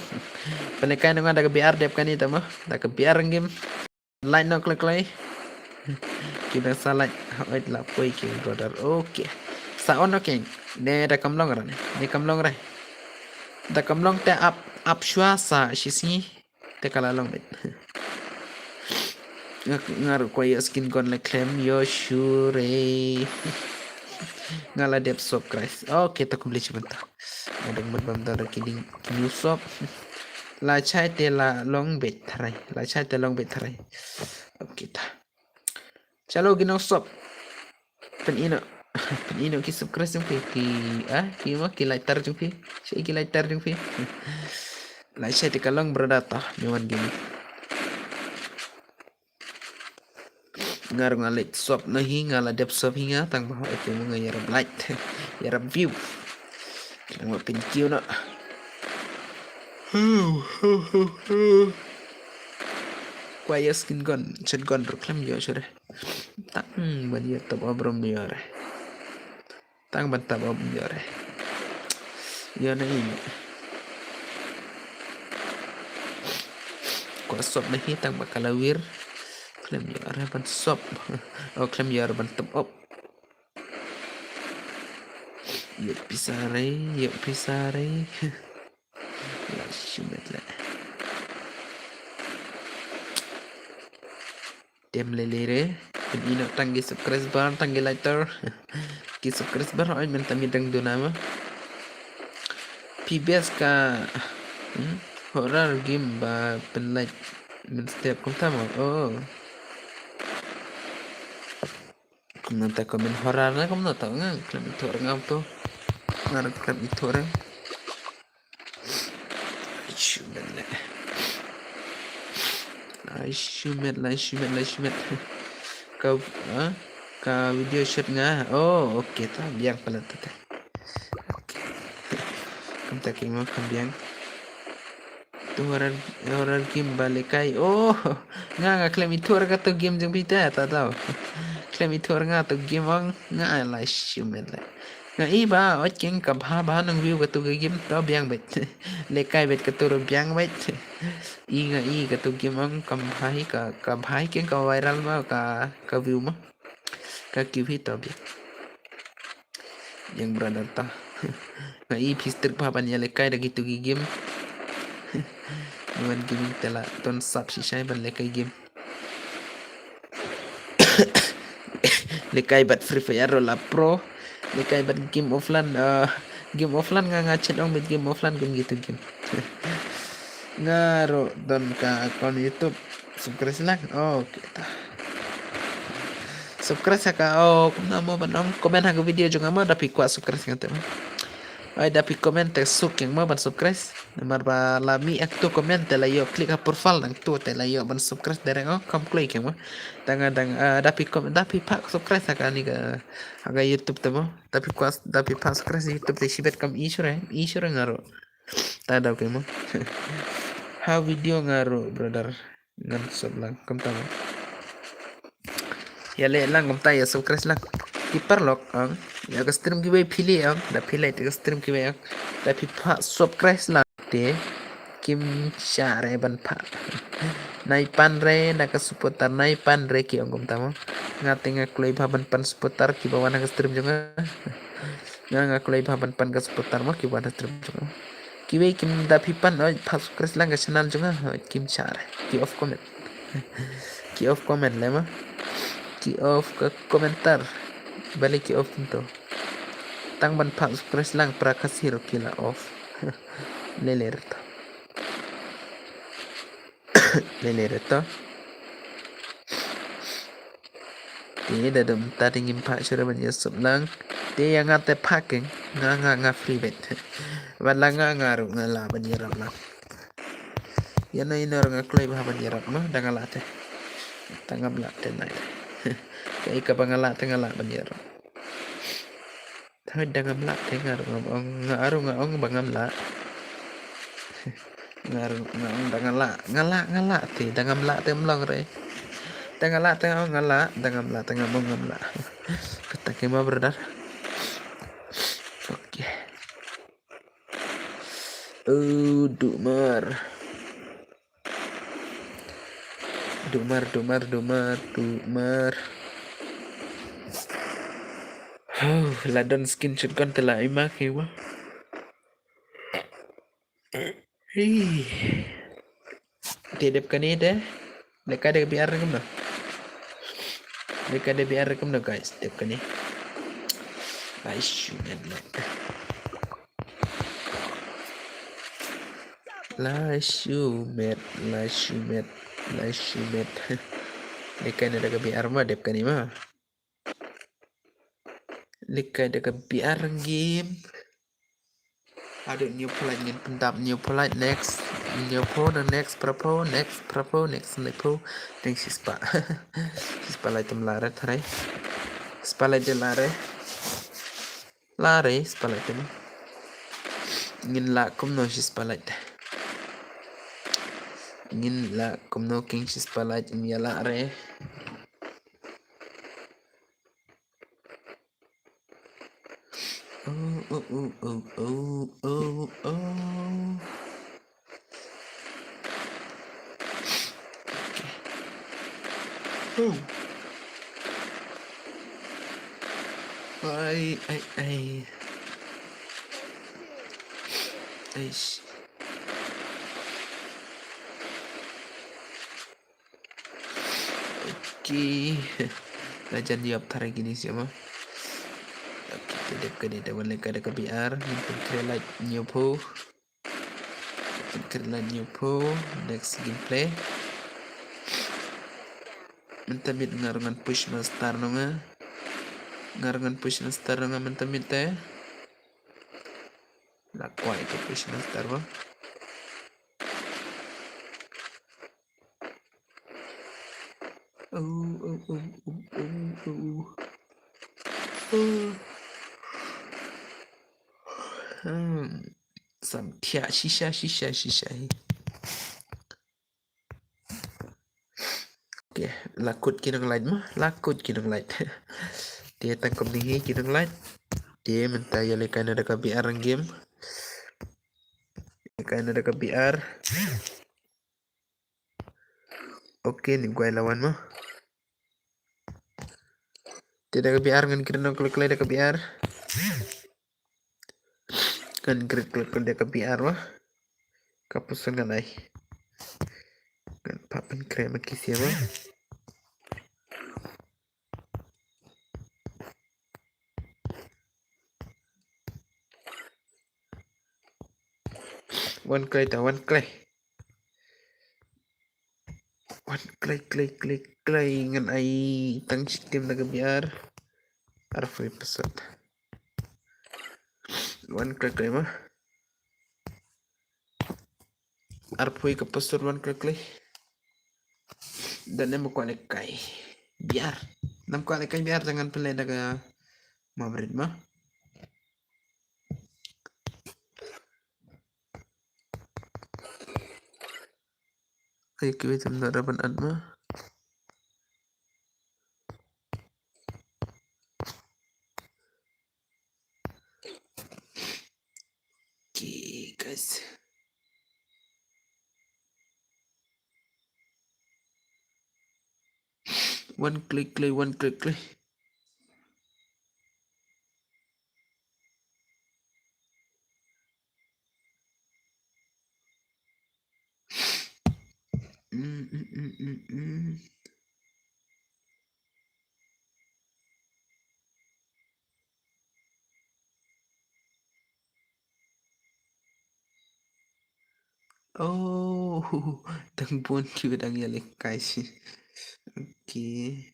pale kai na da ka biar dep kan ita ma da ka biar game line no click kita salat oi la poi ki brother okay Saon oke. Ne da kamlong ra. Ne kamlong ra. Da kamlong te up shwa sa shisi te kalalong bet. Ngar ko ya skin kon le klem yo shure. Ngala dep sop guys. Oke to kumbli sebentar. Ada berbam dar kidding new sop. La chai te la long bet tharai. La chai te long bet tharai. Oke ta. Chalo ginong sop. Pen ino ki subscribe jung ki mo ki lighter jung pi. Sei ki lighter jung pi. La chai te kalong berdata mewan gini. Ngar ngalit sop na hinga la dep sop hinga tang bahwa itu mga yarab light yarab view lang mapin kiyo na kwaya skin gun chat gun reklam yo sure tang ban ya tab abrom yore tang ban tab abrom yore yo na ini kwa sop na hitang bakalawir klem yore ban sop oh klem yore ban tab op yuk pisare la shumet la dem lelere ino tanggi subscribe bar tanggi lighter ki subscribe bar ay men tami dang do nama PBS ka horror game ba penlight men setiap kum tama oh kum nanta komen horror na kum nanta nga klam itu orang to ngarap klam itu orang shumet kau ka video shoot nga oh oke ta biang pala ta oke kam ta kimo kam biang tu horror game balikai oh nga klaim itu orang to game jeng pita ta tau klaim itu orang to game ang nga la shumet la nga iba ot king ka ba nang view ka to game to biang bet lekai bet ka to biang bet nga ka to game ang kam bhai king ka viral ma ka view ma ka kivi to biang yang berada ta nga pistir pa ban ya lekai da gitu game Nuan gaming tela ton sap si shay ban lekai game lekai bat free fire rola pro lekai bat game offline nga chat ong bet game offline gun gitu game ngaro don ka akun YouTube subscribe lang oke ta subscribe ka oh kumna mo ban komen ha video jung mo dapi kwa subscribe ngate ay dapi komen te suk yang mo ban subscribe nomor ba lami ak tu komen te la yo klik ha profile nang tu te la yo ban subscribe dereng oh kam klik yang mo dang dapi komen dapi pak subscribe ka ni ka aga YouTube te mo dapi kwa dapi pak subscribe YouTube te sibet kam isure ngaro tada ke mo ha video ngaro brother ngan soblang kam tama ya le lang kam ta ya subscribe lang kiper lok ang ya ka stream ki phili ang da philai te stream ki ang da phi pha subscribe lang te kim share ban pha nai pan re na ka seputar nai pan re ki ang kam tama ngate ngakloi ban pan seputar ki bawa na ka stream jonga ngakloi ban pan ka seputar ma ki bawa na stream jonga kiwe kim da phi pan oi pha subscribe lang ka channel jonga kim share ki off comment le ma ki off ka komentar balik ki off to tang ban pha subscribe lang pra kasiro kila off leler to te da dum ta tingin pha sura ban yusuf lang te yang ate packing nga free bet wala nga ru nga la ban yarap lang yana inor nga klay ba ban yarap ma dangala te tangam la te nai kai ka bangala te ngala ban yarap thôi đang ngâm lại thế ngà ông bằng ngâm lại ngà ông đang ngâm lại thì đang ngâm lại tem lòng rồi đang ngâm lại tem ông ngâm lại đang ngâm lại tem ông ngâm lại kita kema brother oke dumar Là đơn skin chuyện con từ lại má kêu quá. Thì đẹp cái này đấy. Dekat ada biar rekam dah. Dekat ada biar rekam dah guys. Đẹp cái này. Lashumet. Dekat ada ke biar mah đẹp cái này mah. Dekat ada ke biar game. Ada new play ngin pendap new play next. New pro the next propo next sispa. Sispa lai tem lare thare. Sispa lai de lare. Lare sispa lai tem. Ngin la kum no sispa lai. Ngin la kum no king sispa lai in ya lare. Oh. Ay. Aish. Okay. Lajan jawab tarik gini siapa? Kita dekat dia dah balik ada ke BR. Kita create new pool. Next gameplay. Mentamit ngarangan push master nonga. Mentamit teh. Lakuai ke push master ba. Samtia shisha. Okay, lakut kinang light mah. Dia tangkap nih kinang light. Dia minta ya lekan ada ke BR game. Lekan ada ke BR. Oke, nih gue lawan mah. Tidak ke BR kan kira klik ada ke BR. Kan klik ada ke BR mah. Kapusan kan ay. Kan papan krem kisi mah. One click. Ngan ay tang sistem na ke BR. Arfoy pesat. One click mah. Arfoy ke pesat one click. Dan yang mau kai biar nam kai biar jangan pelai daga mabrid mah ay kiwit am narapan ad mah okay guys one click oh tang pun juga dang yalik guys okay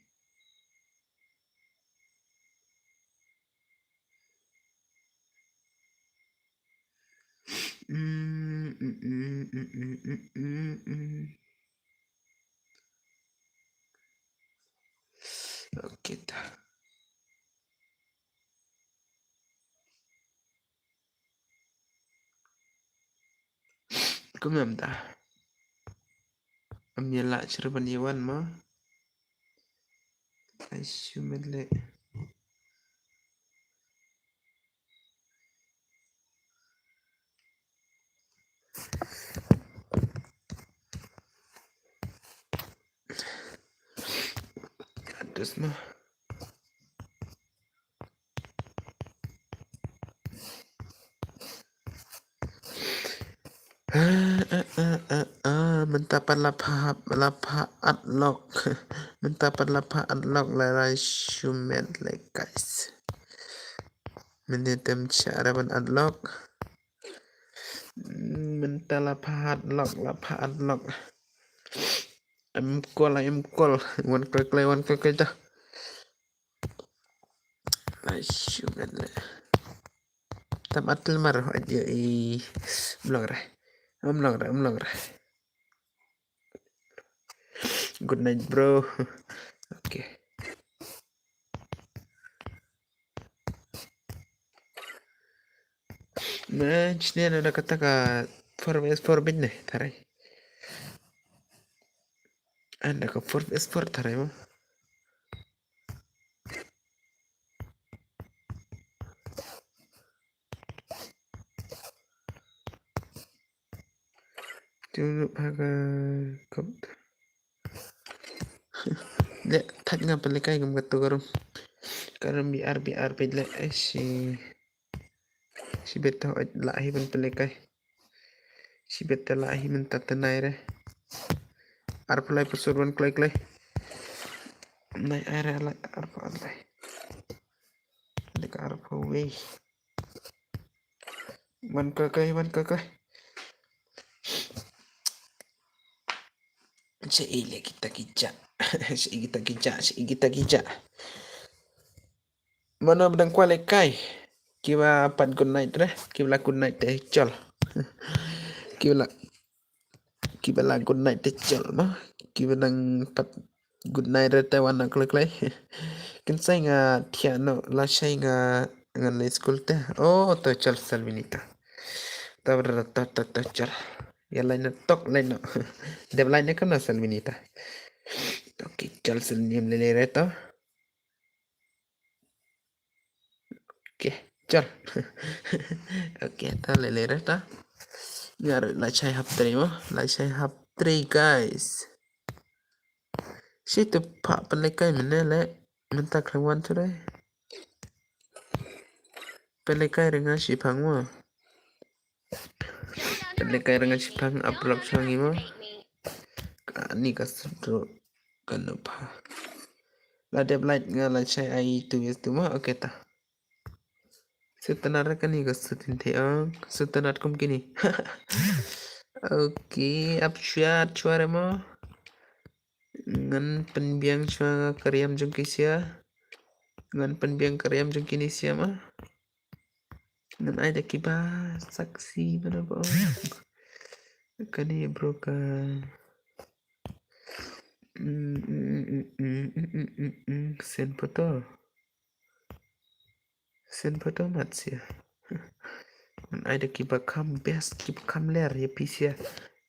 okay dah kumam dah am yala cerban yawan mah asyumedle atas mah Mentapan lapha unlock. Mentapan lapha unlock lai shumet like guys. Menetem cara ban unlock. Menta lapha unlock. Em call. One click dah. Lai shumet le. Tam atul mar aja blog dah. Blog dah. Good night bro. Okay. Match ni ada kata ka 4vs4 bin nih tarai. Anda ka 4vs4 tarai mo. Tunggu haga kap. Le that nga palikai gum gato karum biar pedle si beta lahi ban palikai. Si beta lahi men tatanai re. Arpulai persuruan klai. Nai air alai arpa alai. Deka arpa way. Wan kakai. Seile kita kijak. Mana bedang kualai kai. Kiwa pat good night re. Kiwa good night teh chol. Kiwa good night teh chol mah. Kiwa nang pat good night re teh wana klai. Kan saya nga tiano la saya nga ngan le school teh. Oh to chol salvinita. Tabra chol. Ya lain tok lain no. Deb lain kan no salvinita. Okay, chol salnim le reto. Okay, chol. Okay, ta le reto. Ngar la chai hap 3 mo. La chai hap 3 guys. Situ pak pelekai mana le. Minta kelawan tu deh. Pelekai dengan si pang mo. Pelekai dengan si pang upload sangi mo. Ni kasudro kanapa. La deb light nga la chai ai tu yes tu mo. Okay ta. Setenar kan ni kasutin teang. Setenar kum kini. Okay, up chat chuare mo. Ngan penbiang chua karyam jung kisya. Ngan penbiang karyam jung kini siya mah. Ngan ada kiba saksi mana bo. Kani bro ka. Send foto mat siya. Ngan ada kiba kam best kiba kam ler ya pisya.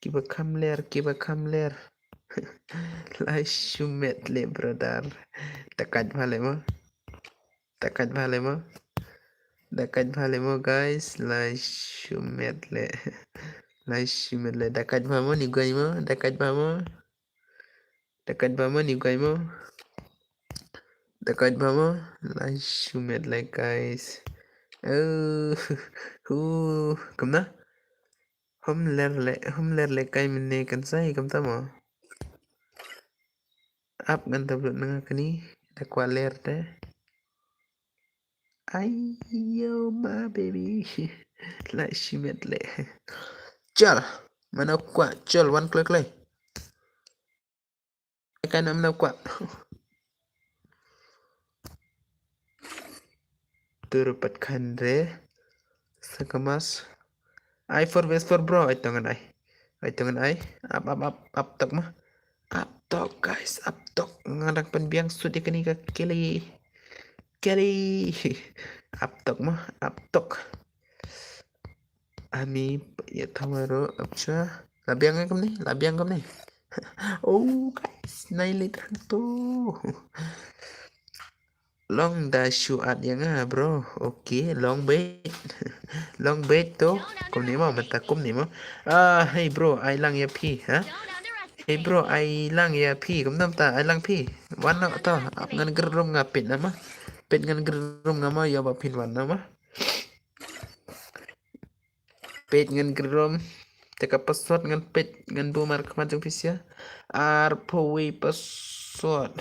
Kiba kam ler. Lai shumet le brother. Takat bhale mo. Dakat bhale mo guys. Lai shumet le. Dakat bhamo ni guai mo. Dakat bhamo ni guai mo. Dakat bhamo. Lai shumet le guys. Cầm na. Hôm ler le kai minne kan sai kam ta mo. Up gan tablo na kani. Dakwa ler te. Ayo ma baby. Lai shumet le. Chal. Mana kuat. Chal one click le. Kan mana kuat. Turupat khandre. Sakamas. I for best for bro. Ay tangan ay. Up tok mah. Up tok guys. Up tok. Ngadak penbiang sudi kani ka kili. Up tok mah. Up tok. Ami ya thamaro apcha. Labiang kam ni. Oh guys. Nailed tu. Long da shoot yang bro. Okay, long bait tu. Kum ni mo mata kum ni mo. Hey bro, ai lang ya pi, ha? Hey bro, ai lang ya pi. Kum nam ta ai lang pi. Wan na to. Ap ngan gerum ngapit nama. Pet ngan gerum ngama ya ba pin wan nama. Pet ngan gerum teka password ngan pet ngan boomer kemacang visia arpowi password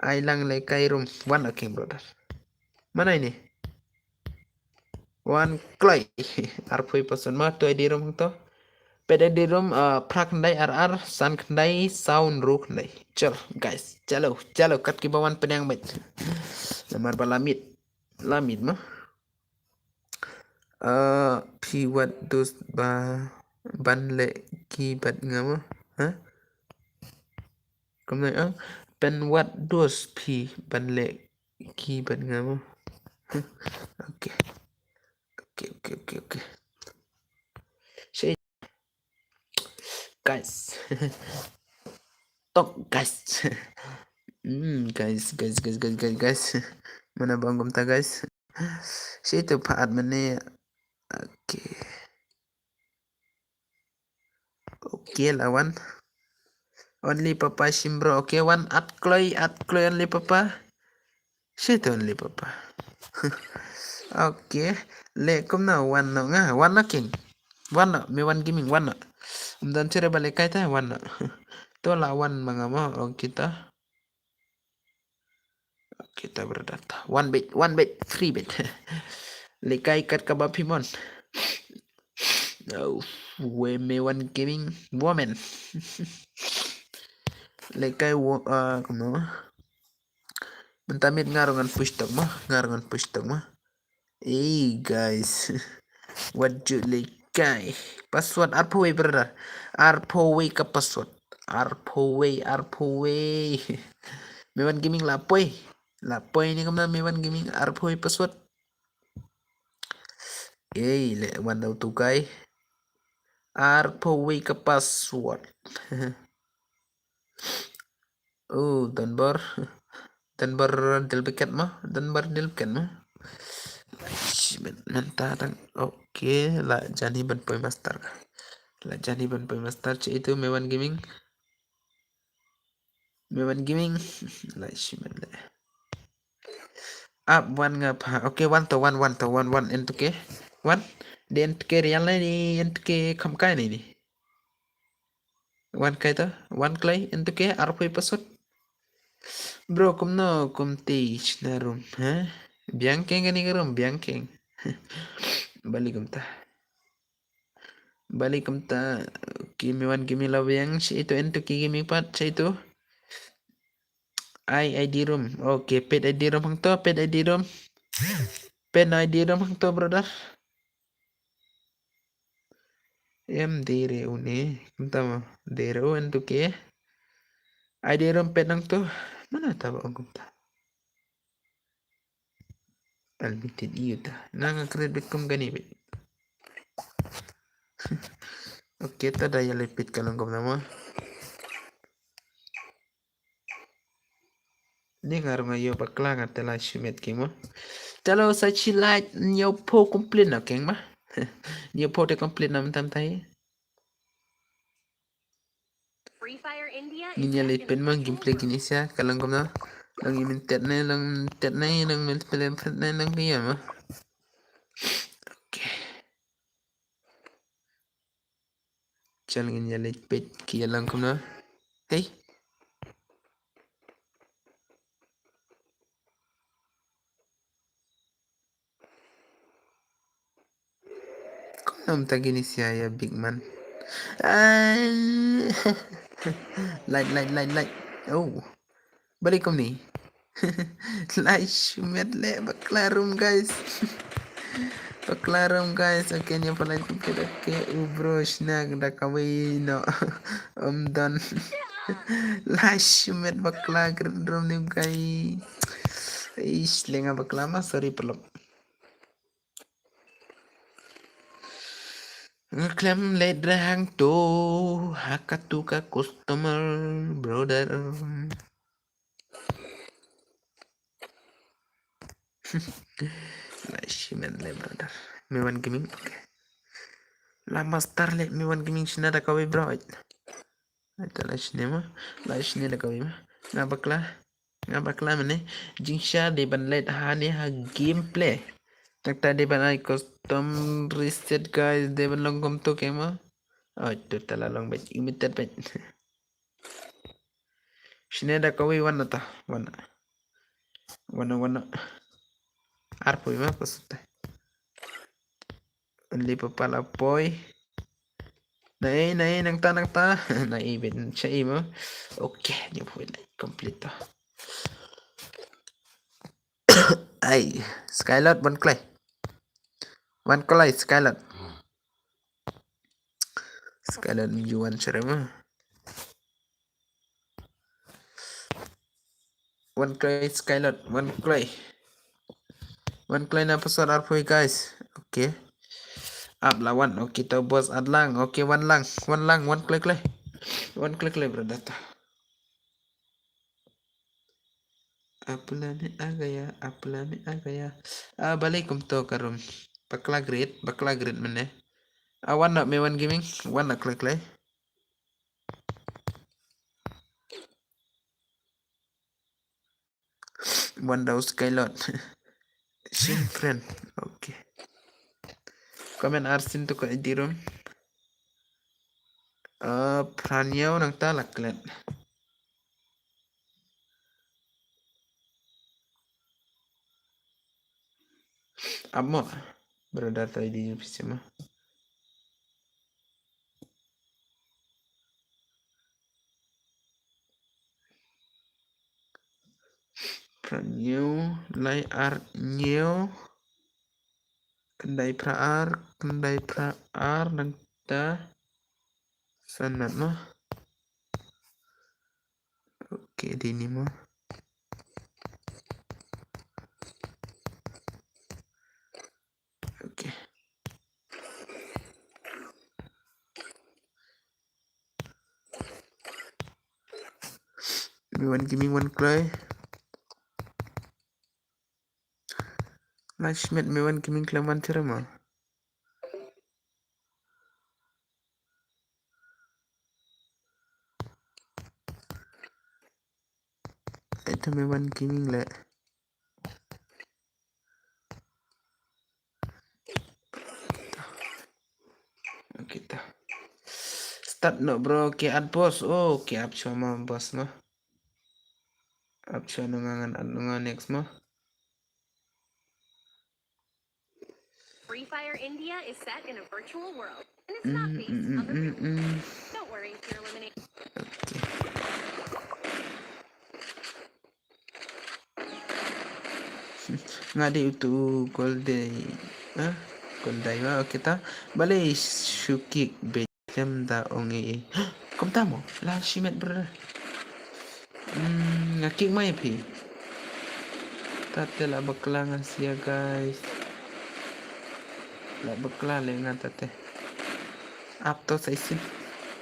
ailang le kairum one okay brother mana ini one clay arpowi password ma to ID room to pet ID room prak ndai RR san ndai sound rook ndai chal guys chalo kat ki bawan penyang met lamar balamit lamit mah P what dos ba ban lệ ki bật ngắm hả công này pen what dos P ban lệ ki bật ngắm ok ok say guys talk guys guys mana bang ta guys say to part mana okay lawan only papa shimbro okay one at kloy only papa say to only papa okay le kom na one no nga one na king one no me one gaming one no dan cere balik kaita one no to lawan mga mo kita berdata one bit 3 bit lekai kat kabapimon no we me one gaming woman lekai kuno mentamit ngarongan push tag mah guys what you lekai password arpowe brother arpowe ka password arpowe mewan gaming lapoy ini kemana mewan gaming arpowe password le wanda tukai arpowe ka password Danbar delbeket mah mentarang oke lah jani ban poi master itu mewan gaming lah shimen le up one ngap oke one to one entuke one di entuke real ni entuke kamkai ni one kaita one clay entuke arpoi password bro kum teach na room biangkeng gani garum biangkeng balik kumta kimi lawyang si itu entuke kimi pat si itu ID room okay pet ID room hang to pet ID room hang to brother dere une kumta mo dere entuke ID room pet hang to mana tahu kumta albitin iyo ta nanga kredit kum gani bit okay ta daya lepit kalong kum nama ni ngarung ayo bakla ngatela shumet kimo chalo sachi light nyo po complete na keng ma nyo po te complete nam tam tai Free Fire India is ninya second lepin in mang virtual gameplay kini sia kalong kum na lang imintet na lang multiplayer na lang kaya ma okay chal ninya lepit kaya lang kum na hey nam tagini sia ya big man light oh balik kum ni light shumet le baklarum guys okay niya pala okay bro snag da kaway no done light shumet bakla rum ni kay lenga bakla ma sorry pelok Ngeklaim late hang to hakatuka customer brother Shimen le brother mewan gaming okay la master le mewan gaming sina da kawe bro ita la shine da kawe ngabakla mene jingsha de ban late ha ne ha gameplay Tak tadi ban ai custom reset guys, deban long kom to kema. Oh, itu tala long bet imitat bet. Sini ada kawi wana ta, wana. Wana. Arpo ima pasuta. Only papala poy. Nai nang ta nai bet siya imo. Okay, niyo po complete. Ay, Skylot one clay. One clay Skylot. Skylot juan serema. One clay Skylot, one clay. One clay na pasal arpo guys. Okay. Up lah one. Okay, kita bos ad lang. Okay, one lang, one clay. One clay brother. Apalani agaya. Balikum to karum. Bakla grid mana? One nak me one gaming. One nak clay. One daw Skylot. Sim friend. Okay. Comment arsin to ka idirum. Pranyaw nang talaklan. Amo. Brother tayo di yung pisima. Pranyaw. Lay art nyaw. Kendai praar nang ta. Sanat mo. Okay, dini mo. Okay. Give me one clay. Lashmet me one giving claman tirama. Ito me one giving le. Okay ta. Start no bro. Okay ad boss. Oh, okay up cuma boss mo. Up cuma nungangan next mo. Free Fire India is set in a virtual world, and it's not based on the real world. Don't worry if you're eliminated. Ngadi itu golday. Golday wa kita balik shukik becam da ongi. Kom tamo lah shimet ber. Ngakik mai pi. Tate lah baklangan sia guys. Lah bakla le ngan tate. Apto sa isin.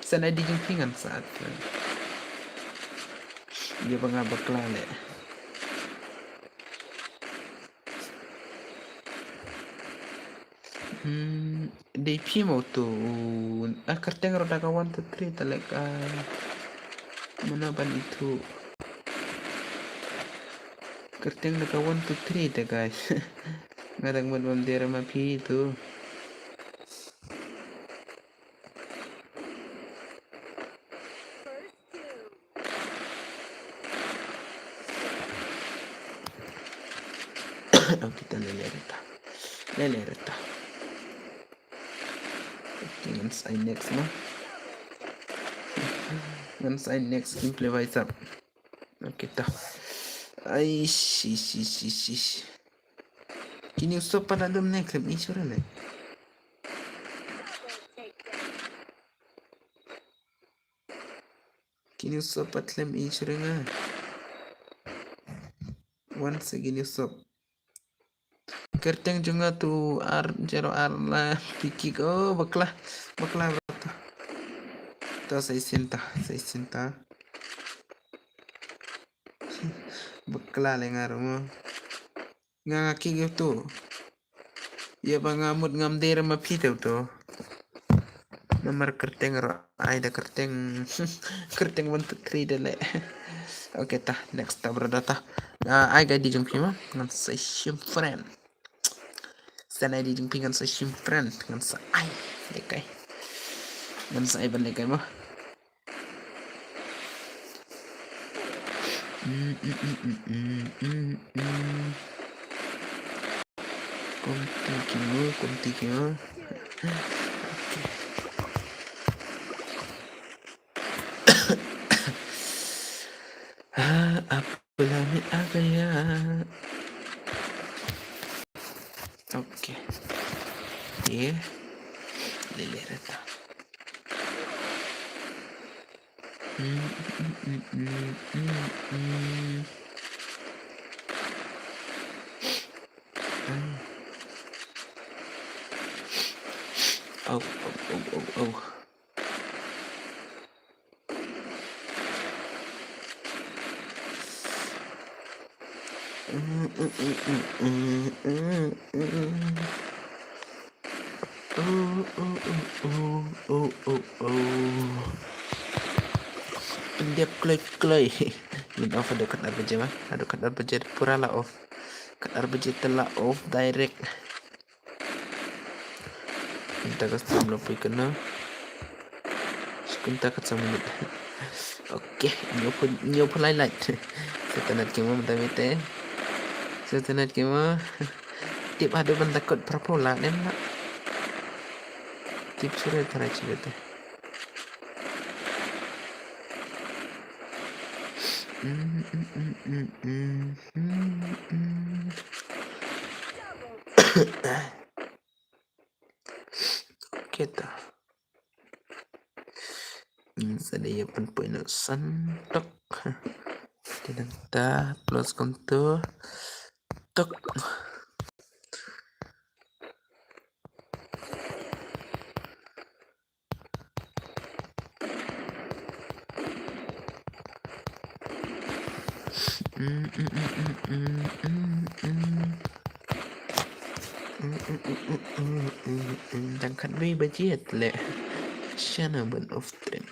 Sana di jingpingan saat. Dia banga bakla le. DP mo to karteng roda ka 1 to 3 talaga mana ban itu karteng roda 1 to 3 ta guys ngadang ban dera ma pi itu kita lele reta dengan sign next mah dengan sign next gameplay wise up kita ay si kini usap pa na dum na clip ni sura le kini usap pa tlem i sura nga once again usap kerteng juga tu jero la piki ko bakla to 600 bakla le ngaro mo ngaki gitu ya bangamut ngamder ma pito to nomor kerteng ro ai da kerteng 1 to 3 dele oke ta next ta berdata ai ga di jumpi ma ngan session friend Stan ID jeung pingan sa friend ngan sa ai lekay ngan sa ai ban lekay mo konti kimo apa ni agaya oke ya lelera oh Pendiap klay min off ada kat arbaje mah ada kat arbaje pura la off kat arbaje telah off direct minta ka stream lo pui kena sekunta kat sa minit oke nyo pun lain setanat kemo mete setanat kemo tip ada ban takut prapola nem nak tip surat teraci bete kita sadaya pun nak santok tidak ta plus kontur tok Tangkat duit budget le Shana ban of trend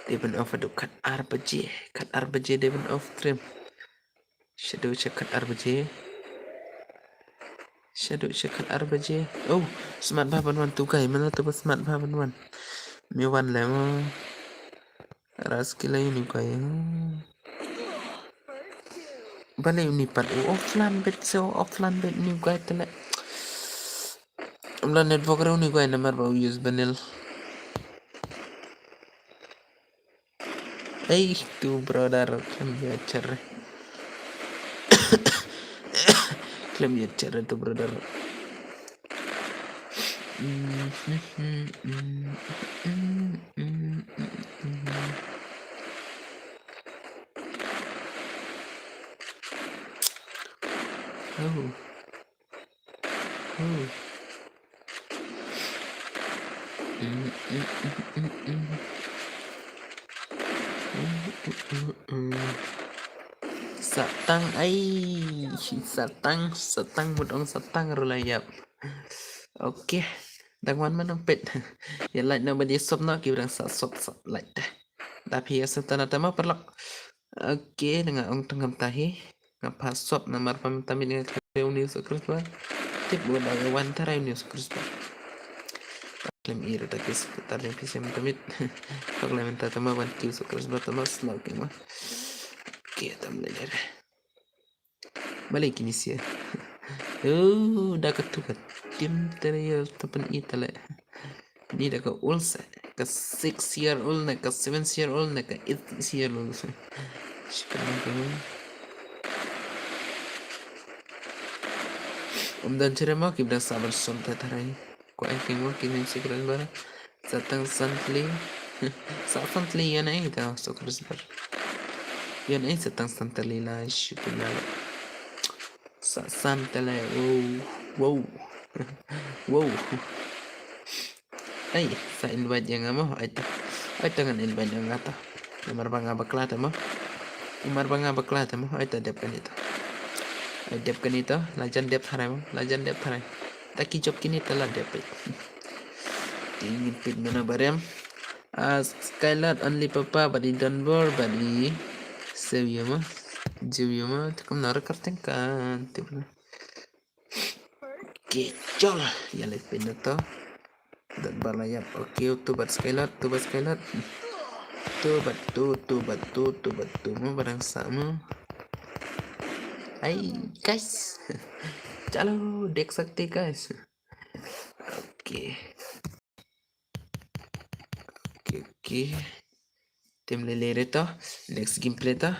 Deban of kat RBJ Deban of trim Shadow check kat RBJ oh smart baban wan tu kai mana tu smart baban wan mi wan le mo ras kila ini kai balik ni pat offline bet ni kai tele amla network raw ni kai namar ba use banel tu brother klaim ya cer tu brother satang mudong satang rulayap oke dangwan manang pet ya like na badi sop na kibrang sa sop like tapi ya satana tama perlak oke dengan ong tenggam tahi ngapa sop namar pamitamin dengan reuni sukrus ba tip buat agawan tarai news krus ba klaim iro tapi sekitar yang bisa mentamit klaim minta tama ban kiu sukrus ba tama smoking ma oke tamleler balik ini sih dah ketukat tim terial tepen itale ini dah ke ulsa ke 6 year old na ke 7 year old na ke 8 year old sekarang dan cerema kibda sabar sonta tarai ko ai kimo kinin sikran bara satang santli yan ai ta sokrus bar yan ai satang santli la shukuna santale wow ay sa invite yang mo ay tangan invite yang ngata umar banga baklata mo ay tadepkan ito lajan dep harai taki job kini telah dep tingin pig mana barem Skylar only papa badi Denver badi Sevilla ma tukam nar karten kan Oke, col. Ya let's pin to. Dan balayap. Oke, tubat skylat. Tubat mo barang sama. Hai guys. Chalo, देख सकते guys. Oke. Oke. Tim lele to. Next gameplay to.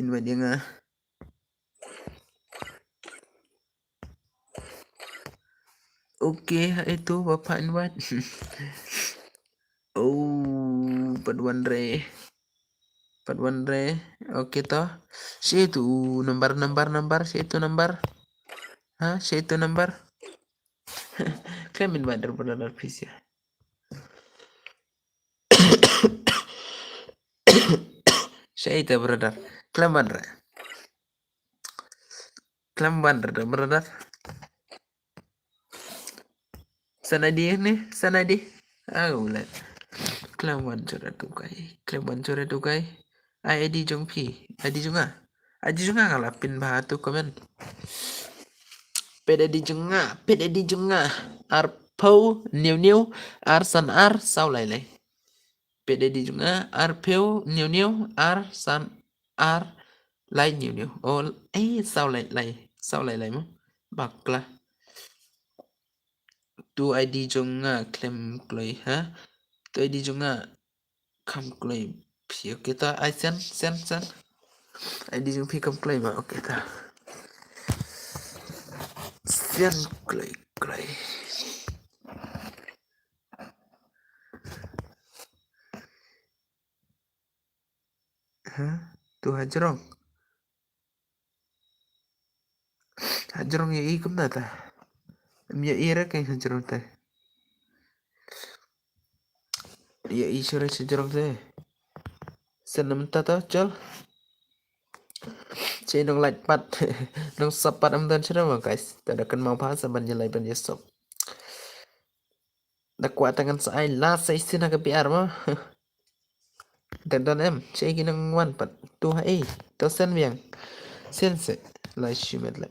Invite dia nga. Oke, itu Bapak invite. Oh, paduan re. Oke toh. Situ nambar. Situ nambar. Hah, situ nambar. Kalian invite benar please ya. Situ brother. Kalian brother. Sana dia. Ah, ulat. Kelawan coret tukai. Ai di jong pi. Adi juga ngalapin bahatu komen. Pede di junga. Arpau niu. Arsan ar sau lai. Pede di junga. Arpau niu. Arsan ar lai niu. Oh, sau lai mo. Baklah. Tu ID junga klem kloi ha. Tu ID junga kam kloi. Phi kita ai sen. ID jung phi kam kloi ma oke ta. Sen kloi. Ha? Tu hajrong ya ikum na ta. Mia ira kay hajrong ta. Ya isura hajrong ta. Senam ta ta chal. Chị nông lạch bắt nông sập bắt âm tân chứ đâu mà guys. Ta đã cần mau phá sa ban jelai ban yesop. Da kuat tangan saya la sa istina ka PR mo. Dan em chị ginang wan pat. Tu ha to sen viang. Sense la shumet la.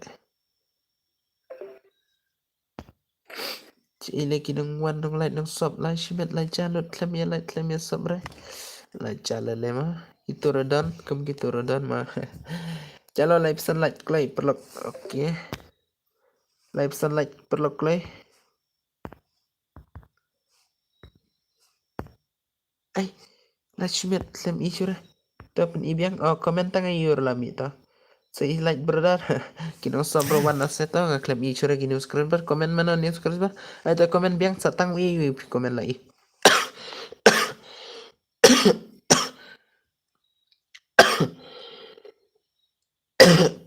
Chị lagi nông wan nông lạch nông sop la shumet la jalot klem ya sop re. La jalale ma. Itu rodan kem gitu rodan ma. Chalo live pesan like play perlok. Oke. Live pesan like perlok play. Ay, la shumet klem isure. Dapat ibiang komen tangan yur lami ta. Say like brother. Kino sobro wana seto nga klem isure gini screen bar komen mana news screen bar. Ada komen biang satang wi komen lai.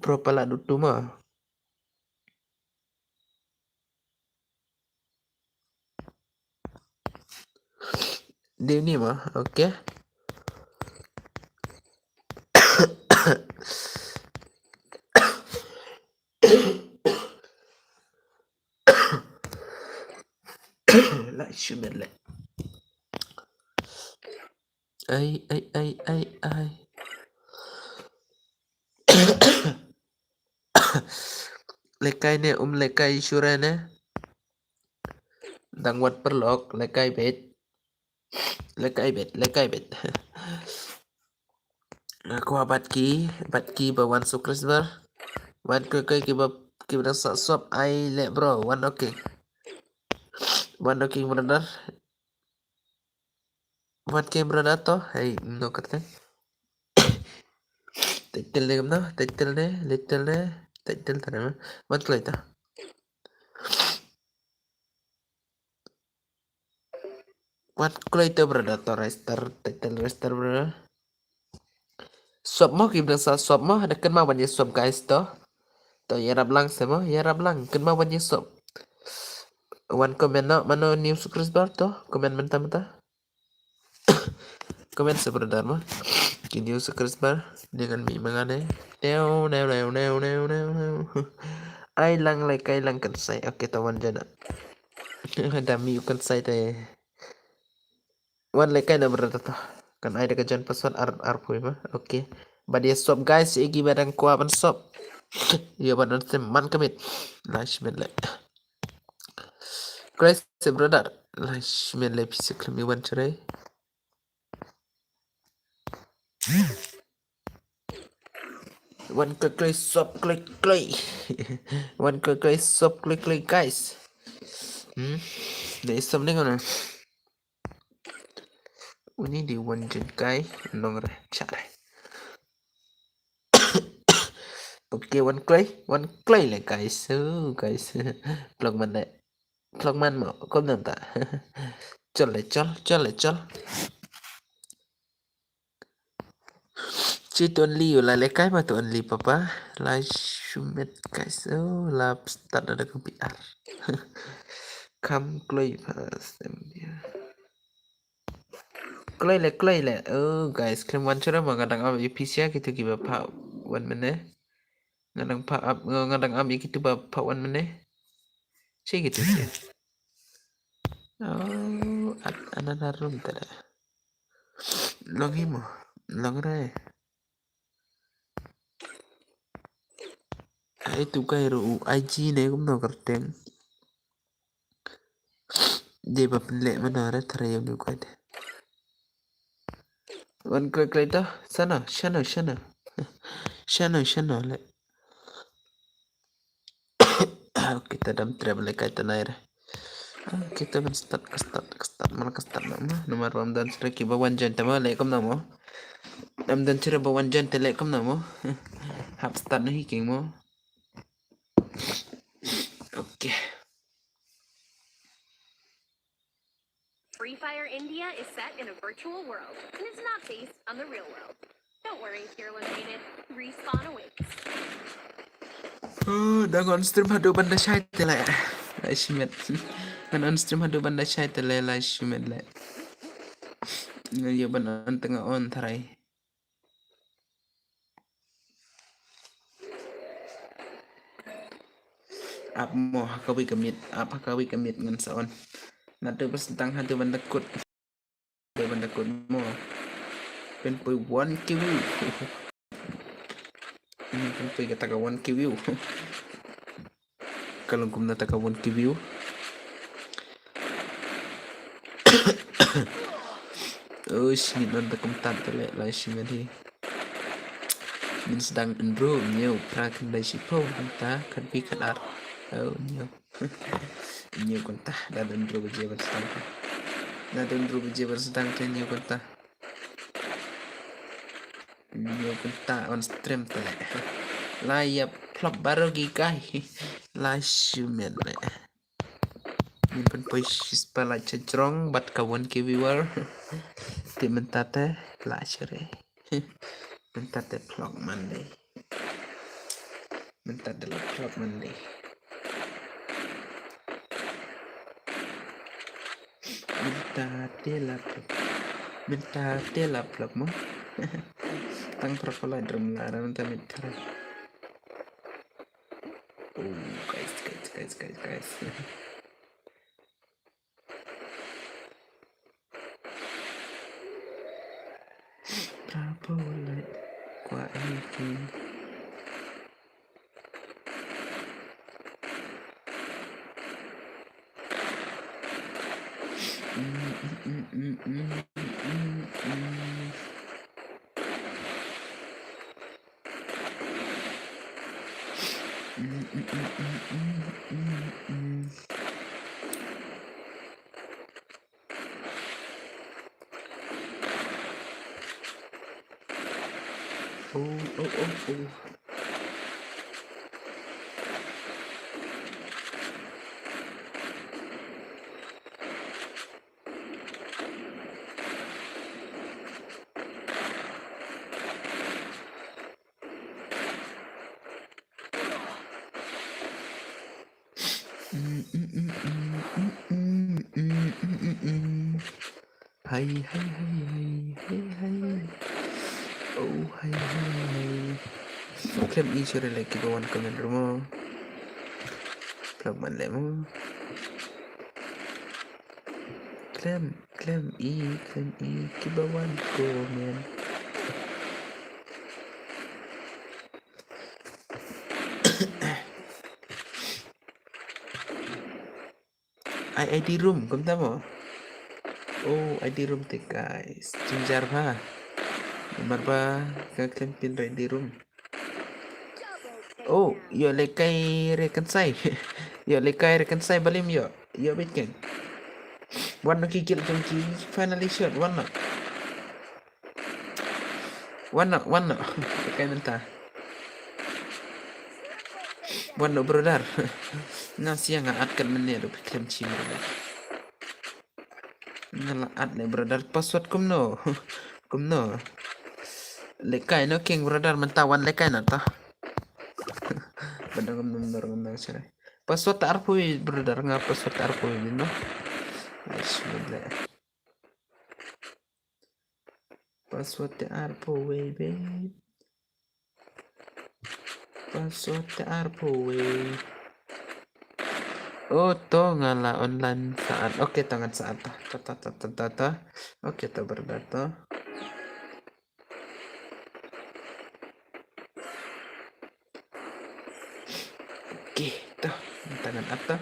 Pro pala dutu ma. Dia ni mah, oke. La shumet le. Ai. Lekai ne lekai shure ne. Dang wat perlok lekai bet. Aku bat ki bawan sukres bar. Wan ke kiba sop ai le bro. Wan okay brother. Wan ke brother to. Hey no karte. Title ne gamna. Title tane. Wan klay ta. Wan klay ta brother to title rester brother. Swap mo kibna sa swap mo ada kan ma ban swap guys to. To yarab lang sama kan ma ban swap. Wan comment no mano news sukres bar to. Comment mentah. Comment sebentar mah. Kini sukres bar dengan mi mangane. Neo. Ai lang kan say. Oke tawan jana. Ada mi kan say teh. Wan lekay na berada to. Kan ai dekat jan password ar mah. Oke. Badia sob guys, igi badang kuah ban sob. Ya badan teman kemit. Lash menle. Grace brother. Lash menle pisik kami wan cerai. One click sob click. One click sob click guys. Để sob ni mana? Ini di one guy nong re cari. Okay, one clay lah guys. Guys, plug man mau kau nanti. Chol. Ci tuan liu lah lekai mah tuan li papa. Lai shumet guys. Lap start ada kebiar. Come clay first. Clay le. Guys, kalian wawancara mah kadang am ipisia gitu kiba pak wan mana. Ngadang am gitu pak wan mana. Cik gitu sih. Anak room tada. Long himo. Long rai. Itu kairu IG ne cũng nó kerteng. Dia bapenlek mana ada terayam du kuat. Wan clay dah. Sana. Shana le. Kita dalam travel kaitan air. Kita kan start malah ke start nama nomor Ramadan sudah kiba wanjan tema lekom namo Ramadan cira bawanjan telekom namo hap start nahi king mo. Okay. Free Fire India is set in a virtual world and is not based on the real world. Don't worry if you're eliminated. Respawn awaits. Dangon stream hadu banda syai tele. Lai shimet. Kan on stream hadu banda syai tele lai shimet le. Ngayo ban on tengah on tharai. Ap mo hakawi kamit ngan saon. Nadu pas tentang hadu banda kut. Banda kut mo. Pen pui 1 view. Pen pui kata 1 view. Kalau kum nata 1 view. Shit non takum tante le lai shimedi. Min sedang enro nhiều prakan dai sipo ta kan pi kadar. Nhiều. Nhiều kon ta dan enro beje bersedang. Dan enro beje bersedang kan nhiều kon ta. Nhiều kon ta on stream ta. Lai plop baru gigai. Lai shimed le. Min pen poi spela cecrong bat kawan ke viewer. Ti mentate la chere. Mentate vlog Monday. Mentate la vlog Monday. Mentate la vlog mo. Tang prokola drum laran tamit kara. Guys. Boleh kuat ini. Oh. Hai. Oh, hai. Klaim i sudah lagi bawan komen rumah. Plug man lemo. Klaim i kibawan komen. ID room kamu tahu? Oh, ID room teh guys. Cinjar ba? Nomor ba? Kaklempin ID room. Oh, yo lekai rekensai. Yo lekai rekensai balim yo. Yo bitken. One kikil jongki finally shot one no. One no. Lekai mentah. One no brother. Nasi yang ngaat kan menir bikin cim brother. Ngalaat ne brother password kumno. Kumno. Lekai no king brother mentawan lekai na ta. Benar sih. Password arpui brother ngap password arpui no. Bismillah. Password arpui babe. Password arpui. Oh, to ngala online saat. Oke, tangan saat. Ta. Oke, to berdata. Oke, to tangan atas.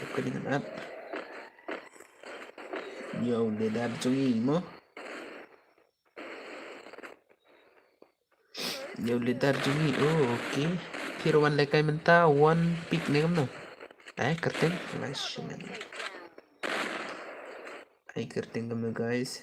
Teko dengan at. Yo, ledar jungi mo. Yo, ledar jungi. Oh, oke. Hero one lekai menta one pick nih kamu. Kerting. Nice man. Kerting kamu guys.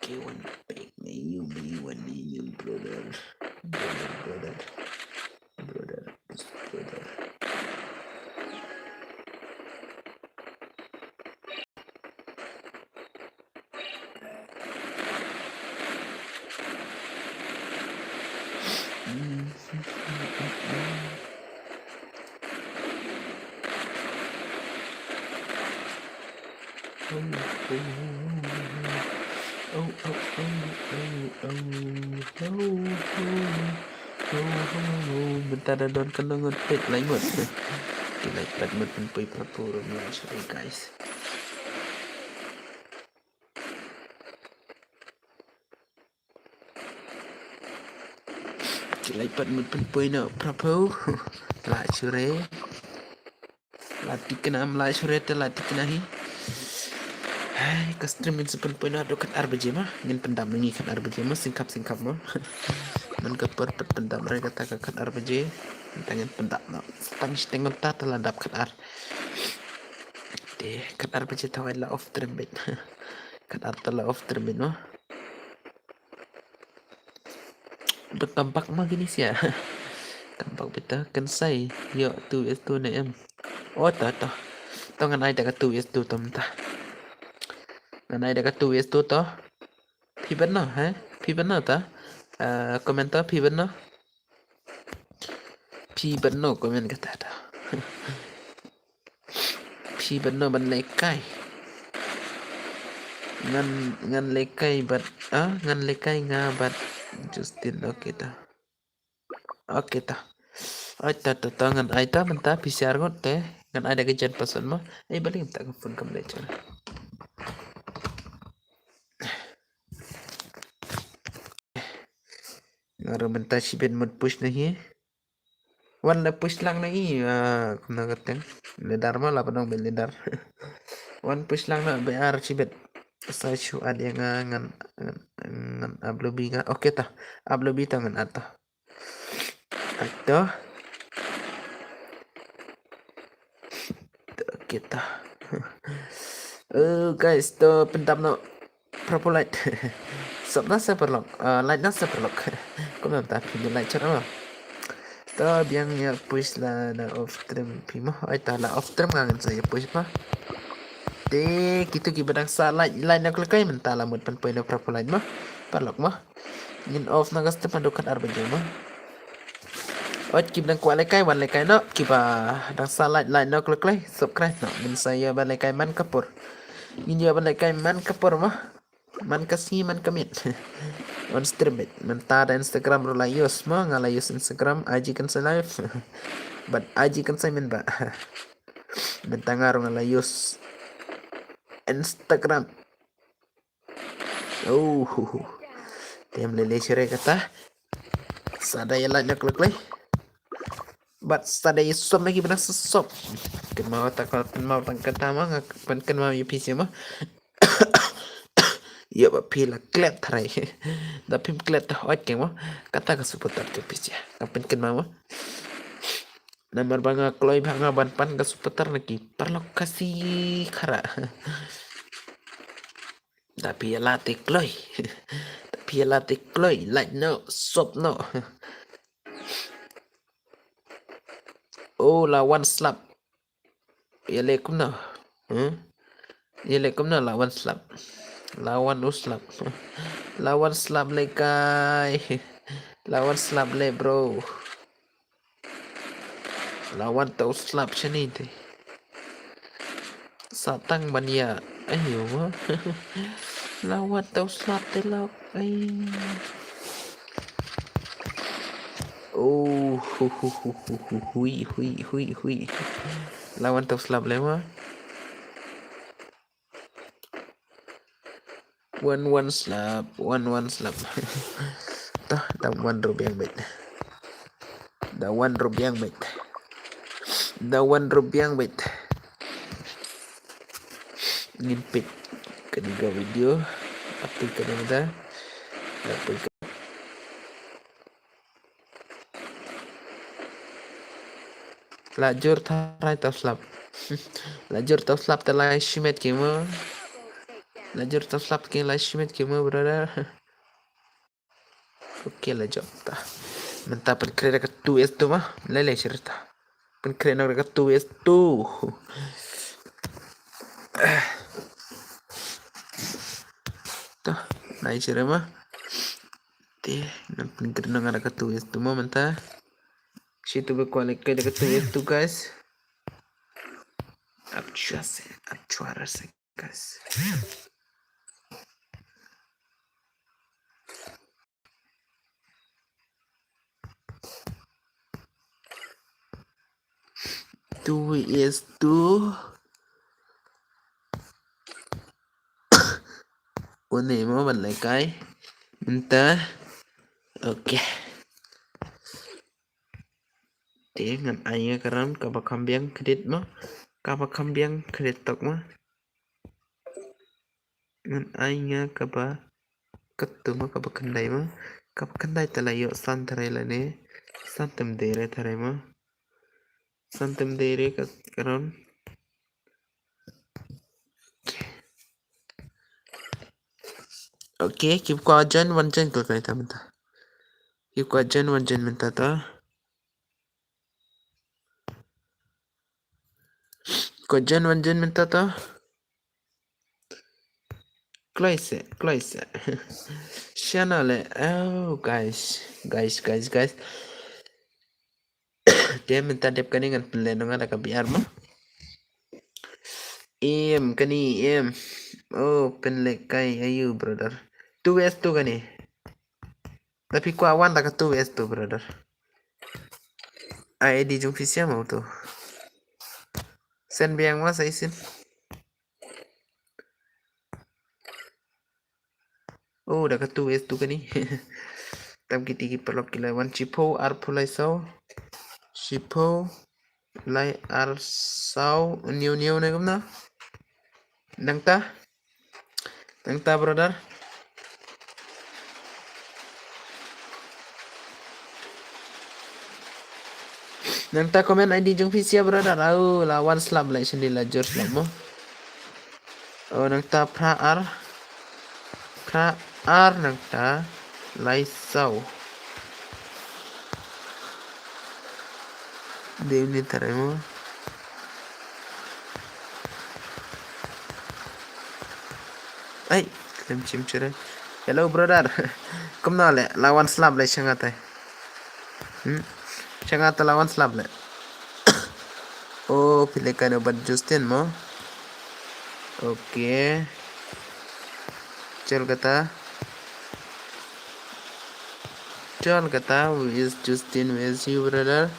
Okay, one pick me one you brother. Bentar ada don kena ngetik lain buat. Kita ikat meten pui perpuru lah sorry guys. Kita ikat meten pui nak perpuru lah sore. Latih kena am lah sore tu latih kena hi. Hai, custom min sepen pui nak dokat RBJ mah. Ngin pendam nengi kan RBJ mah singkap mah. Man keper pendam mereka kata kan RBJ. Tanya pendam no. Tangis tengok tak telah dapat kan deh kan RBJ tahu lah off termbit. Kan telah off termbit no. Berkampak mah gini sih ya. Kampak beta kan say. Yo tu es tu na em. Oh ta. Tangan ai dah tu es tu tom ta. Ngan ai dah tu es tu to. Phi benar ha? Phi benar ta? Komentar phi benar. Phi benar komen kata ta. Phi benar ban lekai. Ngan lekai bat ngan lekai ngabat Justin oke ta. Oke ta. Ta ngan ai ta mentah PCR ngot teh ngan ada kejan pesan mah. Balik tak phone kam lecture. Ngaru mentah si ben mod push nahi. Wan la push lang nahi kumna kateng. Ledar mah lah padang ben ledar. Wan push lang na BR si bet. Saya cu ada yang ngan ablobi nga. Oke ta. Ablobi ta ngan ata. Ata. Kita. Guys, to pendam no propolite. Sub nasa perlok. Light nasa perlok. Kau memang tak pilih light cara mah. To biang ya push lah na off trim pima. Ta lah off trim ngan saya push mah. Gitu gibadang sa light nak lekai mentala mud pan poin proper light mah parlok mah ngin off na gaste pandukan RBJ mah ot gibadang kwa lekai wan lekai no kiba dang sa light nak lekai subscribe no min saya ban lekai man kapur ngin ya ban lekai man kapur mah Man kasi man kamit. On streamit. Man tada Instagram ro layos mo. Nga layos Instagram. IG kan sa live. But IG kan sa min ba? Bentanga ro nga layos Instagram. Oh. Tiam lele sire kata. Sada yala nyak leklay. But sada yusop lagi benar sesop. Kan mau takal kan mau tangkat tama. Kan mau yupisi mo. Ya ba pila klet tarai. Da pim klet ta hoit keng mo. Kata ka suputar tu pis ya. Kapan kan mau. Namar banga kloy banga ban pan ka suputar lagi. Perlok kasih kara. Tapi ya latih kloy. Tapi ya latih kloy. Like no. Sop no. Oh lawan slap. Ya lekum no. Ya lekum no lawan slap. Lawan uslap. Lawan slap le kai. Lawan slap le bro. Lawan tau slap sini deh. Satang mania. Ayo. Lawan tau slap deh lo. Oh. Hui. Lawan tau slap le mah. One slap. Tah, dah one rupiah bet. Dah one rupiah bet. Ngimpit ketiga video. Upload ke mana? Upload ke. Lajur tarai tau slap. Lajur tau slap telai shimet kemo. Lajur tau slap ke lai shimet kemo brother. Oke lah job ta. Mentah pen kira dekat 2S tu mah. Lele cerita. Pen kira nak dekat 2S tu. Tuh, naik cerita mah. Teh, pen kira nak dekat 2S tu mah mentah. Situ berkualik ke dekat 2S tu guys. Actuara se guys. Tu is tu. Uni mo balai kai. Mentah. Oke. Dengan ayah karam kapa kambiang kredit mo. Kapa kambiang kredit tok mo. Dengan ayah kapa ketu mo kapa kendai mo. Kapa kendai talayo san tarai lane. Santem dere tarai mo. Santem dere karon. Oke, keep ko ajan one jen ko kay tamenta. Keep ko ajan one jen menta ta. Ko ajan one jen menta ta. Klaise. Channel oh guys. Dia minta dep kaningan penlenong ada kabiar mo. Kani. Oh, penlekai ayu brother. 2S tu kani. Tapi ku awan tak 2S tu brother. ID jung fisia mau tu. Sen biang mas isin. Oh, dah 2S tu kani. Tam kiti perlu kilaiwan cipo ar pulai sau. Cipo lai ar sau new na kumna. Nang ta brother. Nang ta komen ID jung fisia brother. Au lawan slap lai sendiri lajur slap mo. Oh nang ta pra ar nang ta lai sau. Dev ni tarai mo. Ay, lem chim chere. Hello brother. Kumna le lawan slap le shangatai. Shangata lawan slap le. Oh, pilih kan obat Justin mo. Oke. Chal kata, who is Justin, who is you, brother?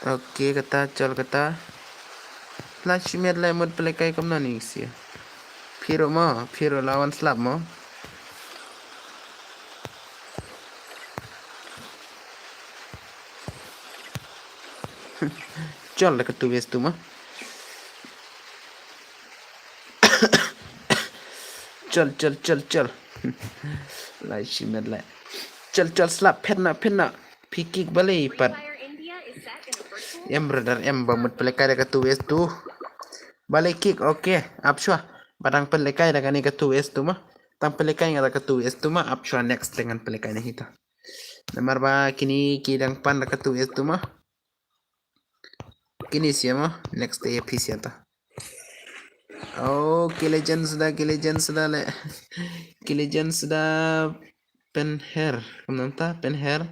Okay, kata, chal kata. Flash mir lai mut pelekai kam na nih sih. Phiro lawan slap mo. Chal la katu wes tu mo. Chal. Lai shimmer lai. Chal slap penna. Pikik balai Free pat. Fire India is set in a virtual Em brother em bamut pelekai da katu wes tu. Balai kick okay. Up shua. Barang pelekai da kani katu wes tu mo. Tang pelekai ngada katu wes tu mo. Up shua next dengan pelekai ni kita. Nomor ba kini kidang pan da katu wes tu mo. Kini siya mo. Next day episode ta. Oh, Legend sudah le. Legend sudah pen hair. Kumnanta pen hair.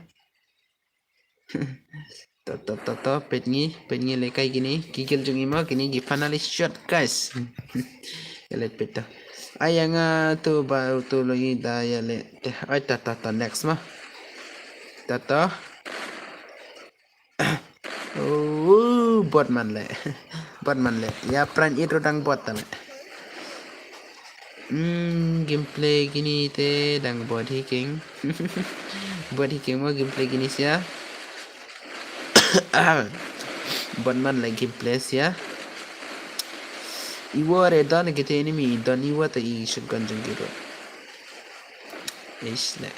To pengi lekai gini. Kikil jung ima kini gi finally shot guys. Yalet peta. Ayang tu ba tu lagi da yale. Ay ta next mah. Tata. Oh, bot man le. Ya pran itu dang bot le. Gameplay gini te dang buat hacking. Buat hacking mah gameplay gini sih ya. Buat man lagi gameplay sih ya. Iwa reda na kita enemy dan iwa ta I shotgun jeng gitu. Ish le.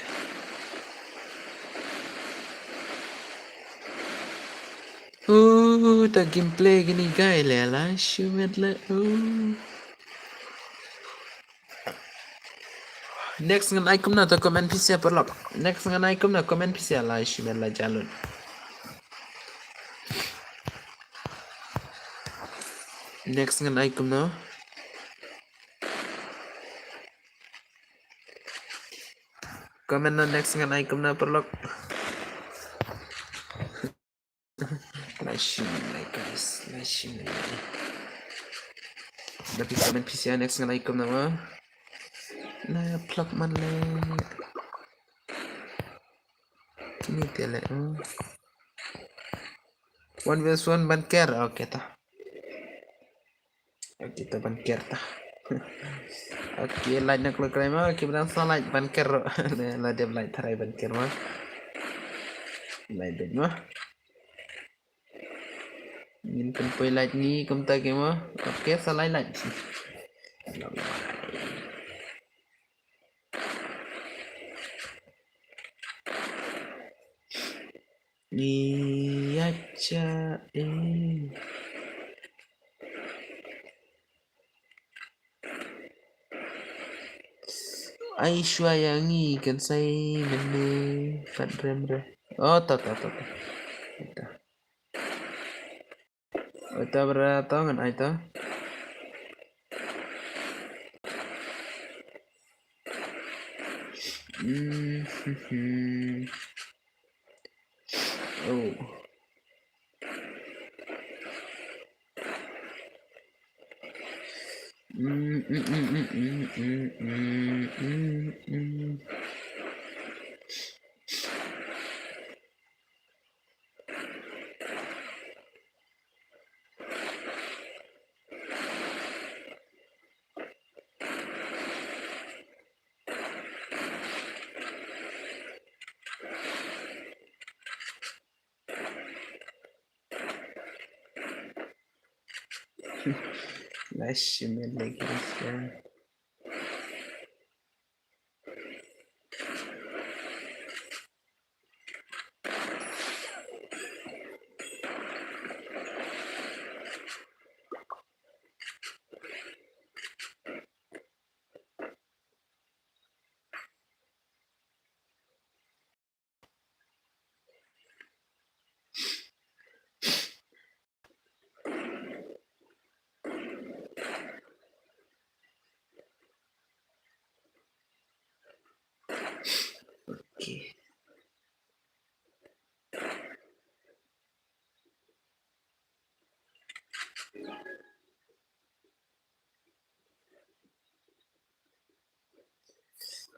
Ta gameplay gini guy le lah shumet le. Next ngan ikum na to comment pisah perlok. Next ngan ikum na comment pisah lah shumet lah jalun. Next ngan ikum na. Comment na next ngan ikum na perlok. Lashing like guys, lashing like. Tapi comment pisah next ngan ikum na mah. Nah, plug man le. Ini tele. 1v1 banker. Oke ta. Kita banker ta. Oke, like nak lo kray mah kita salah like banker. Lah dia like tarai banker mah. Like mah. Ingin kempai like ni kumta ke mah. Oke, salah like. Iya cha Aishwa yangi kan say menu fat remre. Oh, ta. Ota berata ngan aita. Oh. Lagi sekarang.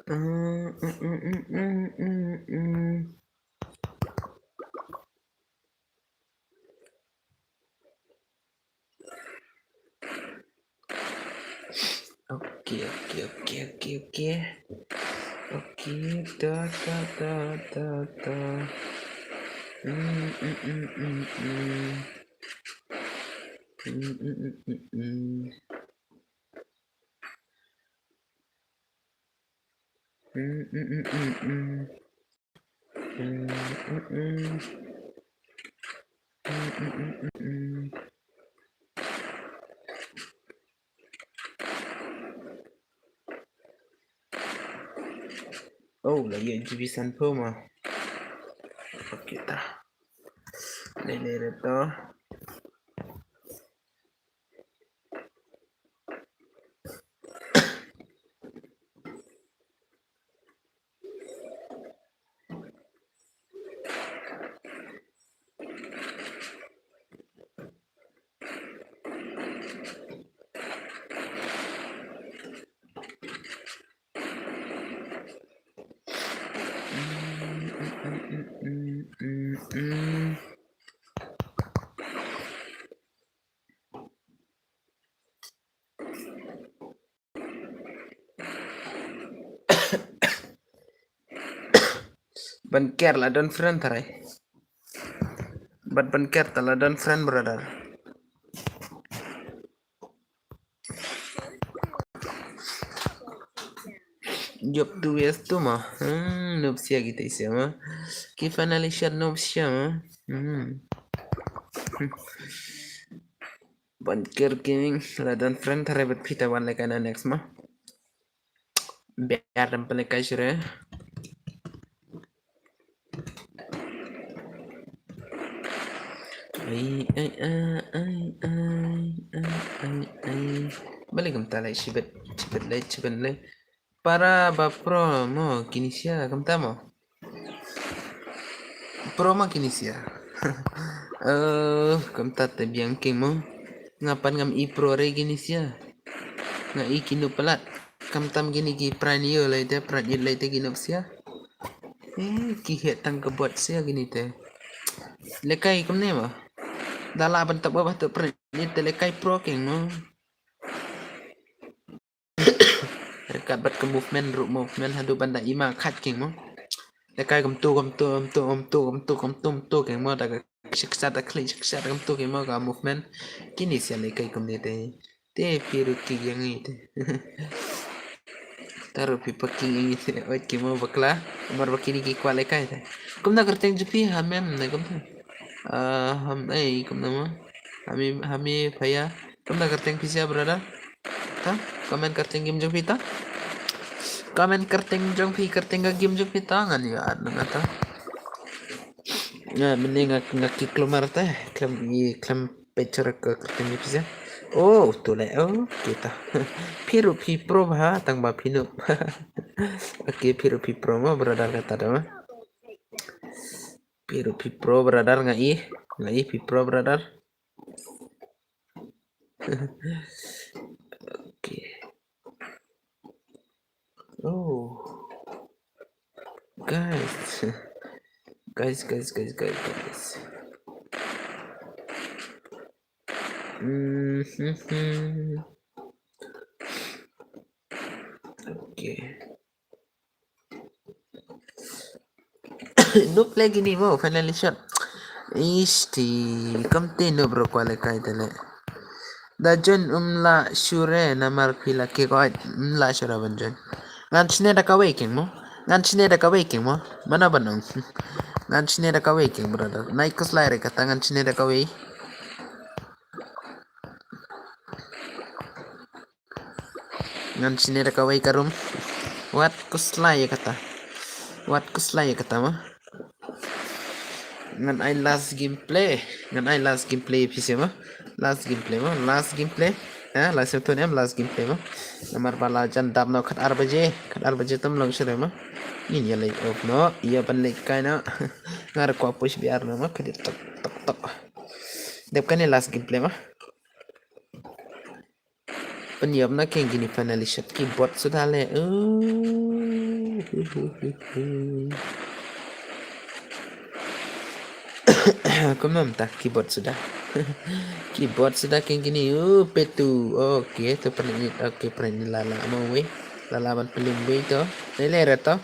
Oke, oke, oke, oke, oke. Oke, da da da da da. Mm, mm, mm, mm, mm. Mm, mm, mm, mm, mm. Mm, mm, mm, mm, mm. Mm, mm, mm. Mm, mm, mm, mm, mm. Oh, lagi exhibition po mà. Oke, ta. Lele to. Ban care lah dan friend tarai. Ban care telah dan friend brother. Job 2 years tu mah. Nopsia kita isi mah. Kifan alishan nopsia mah. Ban care gaming lah dan friend tarai bet pita wan like ana next mah. Biar dan pelekai sure. Ay. Balik kamta lai shibet le. Para bapro mo kinisya kamta mo. Pro mo kinisya. Kamta te biangking mo. Ngapan ngam i-pro re kinisya. Nga ikinu pelat. Kamtam gini ki pranyo lai te pranyo lai te kinopsya. Kihet tang kebuat sia gini te. Lekai kumne mo. Dala bentuk bawah tu pranyo te lekai pro keng mo. Rekat bat ke movement hadu banda ima khat keng mo. Lekai kam tu keng mo daga shiksa da kli shiksa kam tu keng mo ka movement kini sia lekai kam ne te piru ki yang ite. Taruh pipa ki yang ite oi ki mo bakla umar bakini ki kwa lekai te. Kum na kerteng jupi hamem na kum. Ham kum na mo. Hami phaya kum na kerteng pisia brother. Ta komen kerteng game jupi ta. Komen kerteng jong pi kerteng ga game jong pi tangan ya nang ata. Nga mending ngaki kelumar teh klem pecor ke kerteng pi sih. Oh, tu le oh kita. Piru pi pro ha tang ba pinu. Oke piru pi pro mah brother kata dah. Piru pi pro brother ngai pi pro brother. Oke. Oh. Guys. Oke. Noob lagi nih mau finally shot. Isti kamte no bro kwale kai tele. Dajon umla shure namar pila ke koit umla shure banjon. Ngan chine da kawaking mo. Mana banong. Ngan chine da kawaking brother. Naik kus laire kata ngan chine da kawai. Ngan chine da kawai karum. Wat kuslai kata mo. Ngan I last gameplay PC mo. Last gameplay. Last gameplay mo. Namar bala jan dam no khat arbaje tum long shure mo. Ini ya like of no. Iya pan like kaina. Ngar ko push biar no mo kadit tok. Dep kan last gameplay mo. Penyam na keng gini finally shot keyboard sudah le. Aku tak keyboard sudah. Keyboard sudah kayak gini. Petu. Oke, tu pernah. Oke, pernah lala mau weh. Lalaban pelim weh tu. Lelera tu.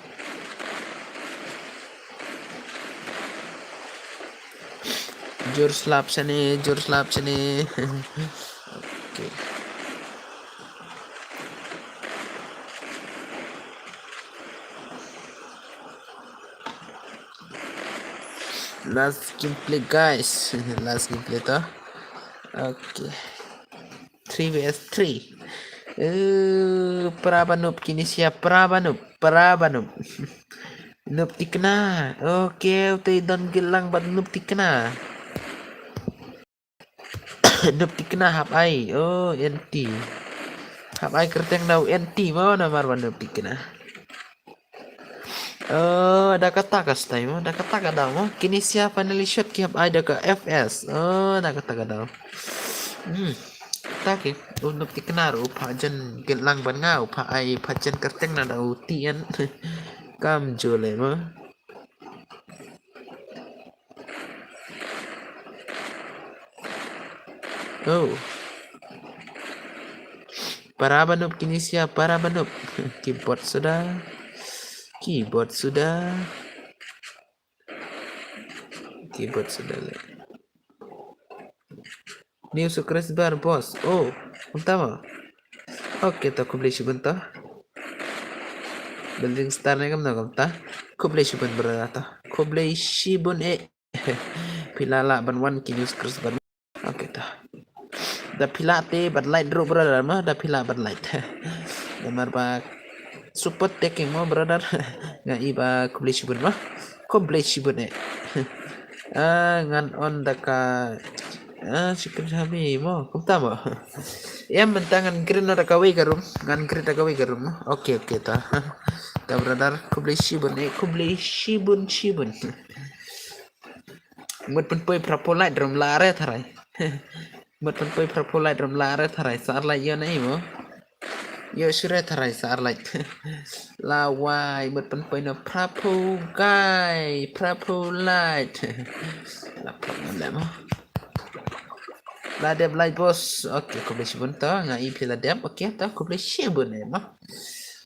Jur slap sini. Oke. Last gameplay guys. Last gameplay tu. Oke. 3 vs 3. Prabanub kini siap Prabanub. Noob tikna. Oke, utai don gelang bat noob tikna. Noob tikna hap ai. Oh, NT. Hap ai kerteng dau NT mau namar ban noob tikna. Oh, ada kata kas time. Ada kata ka daw mo. Kini siap finally shot ki hap ai da ka FS. Oh, ada kata ka daw. Taki. Noob tikna ro pa jan gelang ban ngau pa ai pa jan kerteng na dau tien. Kam jole mo. Oh. Para banub kini siap para banub. Keyboard sudah. Keyboard sudah le. New sukres bar bos. Oh, utama. Oke, tak aku beli sebentar. Building star ni kam nak ta? Aku beli sebentar berata. Aku beli sibun Pilala ban one kini sukres bar. Oke ta. Da pilate but light drop brother mah da pila but light. Namar ba support taking mo brother. Nga iba aku beli sibun mah. Aku beli sibun ngan on daka sikit habi mo kumta mo yang bentangan green ada kawai garum ngan green ada kawai garum oke ta ta brother kubli shibun mut pun poi prapolat drum lare tharai mut pun poi prapolat drum lare tharai sar la yo nai mo yo sure tharai sar la lawai mut pun poi no prapolat la problem mo Ladem light bos. Oke, aku beli shibun ta ngai pi ladem. Oke, ta aku beli shibun mah.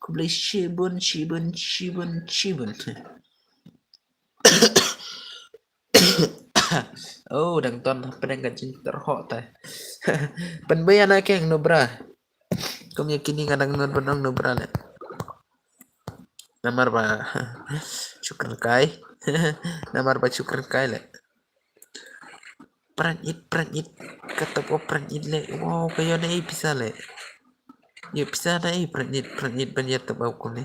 Aku beli shibun. Oh, dang ton pedang gajin terhok ta. Penbaya nak yang nobra. Kau yakini kadang non penong nobra le. Namar ba cukar kai. Namar ba cukar kai le. Pran it kata ko pran it le wow kayo na bisa le ya bisa na pran it banyak tabaw ko ni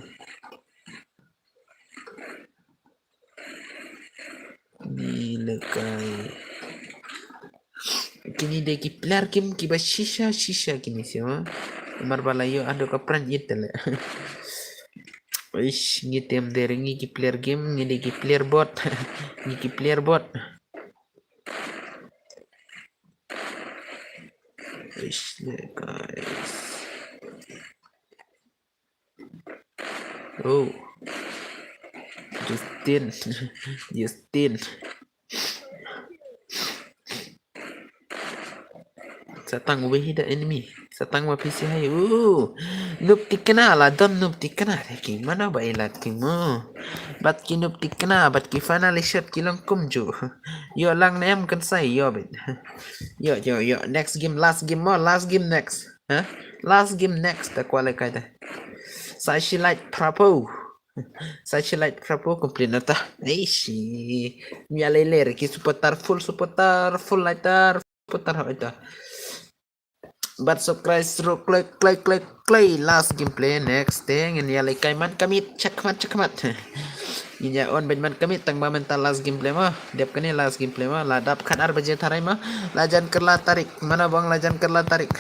kay kini de ki player kim ki ba shisha kini siya marbalayo ado ka pran it le Wish ngitem der ngi ki player game ngi ki player bot guys. Oh, Justin. Satang we the enemy. Satang wa PC hai. Noob tikna la don noob tikna ki mana ba ilat ki mo. Bat ki noob tikna bat ki finally shot ki lang kumju. Yo lang na em kan sai yo bit. Yo next game last game next. Huh? Last game next ta kwale kai ta. Sai light prapo. Sai light prapo complete na ta. Eishi. Mi alele ki supportar full lighter putar ita. But subscribe through play last gameplay next thing and ya like man kami cakmat inya on man kami tang mental last gameplay mah dep kani last gameplay mah ladap kan ar baje tarai mah lajan kerla tarik mana bang lajan kerla tarik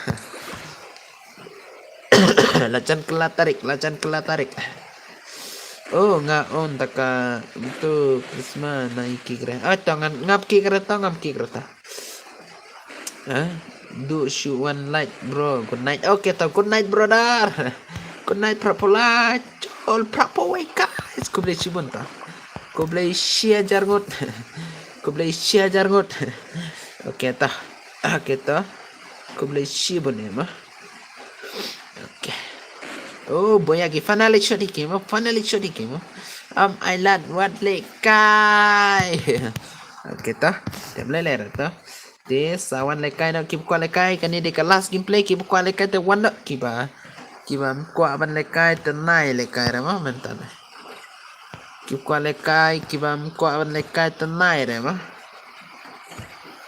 lajan kerla tarik oh nga on taka itu krisma naiki kira tangan ngap ki kereta do shoot one light bro good night okay good night brother good night proper light all proper wake up Ku boleh cibun ta. Ku boleh share jargot. Ku boleh share jargot. Okey ta. Okey ta. Ku boleh cibun ya mah. Okey. Oh, boy lagi finally shot game. Finally shot game. I lad what like kai. Okey ta. Tem lele ta. This awan lekai nak keep kuat lekai kan ni dekat last gameplay keep kuat lekai te one nak kiba. Kiba kuat ban lekai te nai lekai dah mah mentan. Keep kuat lekai kiba kuat ban lekai te nai dah mah.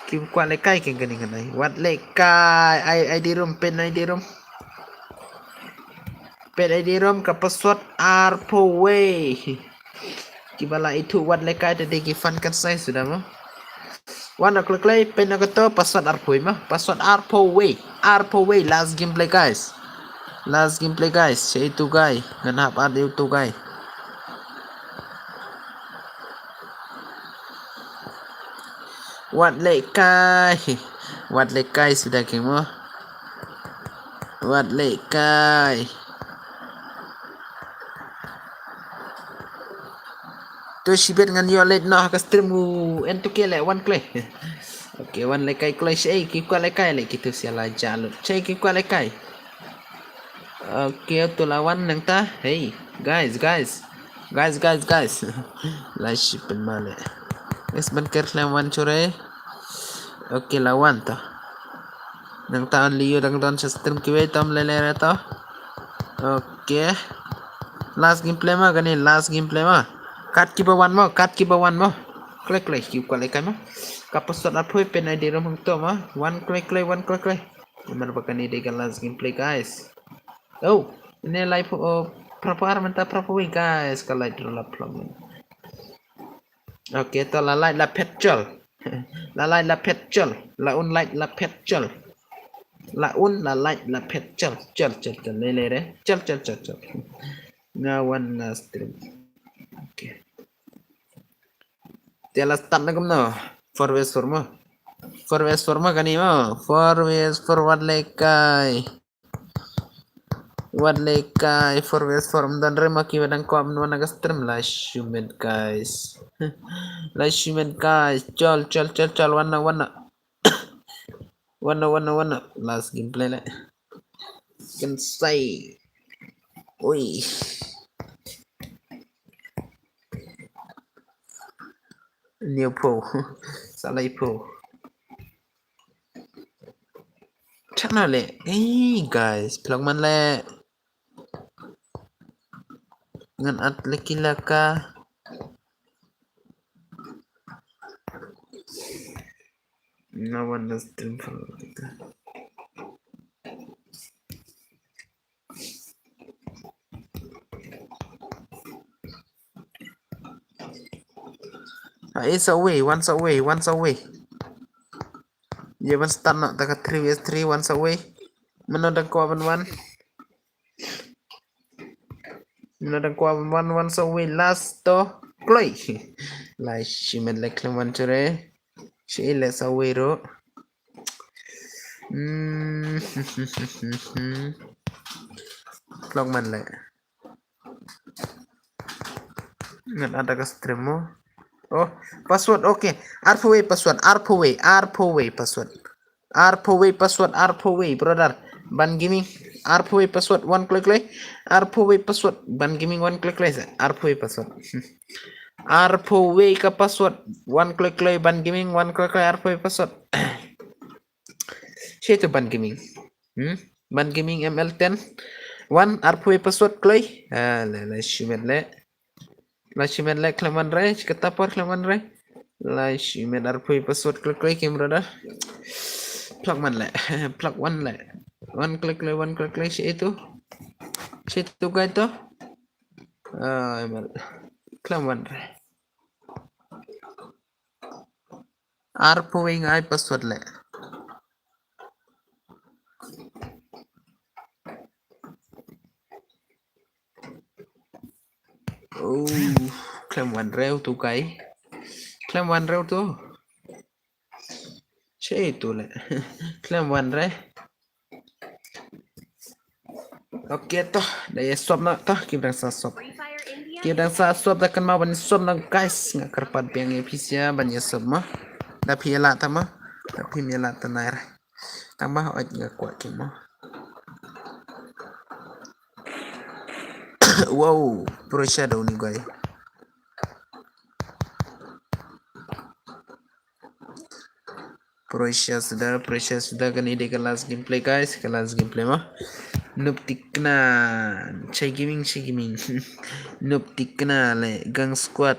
Keep kuat lekai kan kan ni. What lekai I di room pen I di room. Pen I di room ka password way. Kiba lah itu what lekai te degi fan kan saya sudah mah. One klik play pen nak to password arpoi mah password way last gameplay guys saya itu guys nganap ada itu guys what lekai sudah kemo what lekai tu sibet ngan yo let no ka stream entu kele one play. Okay, one lekai klay siya kikwa lekai like gitu siala jalur. Chay kikwa lekai. Okay, tu lawan nang ta. Hey, guys. Lashi penmale. Es ban lawan cure. Okay, lawan ta. Nang ta on liyo dang don sa stream kiwe tom lelere to. Okay. Last gameplay mah. Cut kiba one mo. Klik kikwa lekai mah. Kapos suat apa pen ID rom to mah one click Gimana bakal ini dengan last gameplay guys. Oh, ini live proper menta proper way guys kalau itu lah problem. Oke, to lalai la petrol. Laun light la petrol. Laun la light la petrol. Cel lele deh. Cel. Ngawan na stream. Oke. Tiala start na no. Forward forma kan ini mah forward lekai forward form dan remaki wadang ko amno naga stream la shumet guys col wana last gameplay le can say oi new pro salai pro channel le guys plug man le ngan at lekila ka nawan na stream for it's away once away ya ban start nak taka 3vs3 once away menodang ko aban once away last to play la shimen le kleman chure shi le away ro vlog man le ngan ada ka stream mo. Oh, password okay. RPW password. Brother. Ban gaming. RPW password one click play. RPW password ban gaming one click play. RPW password. RPW ka password one click play ban gaming one click play RPW password. Siya ban gaming. Ban gaming ML10 one RPW password play. La shimet le. Lashimen like Cleman Ray, Katapor Cleman Ray. Lashimen RP password click him brother. Plug man le, plug one le. One click si itu guys to. Emal Cleman Ray. RP wing I password le. Oh, claim one rail tu guys. Claim one rail tu. Cik itu le. Claim one rail. Okey toh, dah swap nak toh kita rasa swap. Kita suap takkan mau ban suap nang guys nggak kerpat biang episia ban suap mah tapi la tama tapi mela tenair tambah oj nggak kuat cuma wow pro shadow nih guys Pressure sudah kan ide kelas gameplay guys kelas gameplay mah noob tikna cai gaming noob tikna le gang squad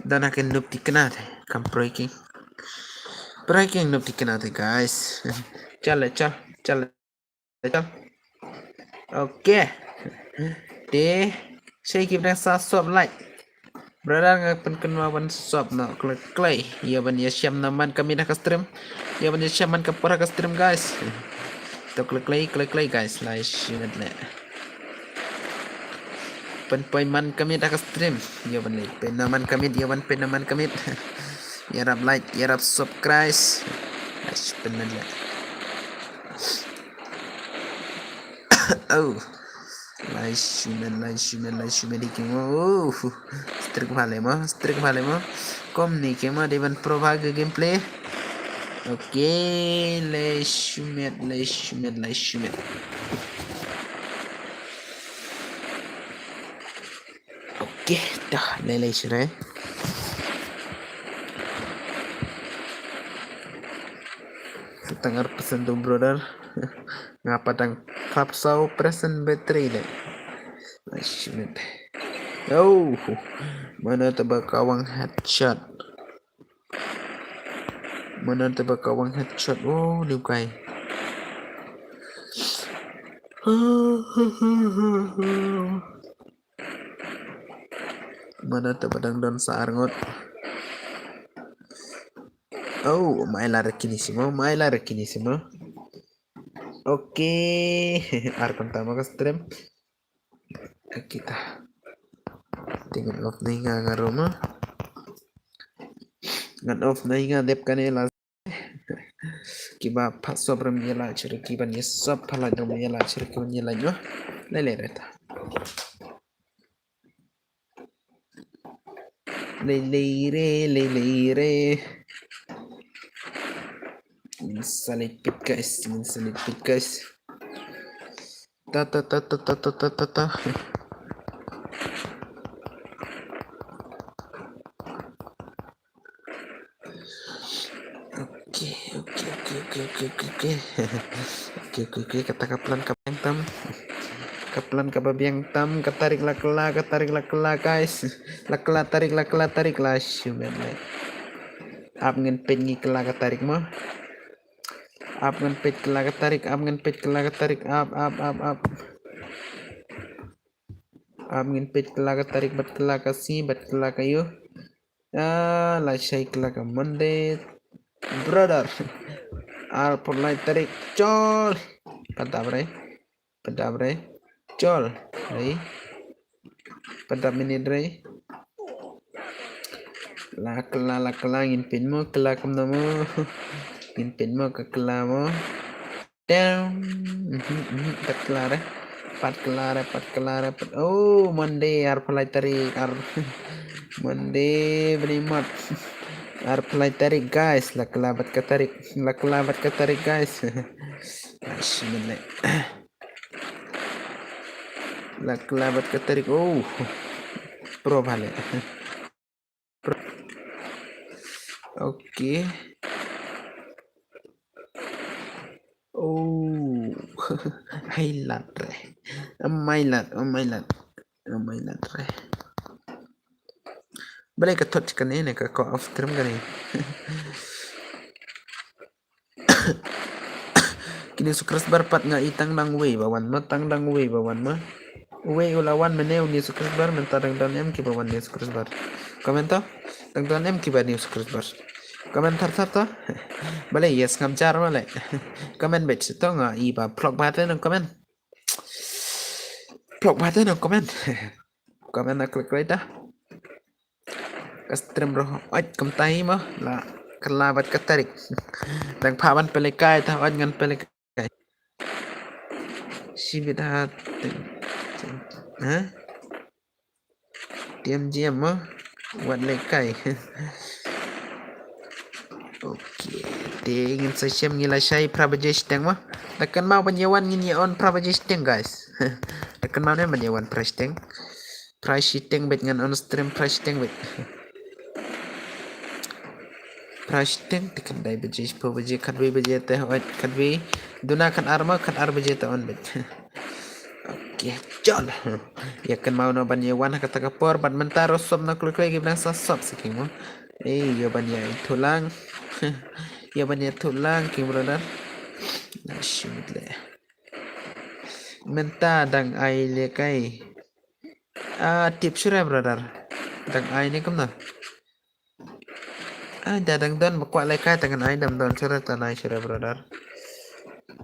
dan akan noob tikna kam breaking noob tikna guys chal oke deh saya kira sasop like Brother ngapain kenal suap na klay ya ban ya syam naman kami dah stream ya ban ya syam man kapura stream guys to klay guys like shit le pen man kami dah stream ya ban le pen naman kami ya ban pen naman kami ya rap like ya rap subscribe guys pen le oh lai shume diking oh strik bhale mo kom ni ke ma devan probag gameplay oke lai shume oke dah lai sure setengah persen tuh brother ngapa dang kapsau present battery deh shit oh mana tebak kawang headshot oh liukai mana tebak dang don saarngot oh mailar kini simo oke ar pertama ke stream kita tinggal off nih nggak rumah ngan off nih nggak dep kanela kiba pas sobre miela ciri kiba ni sop pala dom miela ciri kiba miela nyo lele reta lele salipit guys ta oke kata kaplan kababiang tam katarik lakela guys lakela tarik lah syumen ap ngen pengi kela katarik mah ap ngen pet kela katarik ap ngen pet kela katarik ap ngen pet kela katarik bat kela kasih bat kela kayu lah syai kela ka monday brother ar pulai tarik col padabre col rei pada menit rei la kela ngin pin mo kela kam namo ngin pin mo ka kela mo down pat kela oh monday ar pulai tarik ar monday berimat ar pulai tarik guys la kelabat katarik guys bismillah la kelabat katarik oh pro bhale oke oh highlight re mailat re balik ke touch kan ini ke call of stream kan ini kini sukres barpat nga itang nang way bawan ma way ulawan meneu ni sukres bar mentadang dan em ki bawan ni sukres bar komento tang dan em ki ba ni sukres bar komentar satu balik yes ngamcar balik komen bet itu nga iba plok bate nang komen komen nak klik dah stream roh oj kamtai mah la kelabat katarik dang paban pelekai ta oj ngan pelekai sibit hat Hah? Diam-diam mah. Buat lekai. Okey. Dia ingin saya menyelesaikan Prabajesteng mah. Tekan mau penyewan ngini on Prabajesteng guys. Tekan mau ni penyewan Prabajesteng. Prabajesteng bet dengan on stream Prabajesteng bet. Prabajesteng tekan dai bajes po baje kadwe baje teh oi kadwe duna kan arma kan ar baje ta on bet. Okey, jol. Ya kan mau no penyewan kata kapor bat mentaro sob na klik lagi bilang sob seking mo. Ya banyak tulang. Ya banyak tulang king brother. Syutle. Menta dang ai le kai. Tip syure brother. Dang ai ni kam na. Dadang don bakwa le kai tangan ai dam don syure tanai syure brother.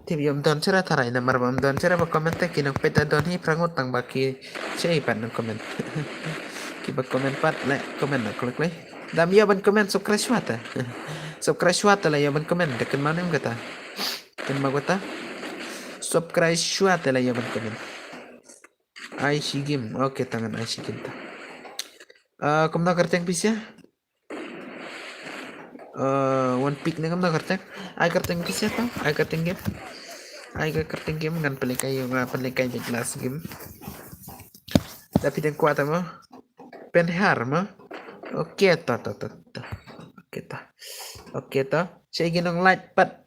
Tip yom don syure tarai na marbam don syure ba comment ta kinang peta don hi prangut tang baki syai pan nang comment. Ki ba comment pat le comment na klik le. Dam ya ban comment subscribe swata. Subscribe swata la ya ban comment dekan mana kata. Kan magota. Subscribe swata la ya ban comment. Ai game. Oke tangan ai game ta. Kamu nak kerja bisa? One pick ni kamu nak kerja? Ai kerja bisa tau? Ai kerja game. Ai kerja game kan pelikai di kelas game. Tapi yang kuat mah. Penhar mah. Oke ta. Oke ta. Saya ginong light pat.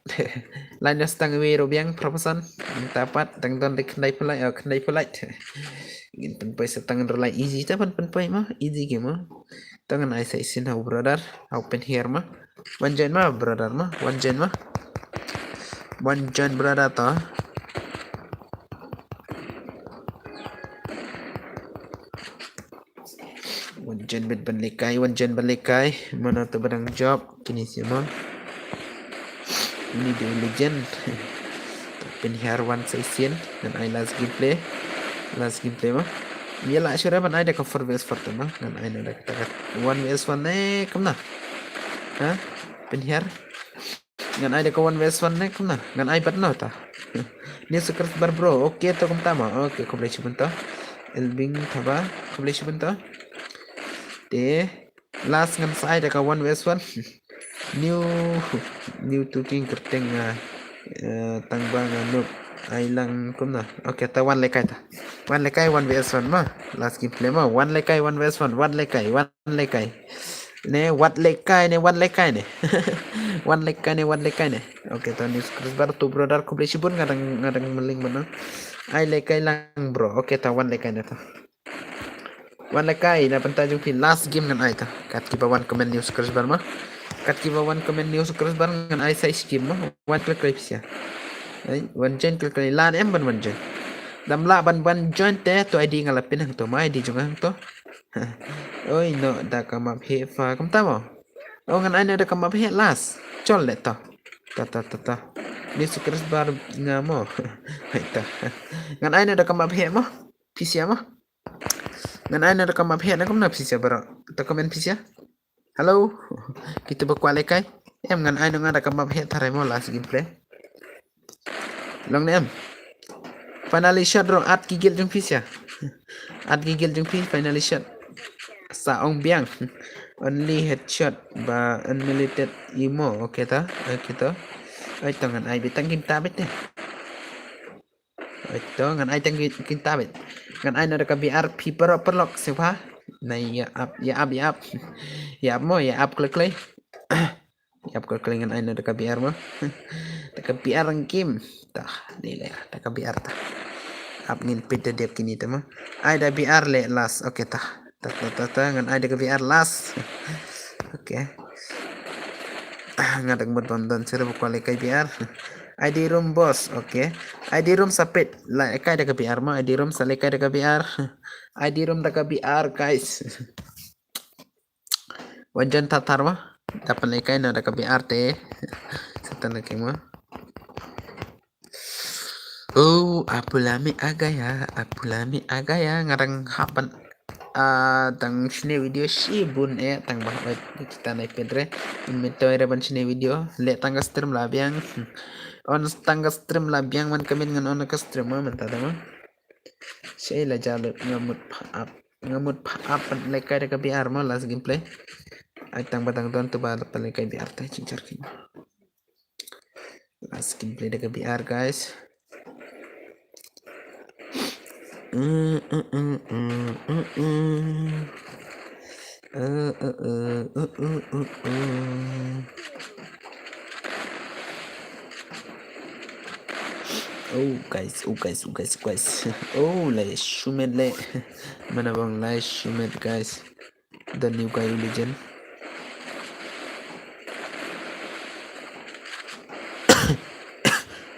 Lain stang wiro biang proposan. Tapat tang don de kendai pulai. Gin penpai setang relay easy ta penpai mah easy game mah. Tangan ai sai sin hau brother. Hau pen here mah. One join mah brother mah. One join brother ta. One join balikai. Mana tu barang job kini semua. Ini dia legend. Pen here one sai sin dan ai last gameplay mah. Yala syura ban ai da ka 4vs4 tu mah dan ai da ka 1vs1 kam na. Ha? Pen here. Ngan ai da ka 1vs1 kam na. Ngan ai bat no ta. Ni subscriber bro. Okey to kum tama. Okey ko boleh sebentar. Elbing thaba ko boleh sebentar. De last ngan sai da ka 1vs1. New to king kerteng tangbang noob ai lang kum na. Okey ta 1 lekai ta. 1 lekai 1vs1 mah. Last gameplay mah 1 lekai 1vs1 1 lekai. Ne what lekai ne 1 lekai ne. 1 lekai ne. Okey ta ni subscriber tu brother ko boleh sibun ngadang meling mana. Ai lekai lang bro. Okey ta 1 lekai ne ta. 1 lekai na pentajung pin last game ngan ai ta. Kat ki bawan comment new subscriber mah. Kat ki bawan comment new subscriber ngan ai sai skim mah. 1 klik klik sia. Ai 1 join klik klik lan em ban 1 join. Dam la ban join te to ID ngalapin hang to mai di jung hang to. Oi no da ka map he fa kam ta mo. Ngan ai da ka map he last. Chol le ta. Ta. Ni subscriber ngamo. Hai ta. Ngan ai da ka map he mo. Pisia mo. Ngan ai da ka map he na kam na pisia bro. Ta komen pisia. Halo. Kita berkualai kai. Em ngan ai ngan da ka map he tharai mo last gameplay. Long ni em. Finally shot bro at gigil jung pis ya. At gigil jung pis finally shot. Sa ong biang. Only headshot ba unlimited emo. Okey ta. Kita. Ai tangan ai bitang kita bet deh. Ai tangan ai tang kita bet. Ngan ai ada ka BRP perlock siapa? Nah ya up. Ya up klik. Ya up klik ngan ai ada ka BR mo. Tak BR ang game. Tah, nilai tak BR tah. Up ngin pita dia kini tu mah. Ai da BR le last. Okey tah. Ngan ai da ka BR last. Okey. Ngadang berdon sira buka kai BR. ID room boss. Okey. ID room sapit. La kai da ka BR mah. ID room sale kai da ka BR. ID room da ka BR guys. Wajan tatar mah. Dapat lekai na da ka BR te. Satan na mah. Oh, apulami agaya ngarang hapan tang sini video si bun tang bahwa kita naik pedre inventory ban sini video le tangga stream labiang on tangga stream labiang man kami dengan on ka stream man tada mah Saya lah jalan ngamut up lekai dekat biar mau last gameplay. Atang batang tuan tu balap lekai biar teh cincar kini. Last gameplay dekat biar guys. Oh guys. Oh le Shumed le. Mana bang le Shumed guys. The new guy legend.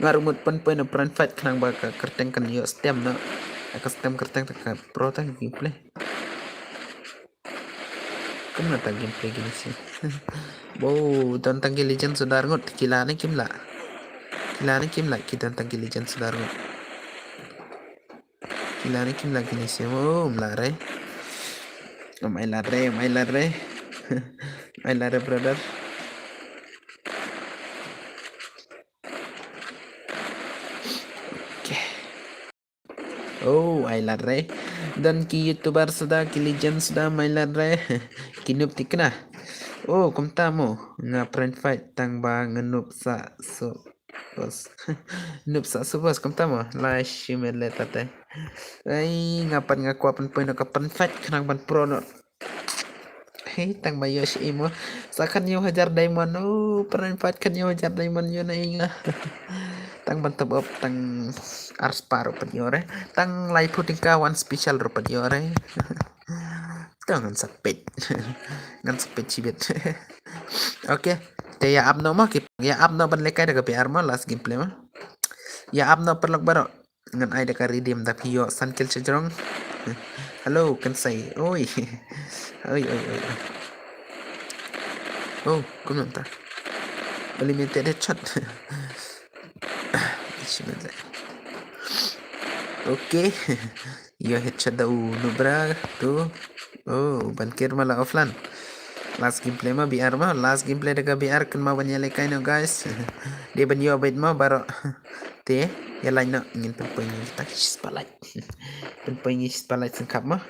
Ngarumut pen na peran fight kenang baka kerteng kan yo stem na. Aka stem kerteng tak pro tang gameplay. Kena tak gameplay gini sih. Wow, tentang legend sudah ngot kilane kim la. Kilane kim la kita tentang legend sudah ngot. Kilane kim la gini sih. Oh, melare. Mai lare. Mai lare brother. Oh, ay lare. Dan ki youtuber sudah, ki legend sudah main lare. Kinup tikna. Oh, kumta mo. Nga friend fight tang ba nganup sa so bos. Nup sa so bos kumta mo. La shimele tate. Ay ngapan nga kuapan po no kapan fight kanang ban pro no. Hey, tang ba yo si imo. Sa kanyo hajar diamond. Oh, friend fight kanyo hajar diamond yun na inga. Tang bantap op tang arsparo panyore tang lai puting kawan special ro panyore tangan sapit ngan sapit cibet oke te ya abno mah ya abno ban lekai daga PR mah last gameplay mah ya abno perlok baro ngan ai daga redeem da piyo sankil cejrong halo kan say oi oi oh kumnon ta limited headshot Oke, yo headshot da uno bra tuh. Oh, bankir malah offline. Last gameplay mah BR mah, last gameplay daga BR kan mau banyalekay no guys. Dia banyo bait mo baro. Te, ya lain no ingin penpoingi tak spotlight. Penpoingi spotlight sengkap mah.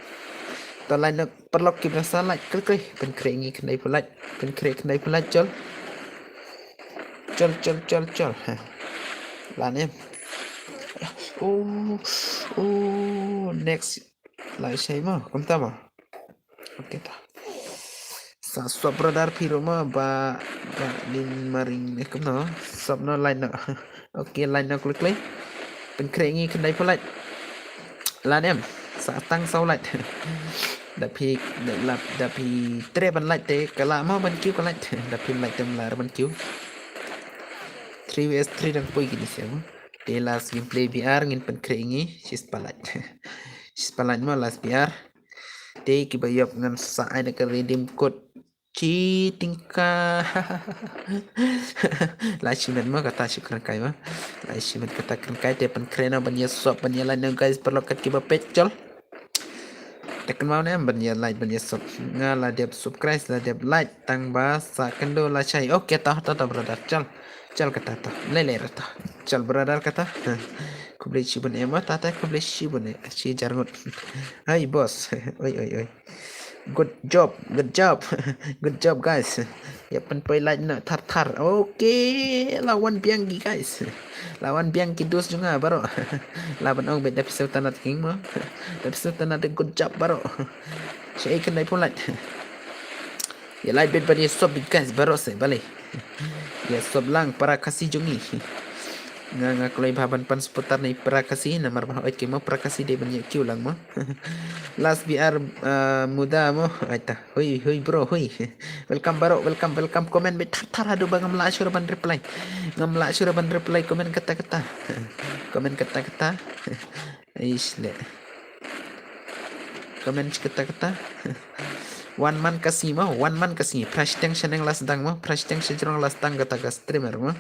To lain no perlok kita salah klik penkrengi kendai pelat, kendai pelat col. Lan em. Oh, next lại say mà công ta mà ok ta sa swap radar phiro mà ba din maring ne kom no swap no line no ok line no click pen krengi kendai pelat lan em sa tăng sau lại đập phi tre ban lại te kala ma ban kiu kala đập phi lại tem la ban kiu 3vs3 dan poi gini sih di last gameplay BR ngin pen krengi sis palat mo last BR di kibayop ngan sa ai nak redeem code cheating ka la shimen mo kata syukran kai ma la shimen kata kan kai te pen krena banya swap banya lain guys perlokat kiba pecol tekan mau nem banya like banya sub ngala dia subscribe la dia like tang bahasa kendo la chai oke tah brother चल कता था ले रहा चल ब्रदर कता कुबले शिबन एमा ताता कुबले शिबन अच्छी जरगुट हाय बॉस ओय good job guys ya pen like na tar oke lawan Bianchi guys lawan Bianchi dos juga baro lawan ong beda episode tanat king mo episode tanat good job baro saya ikan dai like ya like bet bani sob guys baro se balik ya sob lang para kasih jungi nga kulay baban pan seputar ni para kasih namar bah oit kemo para kasih de banyak kiu lang mo last BR muda mo aita hoi bro hoi welcome baro welcome komen bet tar adu bang ngam la syur ban reply komen kata komen kata isle komen kata one man kasih price tension yang last dang mo price tension jurang last dang kata streamer mo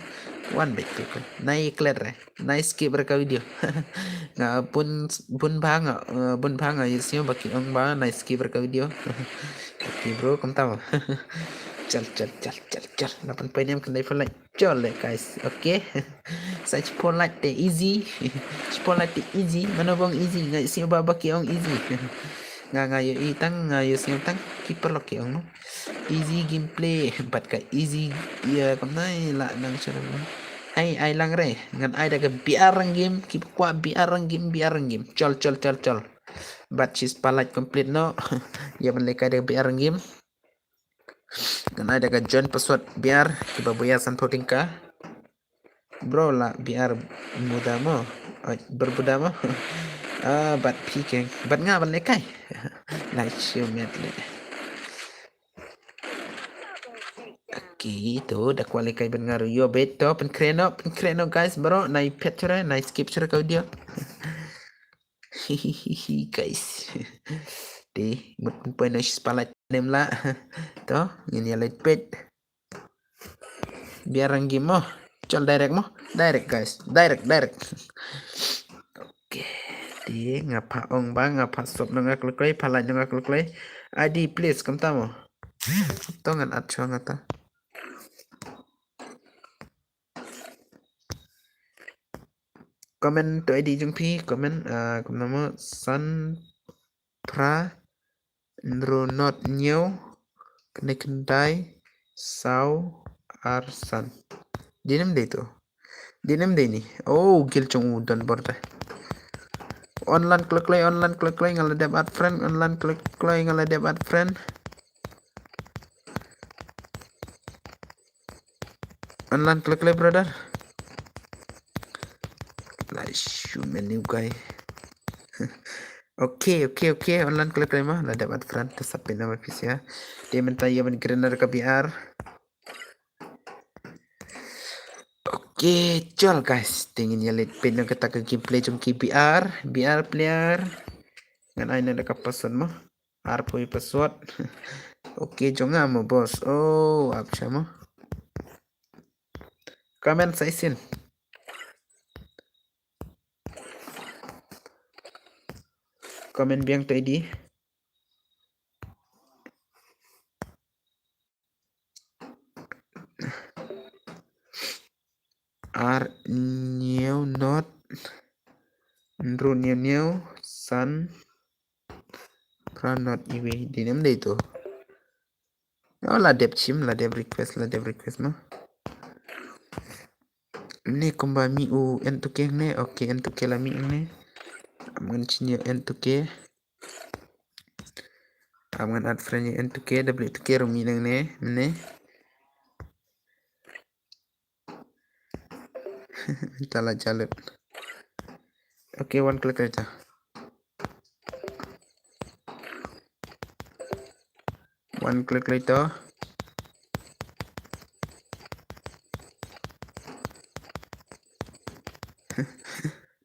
one bet tu naik clear nice skip berka video nga bun banga yusnya baki ong ba nice skip berka video oke bro kamu tahu chal 8 poin yang kena like guys oke Sa Chipotle easy. Chipotle easy. Mana bang easy? Ngai si baba ki ong easy. Nga ngayo itang ngayo si tang keeper lo ki ong. Easy gameplay. Bat ka easy ya kam nai la nang cara. Ai lang re. Ngan ai daga biarang game. Ki kwa biarang game. Chol. But she's palat complete no. Ya mereka daga biarang game. Ngan ai daga join password biar ki babuya san voting ka. Bro lah biar muda mo berbuda mo bat pikeng bat nga ban lekai like shumet le itu dah kuali kai ban ngaru yo beto pen kreno guys bro nai pet cure nai skip cure kau dia hihihi guys di mut pun nai spalat nem la to ini light pet biar ang game mo Chol direct guys direct oke di ngapa ong bang ngapa sop nang aklukay pala nang aklukay ID please kam tamo tongan at chong ata comment to ID jung pi comment kam namo san pra nro not new kendai sau arsan dinam deh ni oh gil chung udon borda online klik ngala deb add friend online klik ngala deb add friend online klik brother like shoot menu guy okay online klik mah la deb add friend tesapin nama pis ya dia minta ya men grainer ke biar okay col guys tingin ya let pin yang kita ke gameplay jom ki biar player ngan ai nak ka password mo arpoi password okay jonga mo boss oh apcha mo comment saisin comment biang to ID are new not nru new san not iwi dinam deh itu oh la deb request no ni kumba mi u entuke ne okay entuke la mi ne aman chinya entuke aman add friend entuke double entuke rumi nang ne tala jalut okay one click aja one click later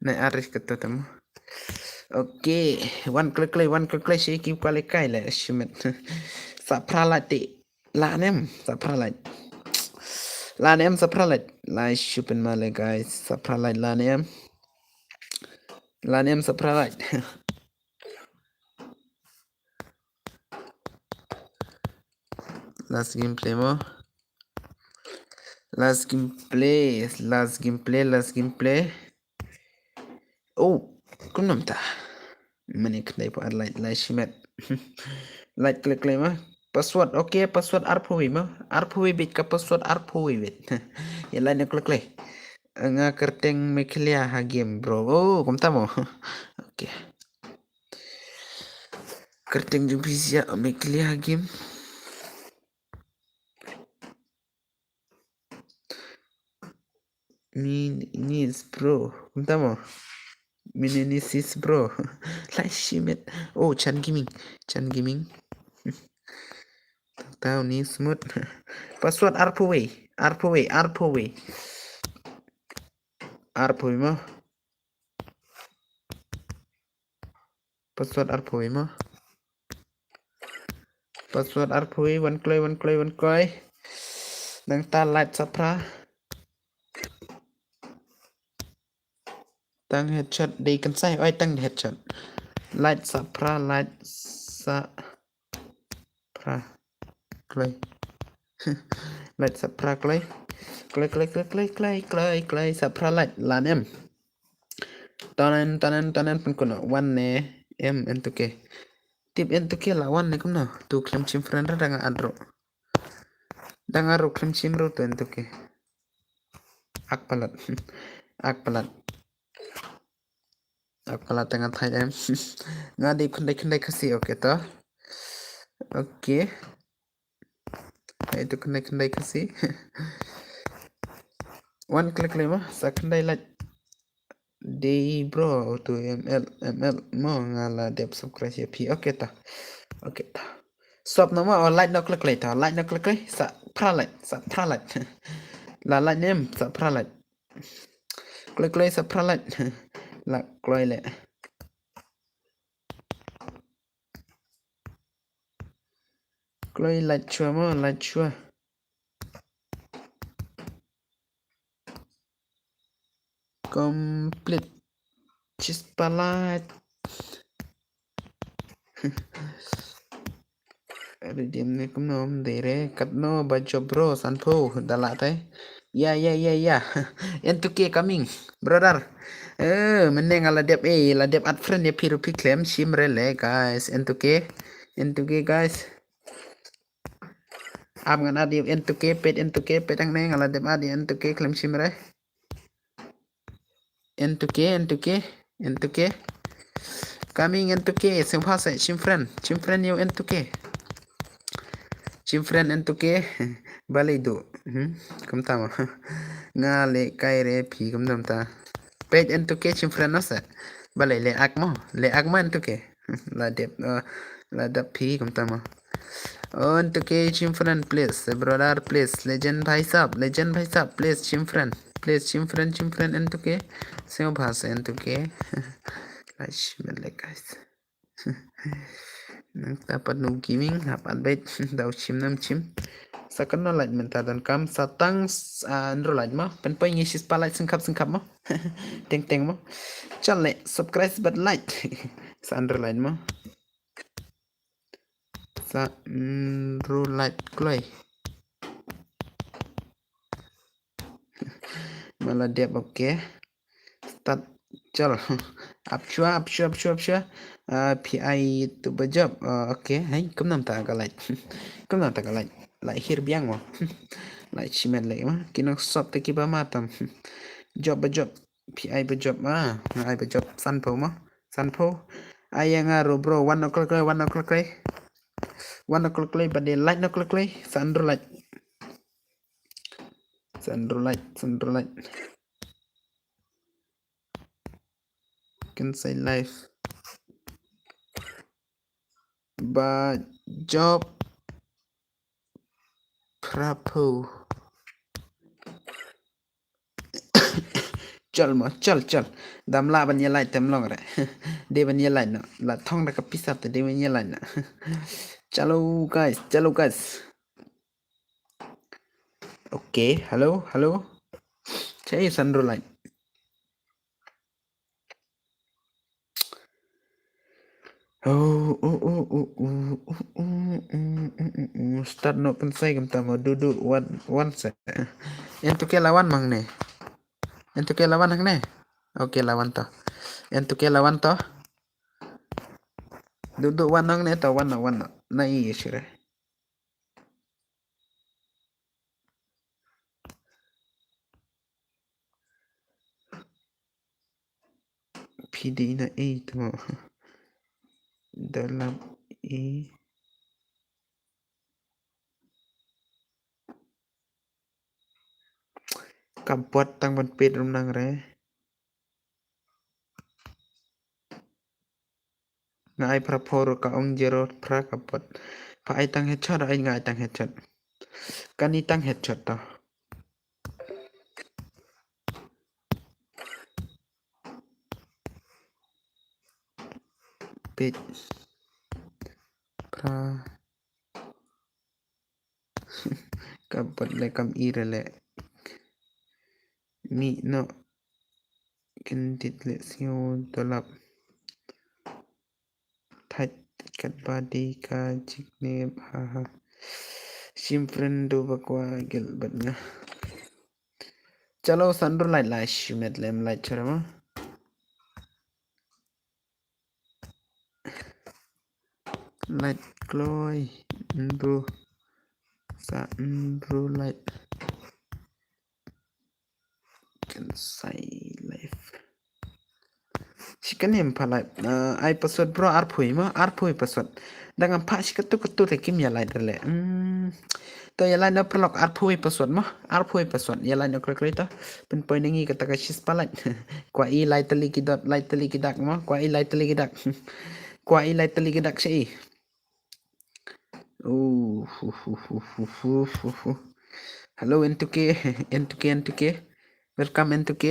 naik aris ketemu okay one click sih kim kuali kai lah shumet sapralati lanem sapralat la shupen male guys sapralat lanem sapralat last gameplay oh kunam ta menik dai po light la shimet light klik mah password okay password arpui bit ka password arpui bit ya lain klik nga kerteng meklia ha game bro oh kom tamo okay kerteng jung bisa meklia ha game Minis bro kom tamo Minisis bro like shimet oh Chan Gaming tahu nih smooth password arpui mah password arpui one kloy nang ta light sapra tăng headshot đi kan sai oi tăng headshot light sapra clay light sapra clay Clay sapralat lan em. Tanan pun kono one ne em entuke. Tip entuke lawan ne kumno. Tu klem chim friend danga adro. Danga ro klem chim ro tu entuke. Akpalat. Akpalat. Akpalat tengah thai em. Ngadi kundai kasi oke to. Oke. Itu kundai kasi. One klik lima sakandai like day bro tu ml mo ngala dep subscribe ya pi oke ta stop nama or like no klik ta like no klik sa pralat la like name sa pralat klik sa pralat la kloi le kloi like chua mo like chua complete chispalat redeem ne kumnom dere katno bajo bro sanpo dalate ya entuke coming brother meneng ala dep la dep at friend ya piru piklem shimrele guys entuke guys am ngana di entuke pet ang neng ala dep adi entuke klem shimre entuke coming entuke semphase chimfriend yo entuke chimfriend entuke balai do kum tama ngale kaire pi kum tamta pet entuke chimfriend no se balai le akmo entuke la dep pi kum tama entuke chimfriend please brother please legend bhai sab please chimfriend entuke semphase entuke guys dapat nu gaming dapat bet daw chim nam chim sakan no light menta dan kam satang andro light ma pen pa ngi spalight singkap ma teng ma chale subscribe but like sa andro light ma sa andro light kloi mala dia oke start chal up chua pi tu bajab oke hai kum nam ta ga light like here biang mo like chimen le ma kinok sop te ki ba matam job pi bajab ma ngai bajab sanpo ayanga ro bro 1 o'clock but they light no click sandro light can say live but job prapo chal damla ban ye light tem long re de ban ye light no la thong da kapisa te de ban ye light na chalo guys okay hello chai sandro light start no pensai kam tamo duduk one set entuke lawan mang ne entuke lawan hang ne oke lawan to entuke lawan to duduk one hang ne to one na iya sure PD na itu dalam kampot tang ban pet rum nang re ngai prapor ka ong jero pra kapot pa ai tang headshot ai ngai tang headshot kani tang headshot to pet pra kapot le kam irele mi no kendit le sio dolap thait kat badi ka jikne ha shim friend do bakwa gel batna चलो संडू लाइट ला शुमेट लेम लाइट छोरा light gloy bro sa bro light can say life chicken em phalai ai password bro ar phui password dengan pak si ketu te kim ya light rele to ya light no prolog ar phui password ya light no klik to pen poin ngi kata ka sis palat kwa i light tali kidak ma kwa i light tali kidak kwa i light tali kidak sei Hello N2K, N2K. Welcome N2K.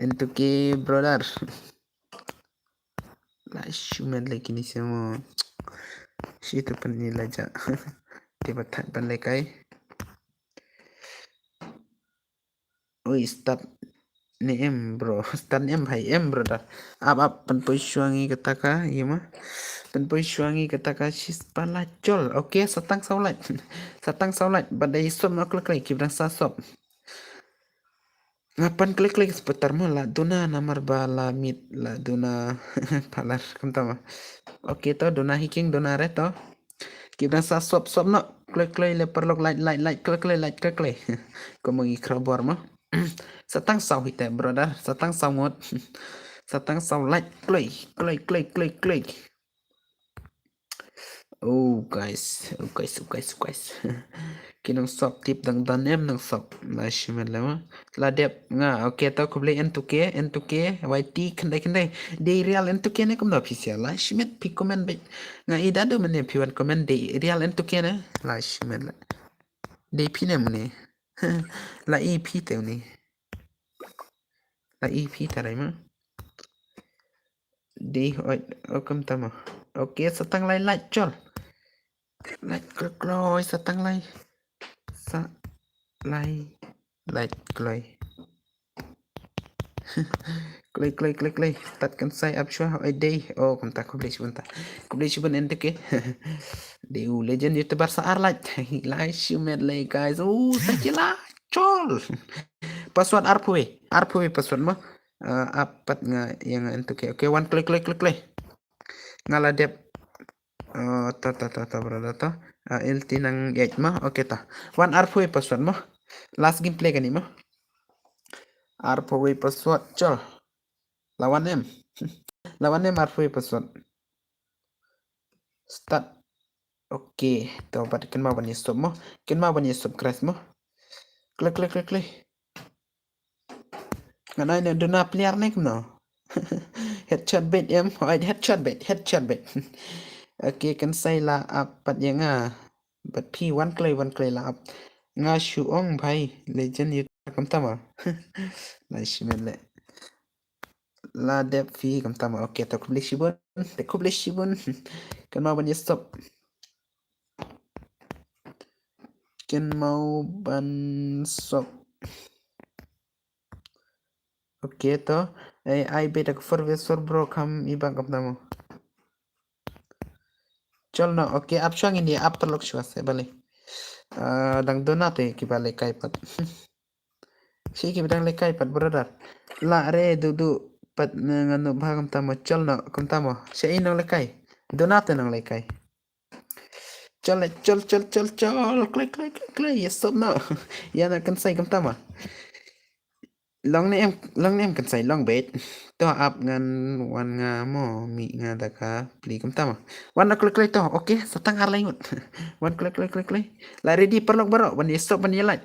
N2K brother. Lah shuman lagi ni semua. Situ penilai aja. Tiba tak penlekai. Oi start ni M bro. Start M hai M brother. Ab penpoi suangi ketaka, iya mah. Penpoi suangi ketaka sis palacol. Okey, satang saulat. Satang saulat. Badai som nak kelai kibran sasop. Ngapan klik sebentar mah la duna namar bala mit la duna palar kentama. Oke to duna hiking duna reto. Kita sa swap no klik le perlok light klik. Como ikrabor mah. Satang sau hite brother, satang sau ngot. Satang sau light klik. Oh guys. Kinong sop tip dang em nang sop la shimen lama la dep nga okay to ko beli N2K YT kendai de real N2K ne kom da official la shimet pi comment be nga ida do mene pi wan comment de real N2K ne la shimen la de pi ne mene la EP te ni la EP tarai ma de o kom tama okay satang lai chol like kloi satang lai sa lai kloi klik tatkan saya up shua day oh kumta kublish bun enteke deu legend youtuber sa arlat lai shumet le guys oh sakila chol password arpui password mah apat nga yang enteke okay one klik ngala dep ta brother ta LT nang 8 mah okay ta one arpui password mah last gameplay kan mah arpui password chol lawan em arpui password start okay to bat ken ma bani stop crash mo klik nganai ne dona player nek no headshot bet em headshot bet okay kan sai la apat yang but P1 clay la up nga shu ong bhai legend you kam tama nice man le la dep fi kam tama okay to publish bun kan mau ban stop kan mau ban stop okay to ai beta for bro kam ibang kam tama chol na okay up shang ini up terlok shwa se bale dang donate ki bale kai pat si ki bidang le kai pat brother la re du pat nganu bhagam tama chol na kam tama se inang le kai donate nang le kai chol klik yes stop na yana kan sai kam tama long ni em kan sai long bet to up ngan wan nga mo mi nga daka pli kam tama wan na klik to okay satang har lengut wan klik la ready perlok baro wan yes stop ban yelat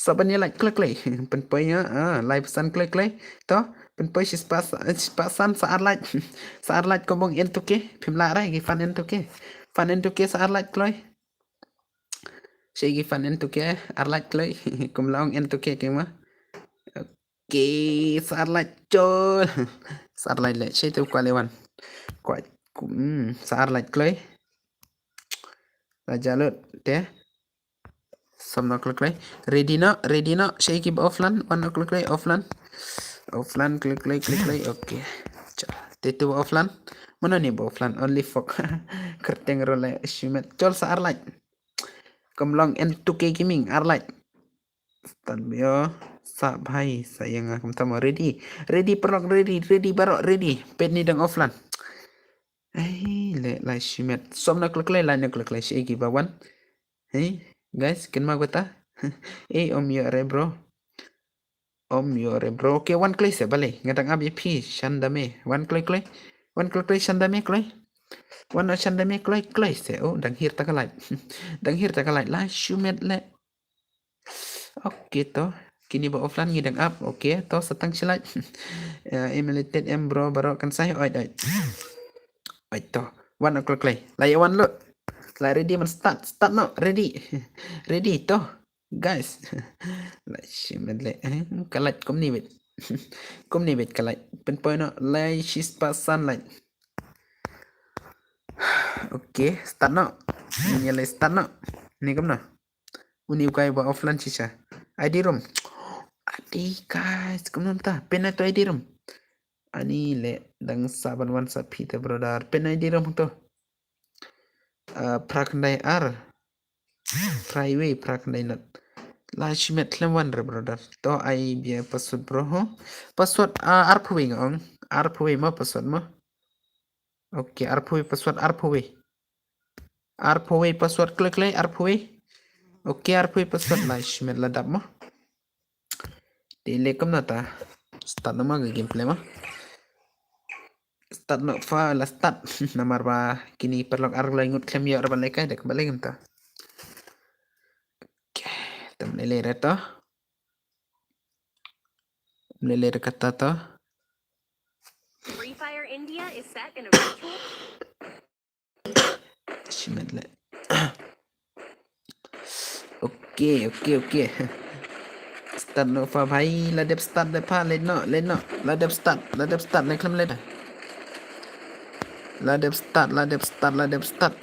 stop ban yelat klik pen poya live pesan klik to pen poy pasan saat light komong N2K phim la rai gi fan N2K saat light kloy Shegi fan N2K arlat kloy kum laong N2K kema okay saat chol saat le shei tu kwa lewan kwa saat kloy la jalot te som no klik ready no shei ki offline one no klik offline klik okay te tu offline mana ni offline only for kerteng role shumet chol sa arlat Kamlang N2K Gaming Arlight Start bio. Sa bhai sayang aku tama ready. Ready perok ready barok ready. Pet ni dang offline. Le lai shimet. Som na klek lai shi egi bawan. Guys, ken ma gota? Om yore bro. Om yore bro. Okay, one clay se bale. Ngadang abi pi shandame. One clay. One clay shandame clay. One shandame clay se. Oh, dang hir takalait. Dang hir takalait lai shimet le. Okay to. Kini ba offline ngidang up. Okay, to setang silat. Emulated em bro barok kan saya. Oi. Oi to. One o'clock clay. Lai one lo. Lai ready man start no. Ready. Ready to. Guys. Lai shimet le. Kalat kom ni bet. Kom ni bet kalat. Pen point no. Lai shispa sunlight. Okay, start no. Ini lai start no. Ni kom no. Uni ukai ba offline sisa. ID room. Adi guys, kom ta. Pen to ID room. Ani le dang saban wan sa pita brother. Pen ID room to. Prakandai ar. Freeway prakandai not. La shimet lem wan re brother. To ai bia password bro ho. Password arphuwi ngong. Arphuwi mo password mo. Okay, arphuwi password arphuwi. Arphuwi password klik lay arphuwi. Okay, arphuwi password la shimet la dap mo. Dile kam na ta. Start na mag gameplay mo. Start no fa la start. Namar ba kini perlok arlo ingut klem yo ra balai kai dak balai ngam ta. Tam lele reto. Lele kata to. Free Fire India is set in a virtual. Shimet le. Okay. Start no fa bhai la dep start de pa le no. La dep start le klem le. La dep start.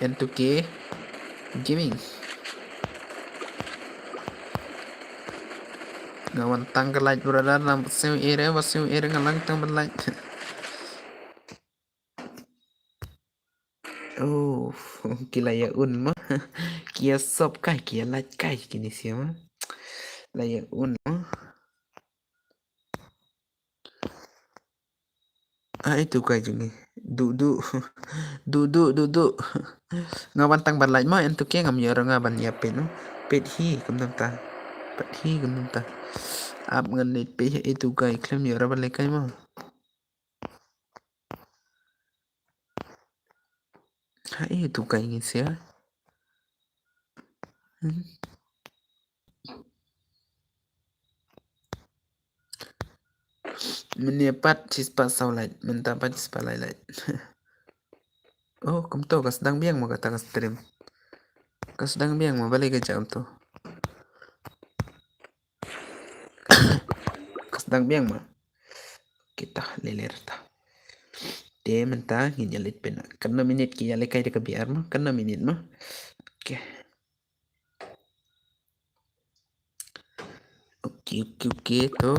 N2K Gaming. Ngawan tanggal light brother lam sew ere ngalang tang light. Oh, kila ya un mah. Kia sop kai kia light kai kini siapa? La ya un mah. Itu kai jungi. Duduk. Ngawan tang light mah N2K ngam ya orang ngaban ya pen no. Pet hi kum ta. Ap ngan net pe itu kai klem ya orang balai kai mah. Itu kai ngin sia. Meniapat cispa saulight, mentapat cispa light. Oh, kamu tahu kas sedang biang mau kata kas stream. Kas sedang biang mau balik ke jam tu. Kas sedang biang mau. Kita leler ta. Dia mentah nginyalit pena. Karena minit kia lekai deka biar mah. Karena minit mah. Oke. Oke. Tuh.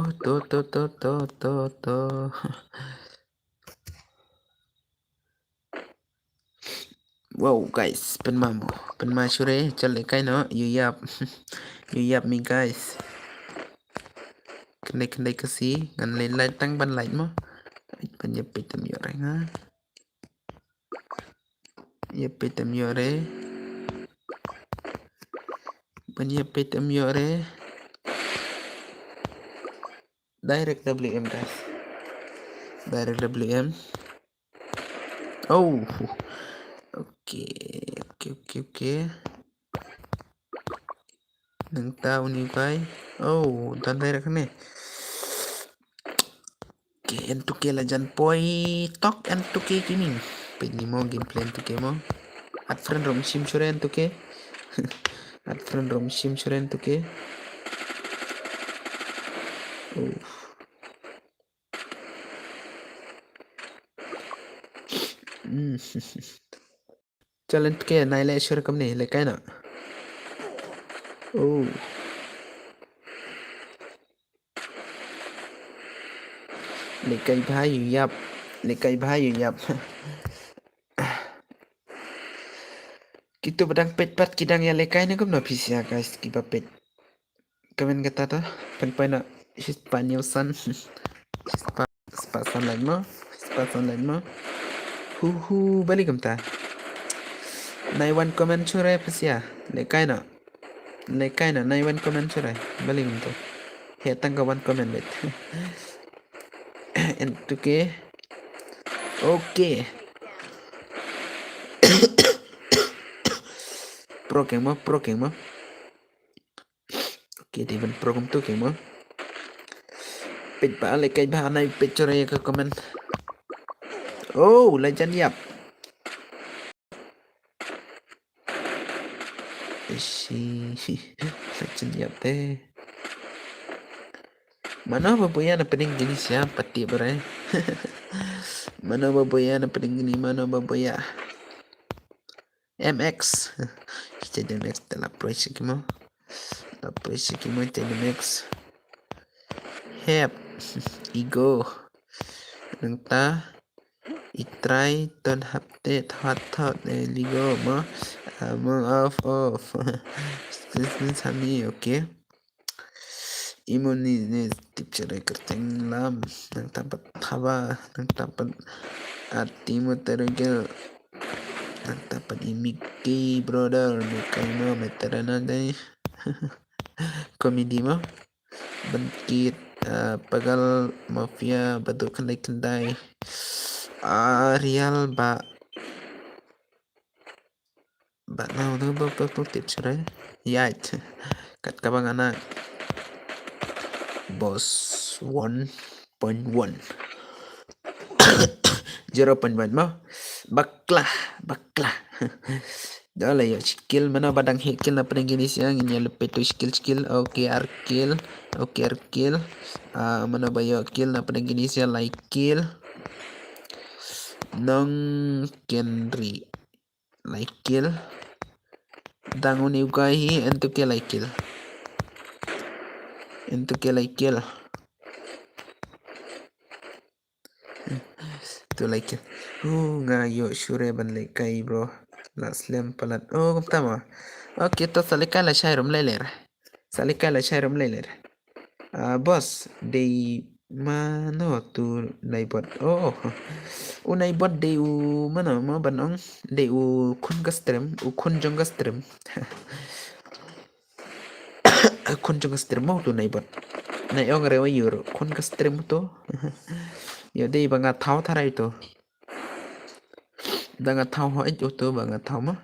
Wow guys, penma sure chale kai no you yap me guys. Kendai kasi ngan lên light tang ban light mo. Pan yepitam yore nga. Yepitam yore. Pan yepitam yore. Direct WM guys. Direct WM. Oh. Oke. Nang tahu ni kai. Oh, dan direct ni. Oke, N2K Legend Poi Talk N2K Gaming. Pini mo gameplay N2K mo. At friend rom sim sure N2K. At friend rom sim sure N2K. Oh. Challenge ke nai le sure kam ni le kai na. Oh. Lekai bhai yap. Gitu pedang pet pat kidang ya lekai na gum no pisya guys kiba pet. Kamen kata to penpai na Spanyol san. Spa sunlight mo. Spa sunlight mo. Hu balik ta. Naiwan comment churai pasya. Lekai na. Naiwan comment churai. Balik to. He tangga one comment bet. And okay. Okay. Pro game mo. Okay, di ban pro kum tu game mo. Pet ba lekai ba nai pet churai ka comment. Oh, legend yap. Ishi. Legend yap teh. Mana babuya na peding gini siya pati bare. Mana babuya na peding gini mana babuya. MX. Jadi MX telah presi kimo. Jadi MX. Hep. Ego. Nangta. Itry ton hapte hot ligo mo. Mo off. Sami okay. Imunize tip cerai kerteng lam nang tapat haba nang tapat atimu tergel nang tapat imiki brother mekai mo meterana dai komedi mo bangkit pagal mafia batu kendai Arial ba now tu tip cerai yait kat kabang anak Boss 1.1 0.1 mo bakla dala yo skill mana badang skill na pedang gini siang ini lepet tu skill OKR kill mana bayo kill na pedang gini siang like kill nong kenri like kill dangun ugahi untuk ke like kill tu like ngayo shure ban lekai bro las lem palat oh tama okay to salika la shairum leler boss de mano tu naibot naibot de u mana ma banong de u kun gastrem kun jong gastrem mau tu naibot na ong rewa euro kun gastrem to ya de banga thau tharai to danga thau ho ich to banga thau ma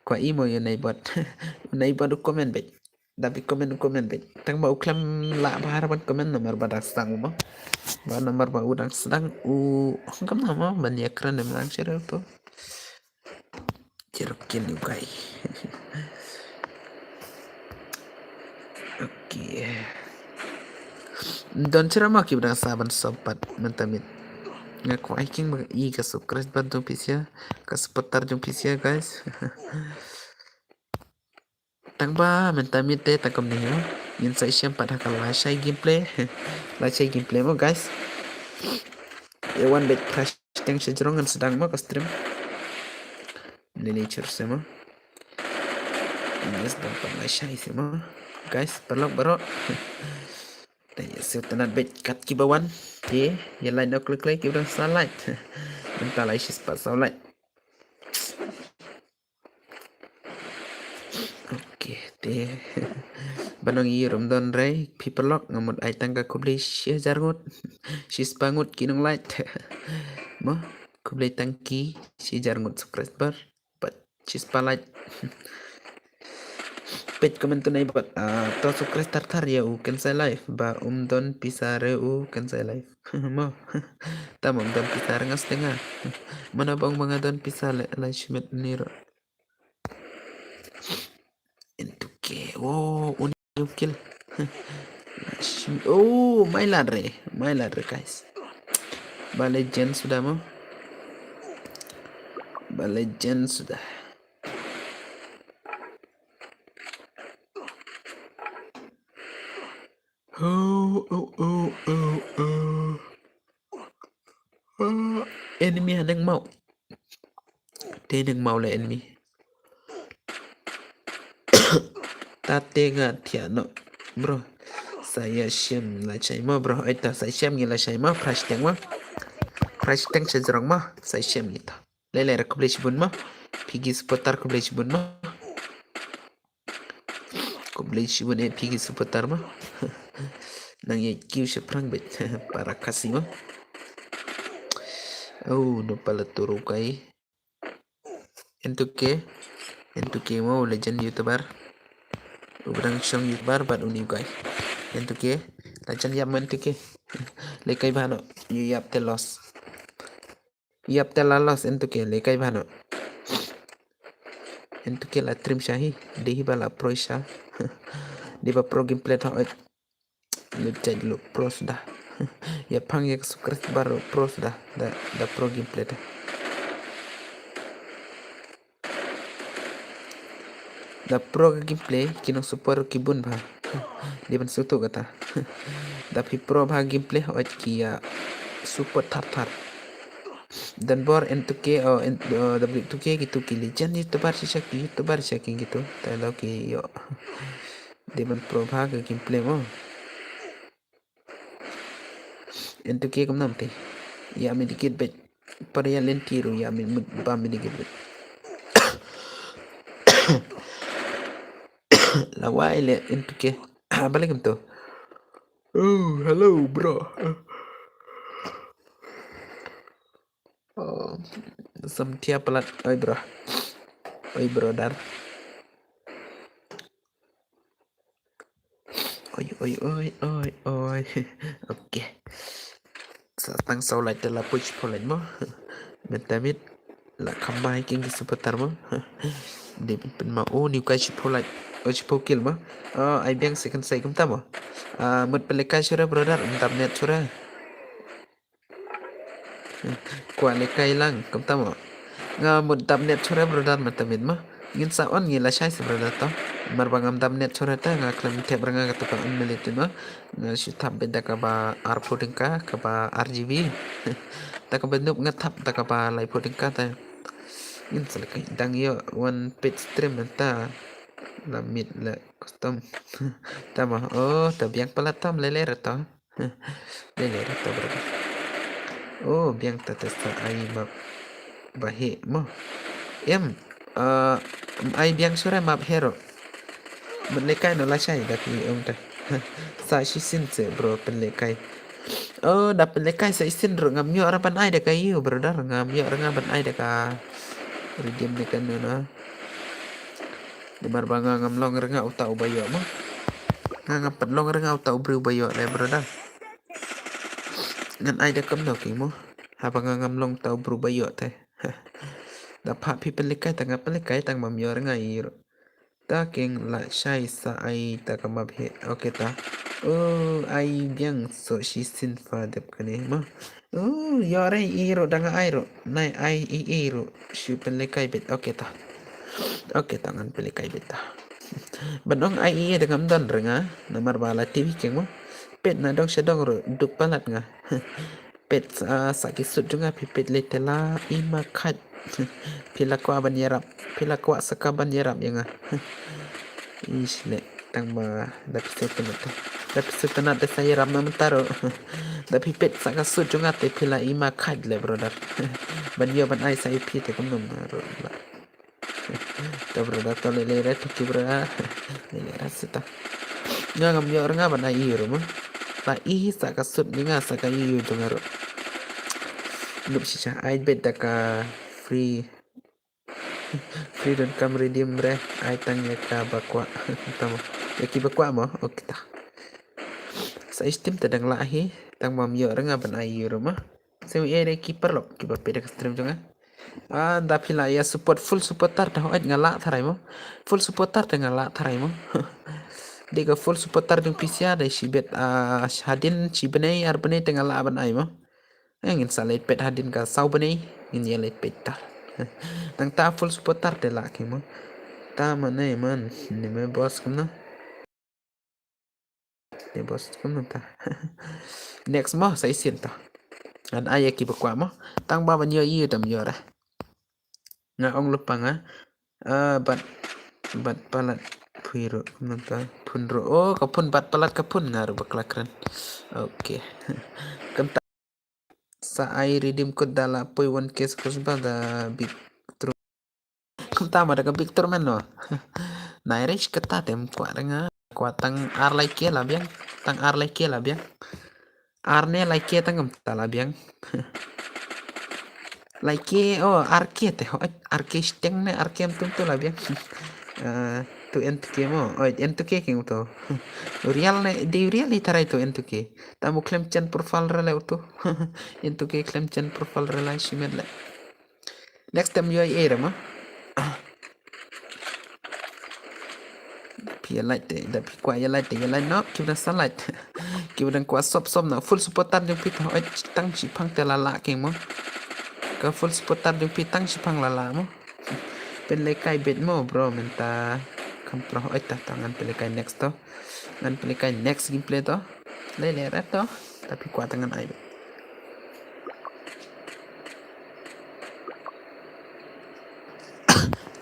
kwa imo ya naibot comment bet tapi comment bet tang mau klam la bahar ban comment nomor badak sang ma ba nomor ba udang sedang kam nama ban ya kran dem lang share to jeruk kill kai okay don cerama ki bang saban sobat mentamit ngaku aiking bang i ka subscribe bantu pisya ka seputar jong pisya guys tang ba mentamit te takam ni yin sai siam pada ka la shai gameplay mo guys one bet crash teng sejerongan sedang mo ka stream nature sema yes dapat la shai sema guys baro Tanya sultanat bet kat kibawan ye ya lain nak klik udah salat bentar lah isi sepat salat oke deh banong i Ramadan ray people lock ngamut ai tangga kubli share jargut sis bangut kinung light mo kubli tangki si jargut subscriber but sis palat pet comment tunai buat to sukres tartar ya cancel live ba don pisare cancel live mo tamam don pisare ngas tengah mana bang mga don pisale live shimit niro entuke kill my ladre guys ba legend sudah mo enemy hadang mau lah enemy tengah tiano bro. Saya siam là chạy mo bro. Ai ta saya siam là chạy mo price tang mo. Price tang sejrong mo. Saya siam gitu. Lele ra kublech bun mo. Pigi seputar kublech bun mo. Kublech bun pigi seputar mo. Nang ye kiu seprang bet para kasih mo. Oh, no pala turu kay. Entuke mo legend YouTuber. Ubrang siyang YouTuber bat uni kay. Entuke legend yap mentuke. Lekay bano you yap te loss. Yap te la loss entuke lekay bano. Entuke la trim shahi dehi bala pro sha. Di ba pro gameplay tho lu jadi lu pro sudah. Ya pang ya subscribe baru pro sudah da pro gameplay teh. Da pro gameplay kino super kibun bah. Di ban sutu kata. Da pi pro bah gameplay oi kia super tar. Dan bor N2K W2K gitu ki legend YouTuber sih gitu. Tahu ki yo. Di ban pro bah gameplay mo. N2K kum nam teh. Ya mi dikit bet pada yang lentiru ya mi ba mi dikit bet. Lawai le N2K. Balik tu. Oh, hello bro. Oh, samtia pelat. Oi bro. Oi brother. Oi. Oke. Satang saulai telah push polen mo. Mentamit la kamai king seputar mo. Dia pen mau ni kai chipolai. Chipokil mo. Oh, ai biang second sai kum tamo. Mut pelekai sura brother, internet sura. Kwa lekai lang kum tamo. Mut internet sura brother mentamit mo. Ngin sa on ngila shai se brother to. Marbangam internet sura ta ngaklam te branga ka tukang unlimited mo. Shutap beda ka ba R ka ba RGB. Ta ka bentuk ngetap ta ka ba lai ka ta. Ngin selekai dang yo one page stream ta. Lamit la custom. Tama. Oh, tabiang pala tam lele to. Lele to brother. Oh, biang tatesta ay bahe mo. Em ay biang sura map hero. Menlekai no lasai tapi ta. Sa shisin se bro penlekai. Oh, da penlekai sa isin ro ngamyo orang pan ai da kayu brother ngamyo orang ban ai da ka. Redeem de kan na. Demar banga ngamlong renga uta ubayo mo. Ngangap long renga uta ubru bayo le brother. Ngan ai da kam no ki mo. Habang ngamlong tau ubru bayo te. Dapat pi penlekai tang penlekai tang mamyo renga iro. Ta keng la shai sa ai ta kamab he. Okay ta. Oh, ai biang so shisin fa dep kane mo. Oh, yore iro danga airo. Nai ai iro. Shu penlekai bet. Okay ta. Okay tangan penlekai bet ta. Benong ai iya dengan don renga nomor bala TV keng mo. Pet na dong sedong ro duk palat nga. Pet sakit sut juga pipet letela ima kat. Pila kwa ban yarap. Pila kwa sakaban yarap yang nga. Isle tang ba dapit sa tanat. Dapit sa tanat de sa yarap na mentaro. Dapit pet sakit sut juga te pila ima kat le brother. Ban yo ban ai sa IP te kum nom ro. Ta brother to lele re to kibra. Lele rasita. Nga ngam yo nga ban ai ro mo. La i sa kasut ni nga sa kayu jo ngaro. Nup sisa ai bet ka free don kam redeem re ai tang ya ka bakwa. Tamo. Ya ki bakwa mo. Okay ta. Sa istim tadang lahi tang mam yo nga ban ai ro mo. Seu ere keeper lok ki ba peda stream jo nga. Da pila ya full support tar dah oi ngala tharai mo. Full support tar ngala tharai mo. Dega full supporter dung PCA dai sibet hadin cibenai arbane tengah laban ai mo. Ngin salet pet hadin ka sau benai ngin yelet pet ta. Nang ta full supporter de la ki mo. Ta manai man ni me boss kumna. Ni boss kumna ta. Next mo sai sin ta. An ai ki bakwa mo. Tang ba ban yo yi tam yo ra. Nga ong lupang bat palat Puiro nanta punro. Oh, kapun bat pelat kapun ngaruh baklakran. Oke. Kenta sa ai redeem code dala poi 1k scores bada big tru. Kenta mada ka big man no. Nairish keta tem kwa nga kwa tang ar like la biang. Tang ar like la biang. Arne like tangam tala biang. Like oh arke te ho arke steng ne arke tum tu la biang. Tu entuke mo oh entuke king to real ne di real itarai to entuke tamu klem chan profile rela to entuke klem chan profile rela shimedle next time yo era ma pia light da pi kwa ya light no kiu sunlight kiu dan kwa sop na full support tan jong pit oi tang chi phang te la la king mo ka full support tan jong pit tang chi phang la la moเป็นเลขายเบ็ดโม bro มันตาคำpro oi ta tangan pelikai next to ngan pelikai next gameplay to lele rat to tapi kuat tangan ai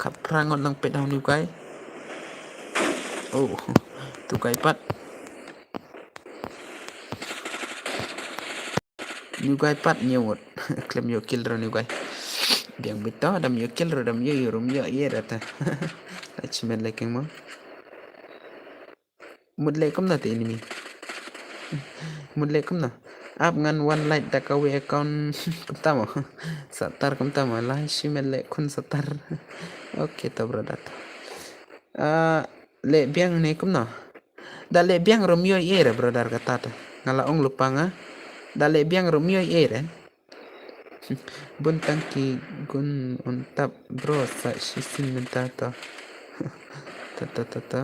kap prangon lang pet ni kai oh tu kai pat ni kai pat nyot klem yo kill ro ni kai biang bito dam yo kill ro dam yo rum yo ye rata achievement lekeng mo mud lekom na te enemy mud lekom na ap ngan one light da ka we account kamtamo satar kamtamo la achievement le kun satar oke to brother le biang ne kumno da le biang romeo ere brother kata ngala ong lupa nga da le biang romeo ere buntang ki gun untap bro sa shisin mentato ta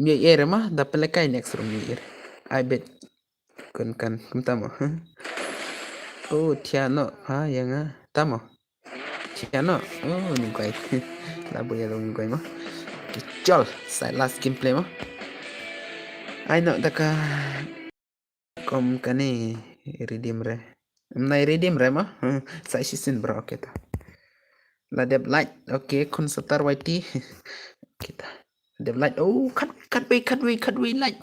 mio ere mah da pelekai next romeo ere I bet kun kan kumtamo oh tiano yang tamo tiano oh ni kai labo ya dong kai mah Jol, saya last gameplay mah. I know daka kom kani redeem re. Nai redeem re mah. Saya sisin bro kita. La deb light. Okay, kun setar YT. Kita. Deb light. Oh, cut way light.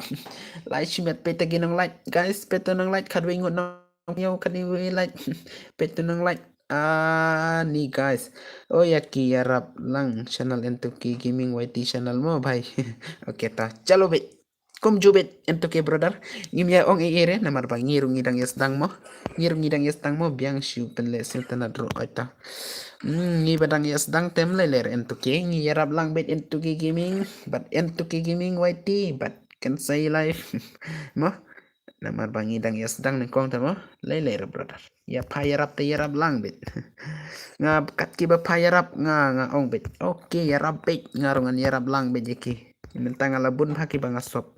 Light shimet peta ginang light. Guys, peta nang light cut way ngot nang yo cut way light. Peta nang light. Nih guys, oh ya ki yarap lang channel Entuki Gaming YT channel mo bhai. Oke ta, chalo bet. Kum jubet Entuki brother. Ngim ya ong ere namar bang ngirung ngidang yesdang mo. Ngirung ngidang yesdang mo biang shu penle sultanat ro oita. Ngi badang yesdang tem leler Entuki ngi yarap lang bet Entuki Gaming, but Entuki Gaming YT, but can say live. Mo namar bang ngidang yesdang nengkong tamo leler brother. Ya payarap te yarap lang bit nga kat ki ba payarap nga ong bit oke yarap bit ngarungan yarap lang bit jeki mentang alabun haki bang asop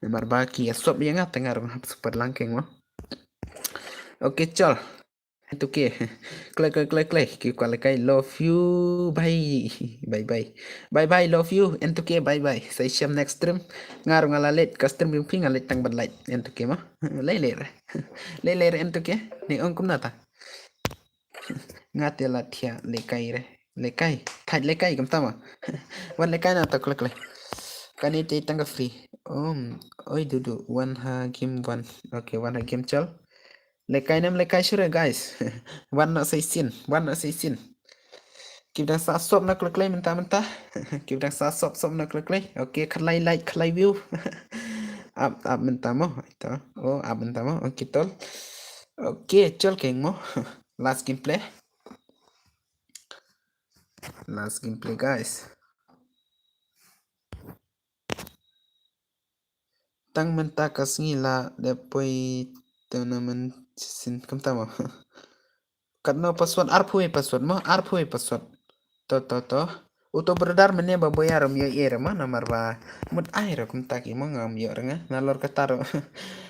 namar baki asop ya nga tengarung hap super langkeng mo oke col itu ke klay ki kwalekai love you bye love you entu ke bye say sham next stream ngarung alalet custom yung ping alet tang badlight entu ke mah leler entu ke ni ong kum nata ngate la thia lekai thai lekai kam tama wan lekai na ta klek kani te tanga free oi dudu one ha game one okay one ha game chal lekai nam lekai sure guys one na say sin kita sa sop na klek mentah kita sa sop na klek okay khlai like khlai view up mentah mo itu oh up mentah mo okay tol okay chal keng mo last gameplay guys tang menta kasngila depois tournament sin kam tama katno password password to uto beredar mene baboya rom yo era mana marba mut air kum taki mo ngam yo renga nalor kataro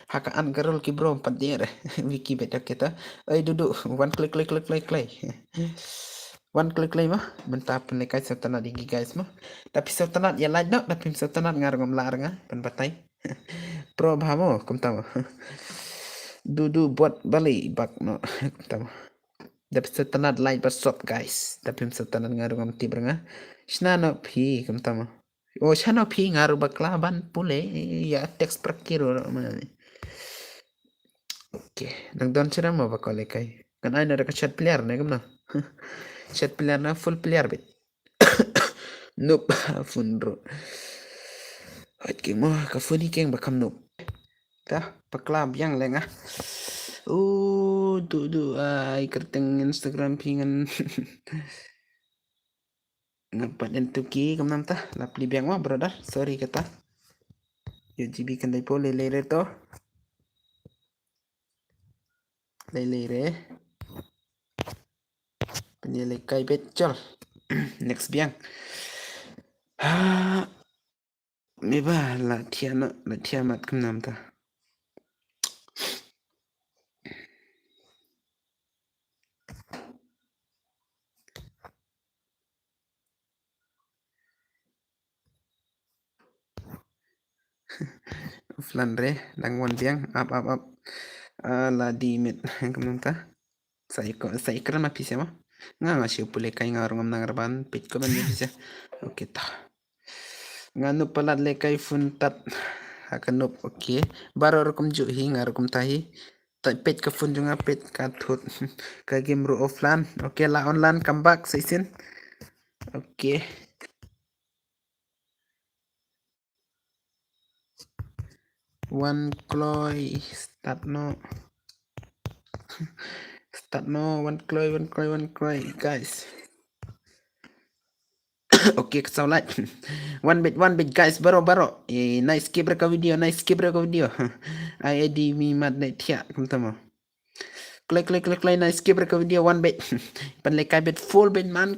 hakaan garol ki bro padere wiki beta kita ay dudu one click one click mah mentah penekai setanat digi guys mah tapi setanat ya like no tapi setanat ngarong laranga penbatai pro bhamo kum tama dudu buat bali bak no kum tama tapi setanat like basop guys tapi setanat ngarong am tibrenga Snano pi kum tama. Oh shano pi ngaru bakla ban pule ya teks prakiro mana ni. Oke, nang don sira mo bakole kai. Kan ay na chat player na kum na. Chat player na full player bit. Nope, funro. At king mo ka funi king bakam nope. Ta bakla biang lenga. Oh, du ay kerteng Instagram pingan. Nampak dan tuki kum nam ta. Lapli biang mo brother. Sorry kata. Yo GB kan dai pole lere to. Lere. Penilai kai becol. Next biang. Ah, meba la tiamat kum nam ta. Flanre dangwan biang up. La di mit kum nam ta. Sai kran ma pisa ma. Nga siya pule kai nga rungam nangarban pit ko man pisa. Okay ta. Nga no palat le kai funtat. Hakanop okay. Baro rukum ju hi nga rukum tahi. Pet ka fun junga pet ka thut. Ka game ro offline. Okay la online come back saisin. Okay. One cloy start no. One cloy guys. Okay kesaulat. One bit guys baro. Nice keep reka video. ID mi mat ne tia kum tamo. Klik nice keep reka video one bit. Pan le kai bit full bit man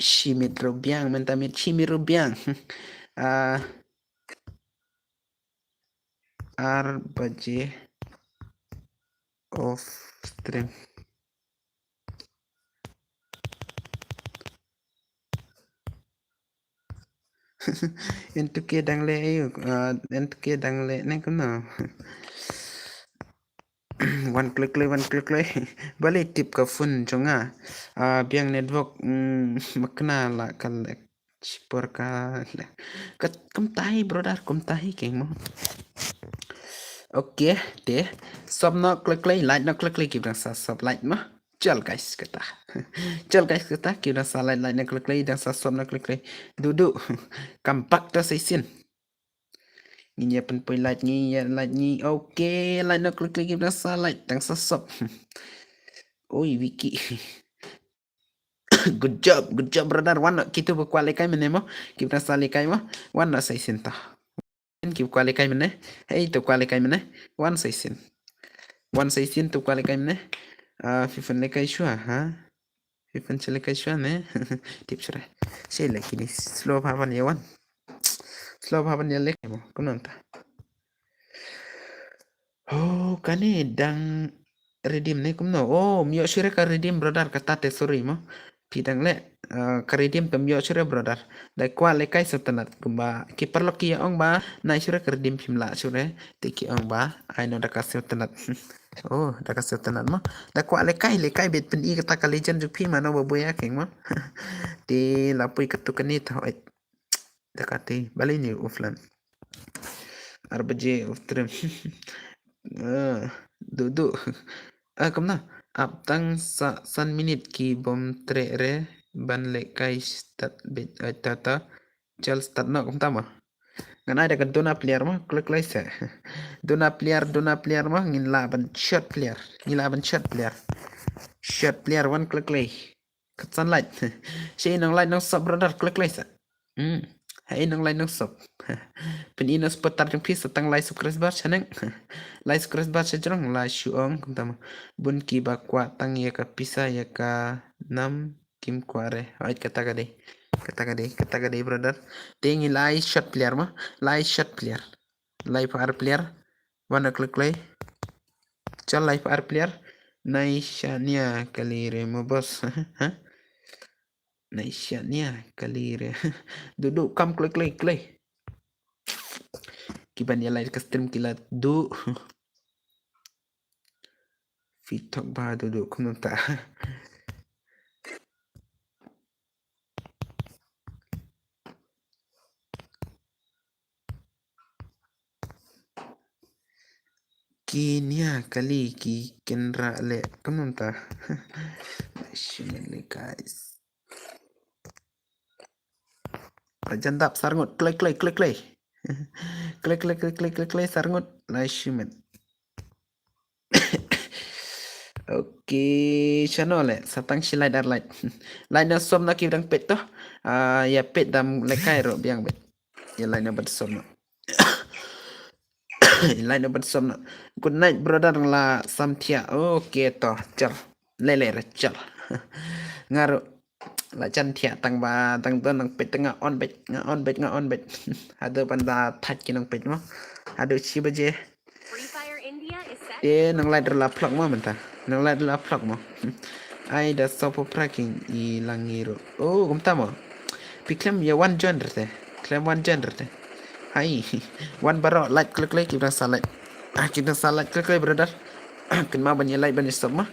shimit robiang mentamit shimit robiang. RBJ off stream. Into kia dangle ayo. Into kia dangle ne kuno. One click play. Balik tip ka fun jonga. Biang network makna la kalek. Sipor ka. Kum tahi brother kum tahi keng mo. Okay, deh. Sub no click like no click kita sub like mah. Chal guys kita. Kita like no click dan sub no click. Duduk. Kampak dah sesin. Nginya pen poi like ni. Okay, like no click kita like dan sub. Oi Wiki. Good job brother. Wana kita berkualikai menemo. Kita salikai mah. Wana sesin tah. Kip kualikai mene. Hey tu kualikai mene. One sesin tu kualikai mene. Fifan lekai shua ha. Fifan lekai shua ne. Tip shura. Saya lagi ni slow papan ya wan. Slow papan ya lek mo. Kunanta. Oh kane dang redeem ne kumno. Oh mio shura ka redeem brother kata te sorry mo. Pidang le ka redeem tam mio shura brother. Dai kualikai setanat kumba. Kiper loki ya ong ba. Nai shura ka redeem pimla shura. Tiki ong ba. I know da kasih setanat. Oh, dah kasih tenan mah. Dah kuat lekai bet pen i kata ka legend ju pi mana boya keng mah. Di lapui ketukan ni tahu dah kati balik ni offline. RBJ of trim. Duduk. Kemana? Tang san minit ki bom tre re ban lekai start bet tata. Jal start no kum tama. Ngana ada kan dona player mah klik sa. Dona player mah ngin laban shot player. Shot player one klik lay. Kat sunlight. Siya nang light nang sub brother klik lay sa. Hai nang light nang sub. Pen inos petar jeng pis tang light sukres bar chaneng. Light sukres bar sejrong light shuong kum tama. Bun ki bakwa tang ya ka pisa ya ka nam kim kware. Ait kata ka deh brother. Tengi live shot player mah. Live R player. Wana klik play. Chal live R player. Naishania kalire mo boss. Naishania kalire. Duduk kam klik play. Kiban ya live stream kila du. Fitok ba duduk kumnta. Kenya kali ki kenra le kamunta. Shimele guys. Jandap sarngut klik klik klik klik. Klik klik klik klik klik klik sarngut la shimen. Oke, channel le satang silai dar light. Light na som na kibang pet to. Ya pet dam lekai ro biang bet. Ya light na bet som na. Light na bet som na. Good night brother la samtia. Oke to, chal. Lele ra chal. Ngaru la chan thia tang ba tang ton nang pet nga on bet nga on bet nga on bet. Ada panda that kinang pet mo. Ada chi baje. Free Fire India is set. Nang light la plug mo menta. Nang light la plug mo. Ai da sopo praking I langiro. Oh, kumta mo. Piklem ya one gender te. Klem one gender te. Hai. One baro light klik klik kita salat. Kita salat klik klik brother. Kenma banyak light banyak stop mah.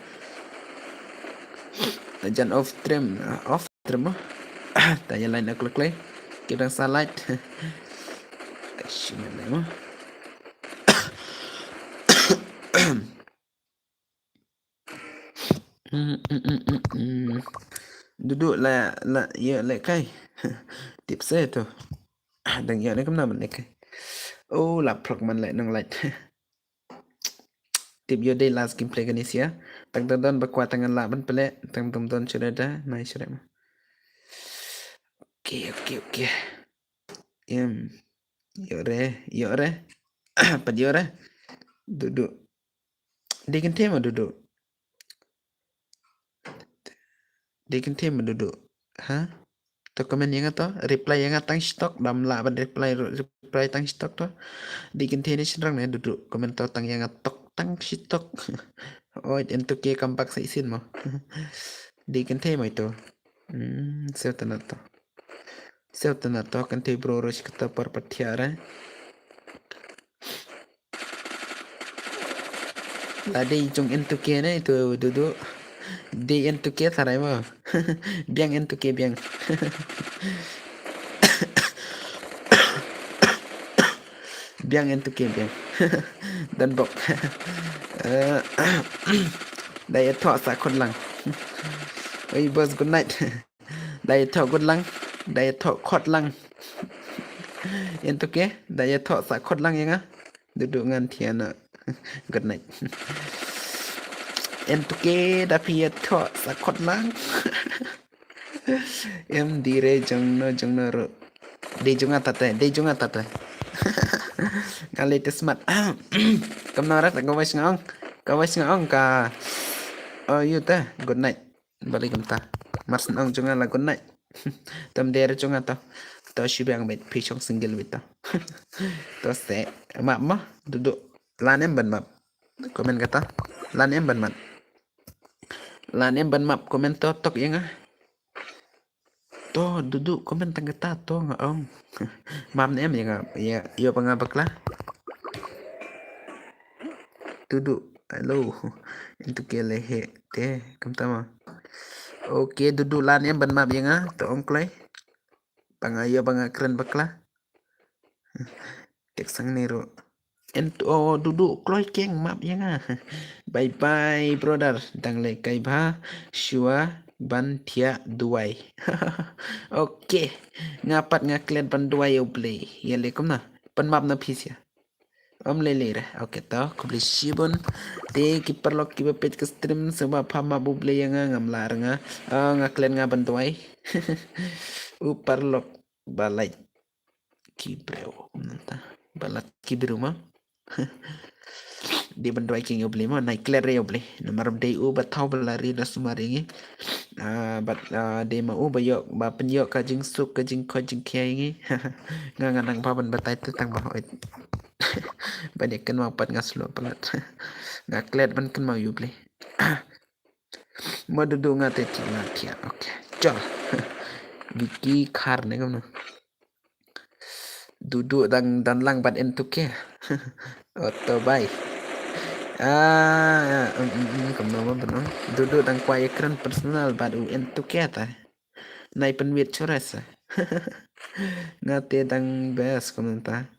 Tajan off trim mah. Tanya lain nak klik klik. Kita salat. Shimele mah. Duduk la ya la kai. Tips saya tu. Dang ya ni kemana man kai. Oh, la plug man lại nang light. Tip yo day last gameplay kan isi ya. Tang don bakwa tangan la ban pele. Tang don sudah dah. Nice sudah mah. Oke. Yore. Apa yore? Duduk. Dia kan tema duduk. Hah? To komen yang atau reply yang tang stok dam la ban reply tang stok to. Dia kan tema serang ne duduk. Komen to tang yang tok tang stok. Oh, itu ke kampak sa isin mo. Dia kan tema itu. Seu to kan te bro rosh kata par patiara. Lade jong entuke na itu duduk. Di entuke sarai mo. Biang entuke biang. Biang entuke biang. Dan bok. Daya thọ sa kon lang. Oi boss good night. Daya thọ good lang. Daya thọ khot lang. Entuke daya thọ sa khot lang yang duduk ngan tiana. Good night. Entuke tapi thọ sa khot lang. Em dire jong no ro. De jong atate. Ngali te smart. Kam na rat gawas ngong ka. Oh you ta good night. Balik kam ta. Mars ngong jong la good night. Tam dere jong ata. To shibang bet pichong single bita. To se map duduk lan em ban map. Komen kata lan em ban map komen to tok yang to duduk komen tang kata to ngaong. Map em yang ya yo pangabak lah. Duduk halo itu kelehe te kam tama. Oke duduk lan em ban map yang to ongklay. Pangayo keren bakla. Tek sang nero. Ento duduk kloy keng map yang Bye bye brother. Dang le kai ba shua ban tia duai. Oke. Ngapat ngaklen ban duai yo play. Ya lekom na. Pan map na pis ya. Om lele re. Oke to. Kubli shibon. Te kiper lok kiba pet ke stream sebab pama buble yang ngamlar ngaklen ngaban duai. Upar lok balai kibreo nanta balat kibru mah. Di bandai king yo beli mah naik clear yo beli nomor day u batau belari na sumaringi bat de ma u bayok ba penyok kajing suk kajing kajing kiai nganang paban batai tu tang bah oit. Banyak kan mapat ngaslo pelat. Nggak clear ban kan mau yo beli. Mau duduk ngate tia. Oke. Jol. Vicky Kar nih kamu duduk dan lang bat entuke oto bye kamu nama benar duduk dan kuai ekran personal baru entuke ta naik penwit cores ngate dang bes komentar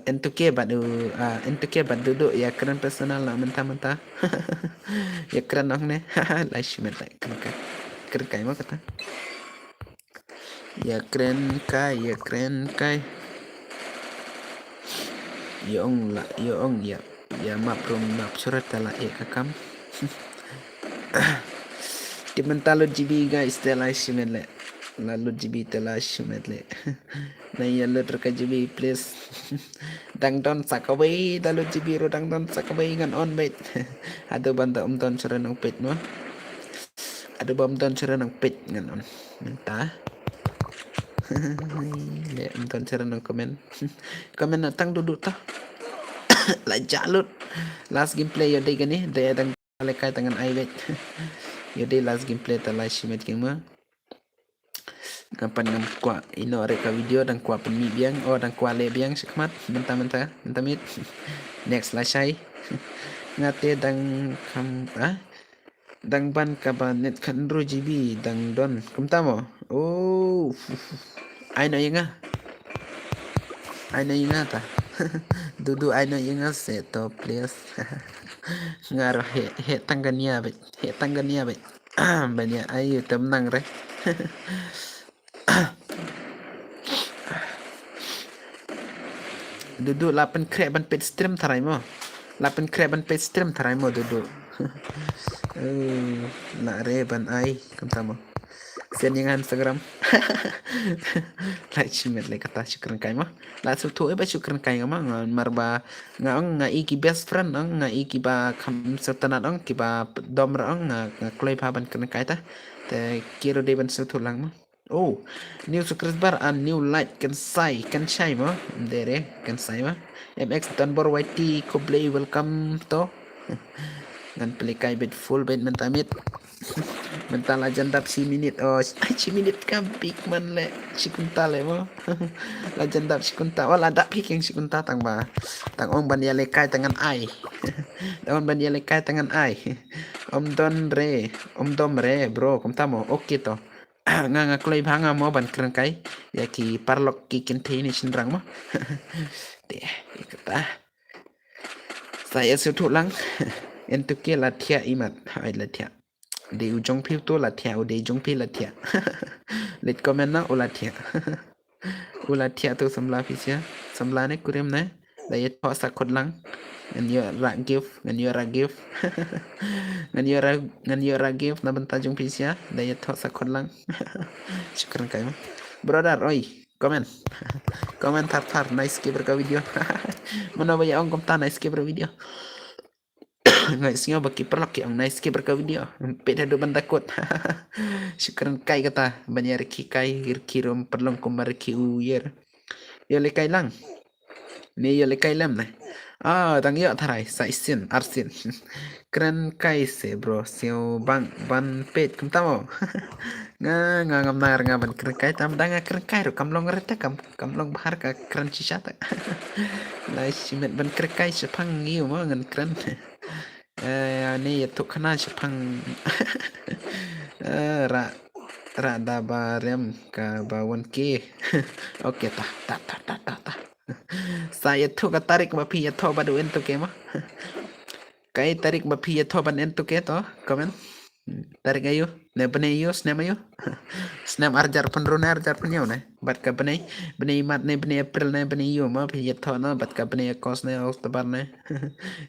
Entuke bat duduk ya keren personal lah mentah-mentah. Ya keren dong nih. Lah shimet lah keren kai mah kata. Ya keren kai. Yo ong ya map surat lah ya kakam. Di mentalo GB guys telah shimet le. Lalu GB telah shimet le. Nah ya lu terka GB please. Dang don sakaway dalu GB ro dang don sakaway ngan on bait. Ada banta don surat nang pet no. Ada bom don surat nang pet ngan on. Mentah. Le don surat nang komen. Komen natang duduk tah. La jalut. Last gameplay yo day gani day dang lekai tangan ai bait. Yo day last gameplay telah shimet game kapan ngam kwa ino reka video dan kwa penmi biang dan kwa le biang sikmat mentah mit next lah syai ngate dang kam dang ban kabanet kan ro GB dang don kumtamo aino yenga ta dudu aino yenga seto please ngaro he tanggania bet banyak ayo temnang re. Duduk 8 krep ban pet stream tarai mo duduk. Nak re ban ai kamu sen yang Instagram. Like shimet le kata syukran kai mah la su tu ba syukran kai mah marba nga iki best friend nga iki ba kam sertanat ki ba dom ra nga klei pa ban kan kai ta te kiro de ban su tu lang mah. New subscriber and new light kan sai mo dere kan sai ma MX Tanbor YT Koblay welcome to ngan play kai bit full bit mentamit mental legend up si minute si minute kan big man le si kunta le mo legend up si kunta wala dak pik yang si kunta tang ong ban ya le kai tangan ai om dom re bro kumtamo okay to nga klay bhanga mo ban keren kai ya ki parlok ki kentini sinrang mo deh kata saya sudah lang entuke latia imat hai latia de ujong pi to latia de ujong pi latia let komen na ulatia to samla fisya samla ne kurem ne daya to sakot lang ngan yo ra give ngan yo ra give na benta jong fisya daya to sakot lang syukran kai brother oi komen tar nice ke berka video mana ba ya ong kom ta nice ke berka video ngai singa baki perlok yang nice ke berka video peda do ban takut syukran kai kata banyak ki kai kirom perlong kumar ki uyer yo le kai lang ni yo le kai lam na tang yo tharai arsin keren kai se bro sio ban pet kum tamo nga ngam nar nga ban keren kai tam danga keren kai ro kamlong reta kamlong bahar ka keren cisata lai simet ban keren kai sepang ngiu mo ngan keren ni tuk kana sepang ra da barem ka bawon ke oke ta saya tu tarik bapi ya to badu ento ke mah kai tarik bapi ya to ban ento ke to komen tarik ayo ne bane yo snam ayo snam arjar penrone arjar penyo ne bat ka bane mat ne bane april ne bane yo ma pi ya to na bat ka bane kos ne oktober ne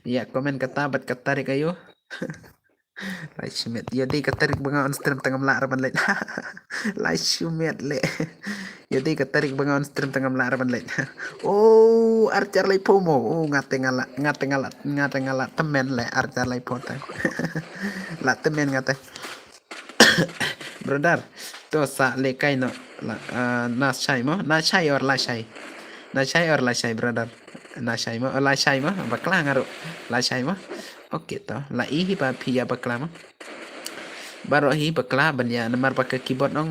ya komen kata bat ka tarik ayo lai shimet ya dei ka tarik banga on stream tangam la raban le lai shimet le ya dei ka tarik banga on stream tangam la raban le arjar lai pomo ngate ngala temen le arjar lai pota la temen ngate brother to sa le kai no na shai or la shai brother na shai mo bakla ngaro la shai mo oke to la ihi ba pia bakla mo baro hi bakla ban ya namar pakai keyboard ong